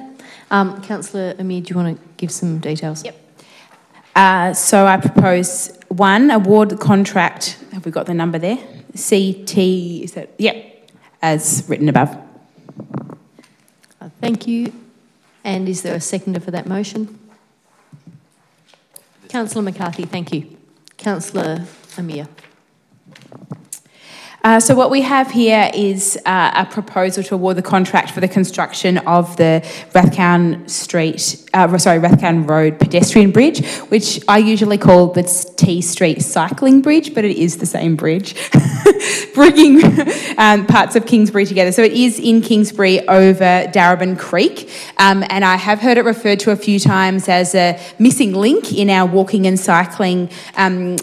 Councillor Amir, do you want to give some details? Yep. So I propose 1, award the contract, have we got the number there? CT, is that? Yep, as written above. Thank you. And is there a seconder for that motion? Councillor McCarthy, thank you. Councillor Amir. So what we have here is a proposal to award the contract for the construction of the Rathcown Road pedestrian bridge, which I usually call the T Street cycling bridge, but it is the same bridge, bringing parts of Kingsbury together. So it is in Kingsbury over Darebin Creek, and I have heard it referred to a few times as a missing link in our walking and cycling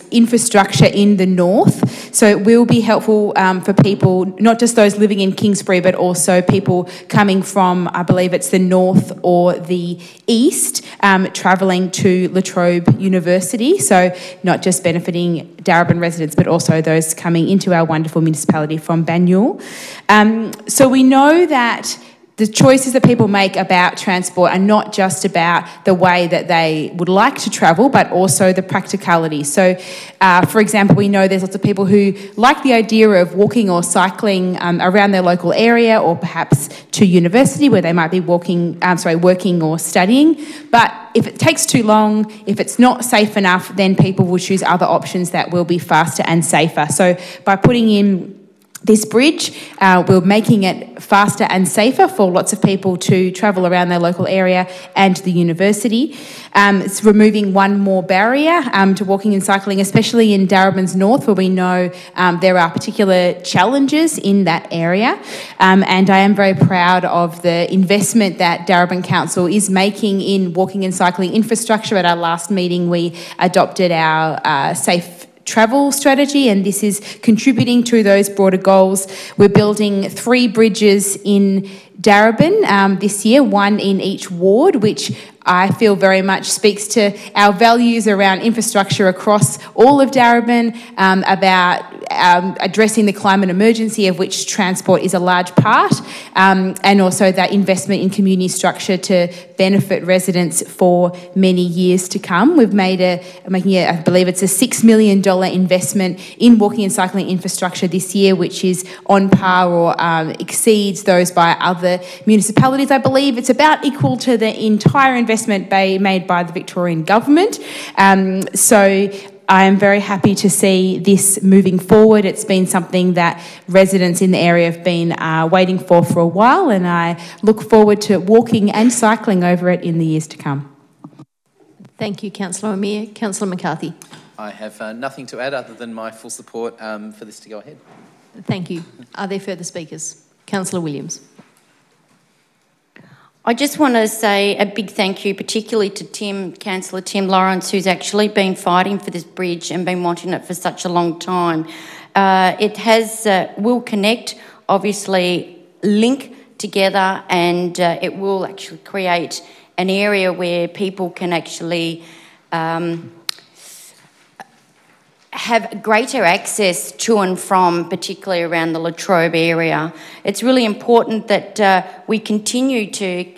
infrastructure in the north. So it will be helpful for people, not just those living in Kingsbury, but also people coming from, I believe it's the north or the east, travelling to La Trobe University. So not just benefiting Darebin residents, but also those coming into our wonderful municipality from Banyule. So we know that the choices that people make about transport are not just about the way that they would like to travel, but also the practicality. So, for example, we know there's lots of people who like the idea of walking or cycling around their local area, or perhaps to university where they might be working or studying. But if it takes too long, if it's not safe enough, then people will choose other options that will be faster and safer. So by putting in this bridge, we're making it faster and safer for lots of people to travel around their local area and the university. It's removing one more barrier to walking and cycling, especially in Darebin's north, where we know there are particular challenges in that area. And I am very proud of the investment that Darebin Council is making in walking and cycling infrastructure. At our last meeting, we adopted our safe travel strategy, and this is contributing to those broader goals. We're building 3 bridges in Darebin this year, 1 in each ward, which I feel very much speaks to our values around infrastructure across all of Darebin, about addressing the climate emergency, of which transport is a large part, and also that investment in community structure to benefit residents for many years to come. We've made I believe it's a $6 million investment in walking and cycling infrastructure this year, which is on par or exceeds those by other municipalities. I believe it's about equal to the entire investment made by the Victorian government. So I am very happy to see this moving forward. It's been something that residents in the area have been waiting for a while, and I look forward to walking and cycling over it in the years to come. Thank you, Councillor Amir. Councillor McCarthy. I have nothing to add other than my full support for this to go ahead. Thank you. Are there further speakers? Councillor Williams. I just want to say a big thank you, particularly to Councillor Tim Lawrence, who's actually been fighting for this bridge and been wanting it for such a long time. Will connect, obviously link together, and it will actually create an area where people can actually have greater access to and from, particularly around the Latrobe area. It's really important that we continue to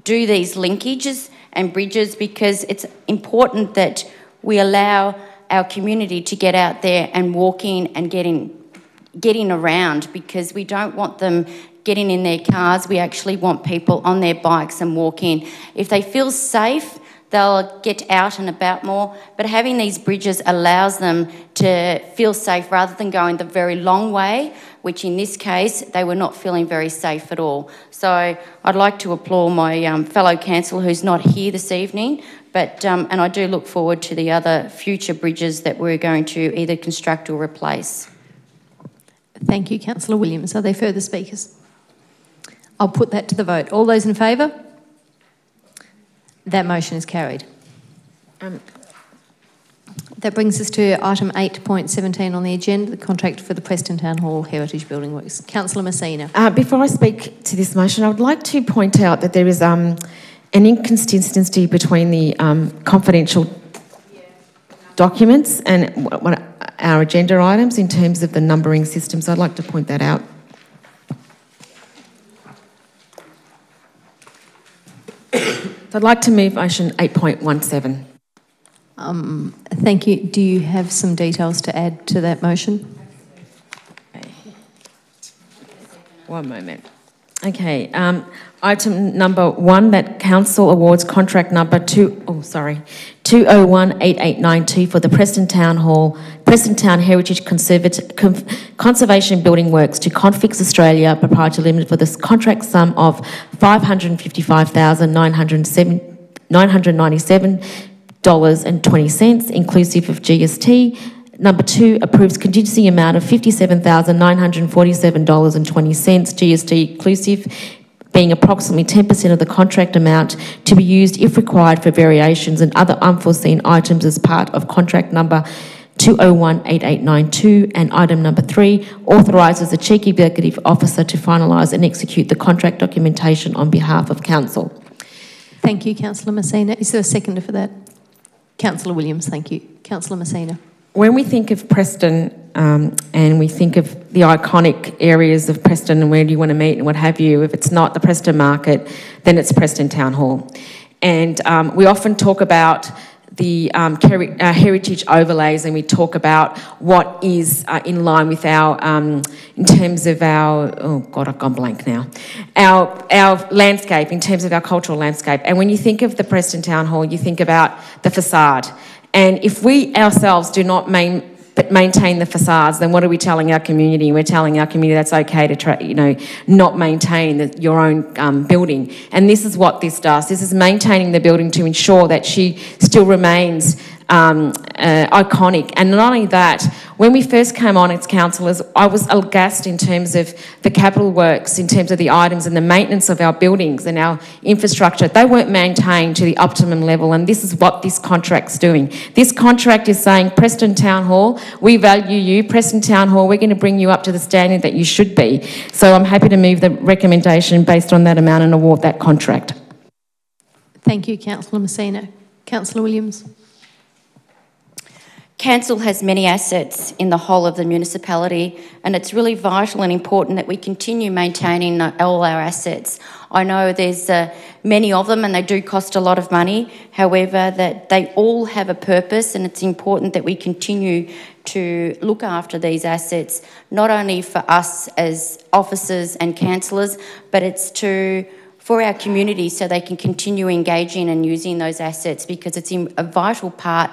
do these linkages and bridges, because it's important that we allow our community to get out there and walking and getting around, because we don't want them getting in their cars. We actually want people on their bikes and walking. If they feel safe, they'll get out and about more, but having these bridges allows them to feel safe rather than going the very long way, which in this case, they were not feeling very safe at all. So I'd like to applaud my fellow councillor who's not here this evening, but and I do look forward to the other future bridges that we're going to either construct or replace. Thank you, Councillor Williams. Are there further speakers? I'll put that to the vote. All those in favour? That motion is carried. That brings us to item 8.17 on the agenda, the contract for the Preston Town Hall Heritage Building Works. Councillor Messina. Before I speak to this motion, I would like to point out that there is an inconsistency between the confidential documents and our agenda items in terms of the numbering system. So I'd like to point that out. So I'd like to move motion 8.17. Thank you. Do you have some details to add to that motion? Okay. One moment. Okay. Item number 1, that council awards contract number 2018892 for the Preston Town Heritage Conservation Building Works to Confix Australia Proprietary Limited for this contract sum of $555,997.20 inclusive of GST. Number 2, approves contingency amount of $57,947.20 GST inclusive, being approximately 10% of the contract amount, to be used if required for variations and other unforeseen items as part of contract number 2018892. And item number 3, authorises the Chief Executive Officer to finalise and execute the contract documentation on behalf of Council. Thank you, Councillor Messina. Is there a seconder for that? Councillor Williams, thank you. Councillor Messina. When we think of Preston and we think of the iconic areas of Preston and where do you want to meet and what have you, if it's not the Preston Market, then it's Preston Town Hall. And we often talk about the heritage overlays, and we talk about what is in line with our, in terms of our, oh God, I've gone blank now, our landscape, in terms of our cultural landscape. And when you think of the Preston Town Hall, you think about the facade. And if we ourselves do not maintain the facades, then what are we telling our community? We're telling our community that's okay to not maintain your own building. And this is what this does. This is maintaining the building to ensure that she still remains iconic. And not only that, when we first came on as councillors, I was aghast in terms of the capital works, in terms of the items and the maintenance of our buildings and our infrastructure. They weren't maintained to the optimum level, and this is what this contract's doing. This contract is saying, Preston Town Hall, we value you. Preston Town Hall, we're going to bring you up to the standard that you should be. So I'm happy to move the recommendation based on that amount and award that contract. Thank you, Councillor Messina. Councillor Williams. Council has many assets in the whole of the municipality, and it's really vital and important that we continue maintaining all our assets. I know there's many of them and they do cost a lot of money, however, that they all have a purpose, and it's important that we continue to look after these assets, not only for us as officers and councillors, but it's for our community so they can continue engaging and using those assets, because it's a vital part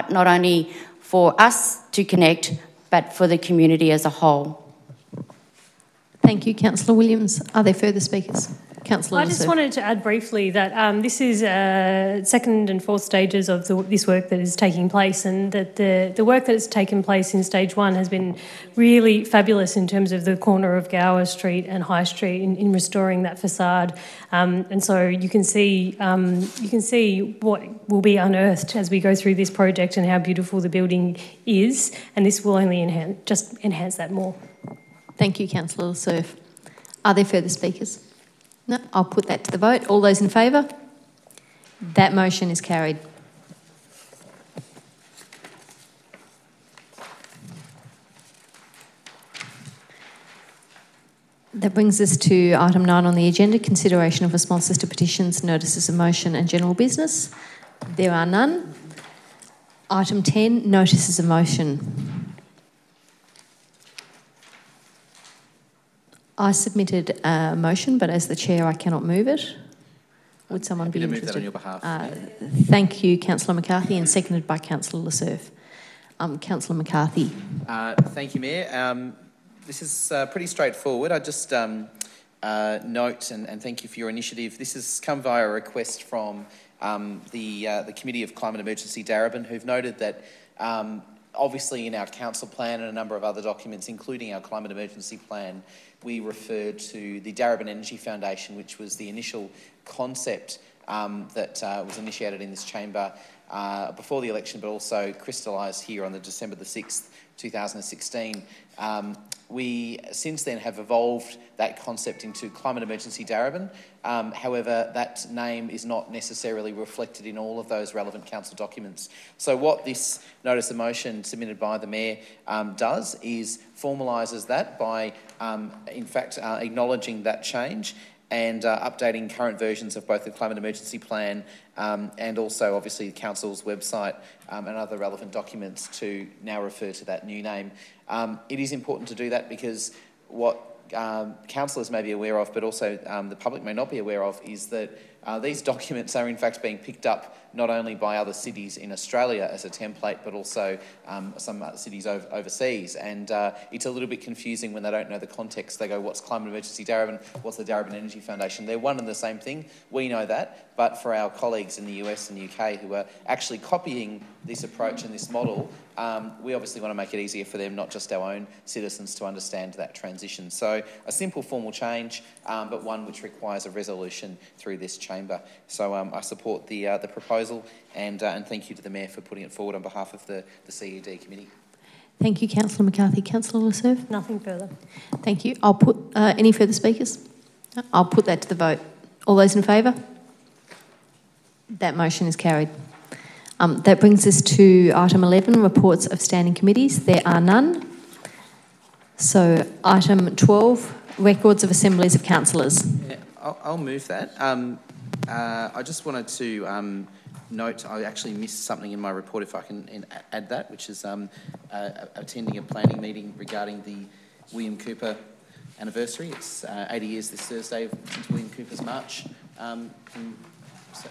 not only for us to connect, but for the community as a whole. Thank you, Councillor Williams. Are there further speakers? Councillor I just Lasser. wanted to add briefly that this is second and fourth stages of this work that is taking place, and that the work that has taken place in stage one has been really fabulous in terms of the corner of Gower Street and High Street in restoring that facade. And so you can see what will be unearthed as we go through this project and how beautiful the building is, and this will only enhance that more. Thank you, Councillor Lasserf. Are there further speakers? No, I'll put that to the vote. All those in favour? That motion is carried. That brings us to item 9 on the agenda, consideration of responses to petitions, notices of motion and general business. There are none. Item 10, notices of motion. I submitted a motion, but as the chair, I cannot move it. Would someone be interested? Move that on your behalf. Thank you, Councillor McCarthy, and seconded by Councillor Lasserf. Councillor McCarthy. Thank you, Mayor. This is pretty straightforward. I just note and thank you for your initiative. This has come via a request from the Committee of Climate Emergency Darebin, who've noted that obviously in our council plan and a number of other documents, including our climate emergency plan, we referred to the Darebin Energy Foundation, which was the initial concept that was initiated in this chamber before the election, but also crystallised here on the December the 6th, 2016. We since then have evolved that concept into Climate Emergency Darebin. However, that name is not necessarily reflected in all of those relevant council documents. So what this notice of motion submitted by the Mayor does is formalises that by, in fact, acknowledging that change and updating current versions of both the Climate Emergency Plan and also obviously the Council's website and other relevant documents to now refer to that new name. It is important to do that because what councillors may be aware of, but also the public may not be aware of, is that these documents are in fact being picked up not only by other cities in Australia as a template, but also some cities overseas. And it's a little bit confusing when they don't know the context. They go, what's Climate Emergency Darebin? What's the Darebin Energy Foundation? They're one and the same thing. We know that. But for our colleagues in the US and UK who are actually copying this approach and this model, we obviously want to make it easier for them, not just our own citizens, to understand that transition. So a simple formal change, but one which requires a resolution through this chamber. So I support the proposal and thank you to the Mayor for putting it forward on behalf of the CED committee. Thank you, Councillor McCarthy. Councillor Lasserf? Nothing further. Thank you. I'll put any further speakers? No? I'll put that to the vote. All those in favour? That motion is carried. That brings us to item 11, reports of standing committees. There are none. So item 12, records of assemblies of councillors. Yeah, I'll move that. I just wanted to note, I actually missed something in my report, if I can add that, which is attending a planning meeting regarding the William Cooper anniversary. It's 80 years this Thursday since William Cooper's march.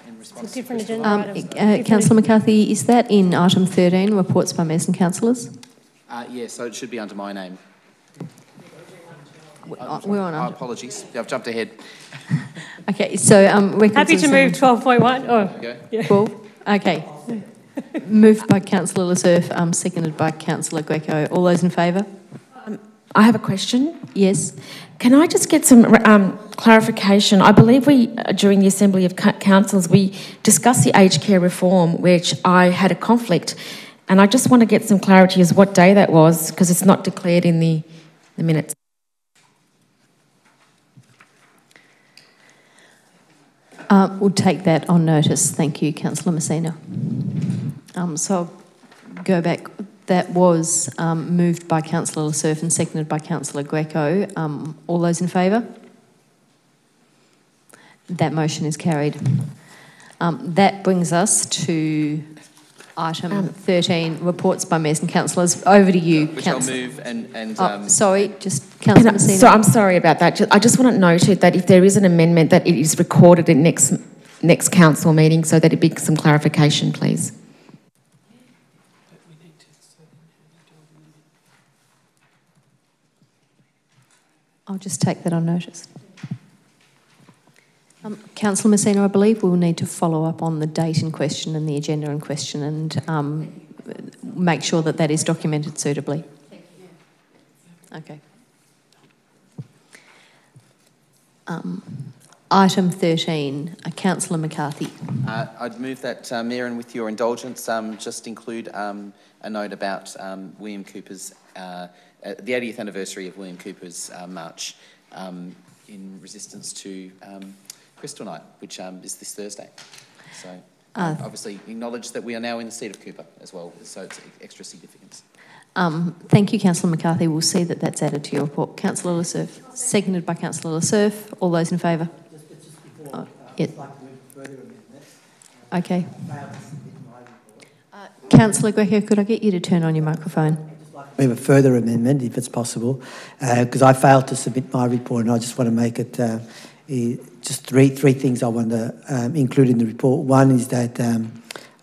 In response it's a different to agenda. Councillor McCarthy, is that in item 13, reports by mayors and councillors? Yeah, so it should be under my name. We're on. Apologies, I've jumped ahead. Okay, so records happy to move 12.1. Oh, yeah. 12. Okay. Moved by Councillor Lasserf, seconded by Councillor Greco. All those in favour? I have a question. Yes. Can I just get some clarification? I believe during the Assembly of Councils, we discussed the aged care reform, which I had a conflict, and I just want to get some clarity as what day that was, because it's not declared in the minutes. We'll take that on notice. Thank you, Councillor Messina. So I'll go back. That was moved by Councillor Lasserf and seconded by Councillor Greco. All those in favour? That motion is carried. That brings us to item 13, reports by mayors and councillors. Over to you, Which Councillor. I'll move and sorry, just Councillor Messina. So I'm sorry about that. I just want it noted that if there is an amendment, that it is recorded in next council meeting, so that it be some clarification, please. I'll just take that on notice. Councillor Messina, I believe we'll need to follow up on the date in question and the agenda in question and make sure that that is documented suitably. Okay. Item 13, Councillor McCarthy. I'd move that, Mayor, and with your indulgence, just include a note about William Cooper's, the 80th anniversary of William Cooper's march in resistance to Crystal Night, which is this Thursday. So obviously acknowledge that we are now in the seat of Cooper as well, so it's extra significance. Thank you, Councillor McCarthy. We'll see that that's added to your report. Councillor Lasserf, seconded by Councillor Lasserf. All those in favour? Yes. Okay. Councillor Greco, could I get you to turn on your microphone? We have a further amendment, if it's possible, because I failed to submit my report, and I just want to make it just three things I want to include in the report. One is that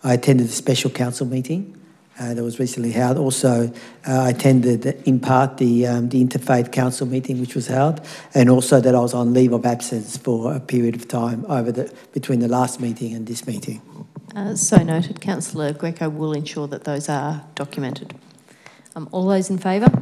I attended a special council meeting that was recently held. Also, I attended, in part, the Interfaith Council meeting, which was held, and also that I was on leave of absence for a period of time between the last meeting and this meeting. So noted. Councillor Greco will ensure that those are documented. All those in favour?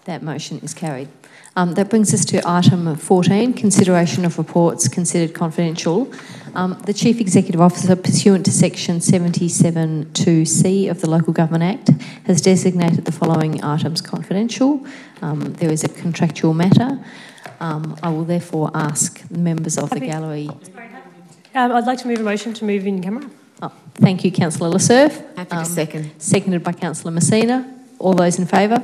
That motion is carried. That brings us to item 14, consideration of reports considered confidential. The Chief Executive Officer, pursuant to section 77(2)(c) of the Local Government Act, has designated the following items confidential. There is a contractual matter. I will therefore ask the members of the gallery... I'd like to move a motion to move in camera. Oh, thank you, Councillor Lasserf. Happy to second. Seconded by Councillor Messina. All those in favour?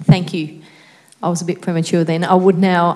Thank you. I was a bit premature then. I would now...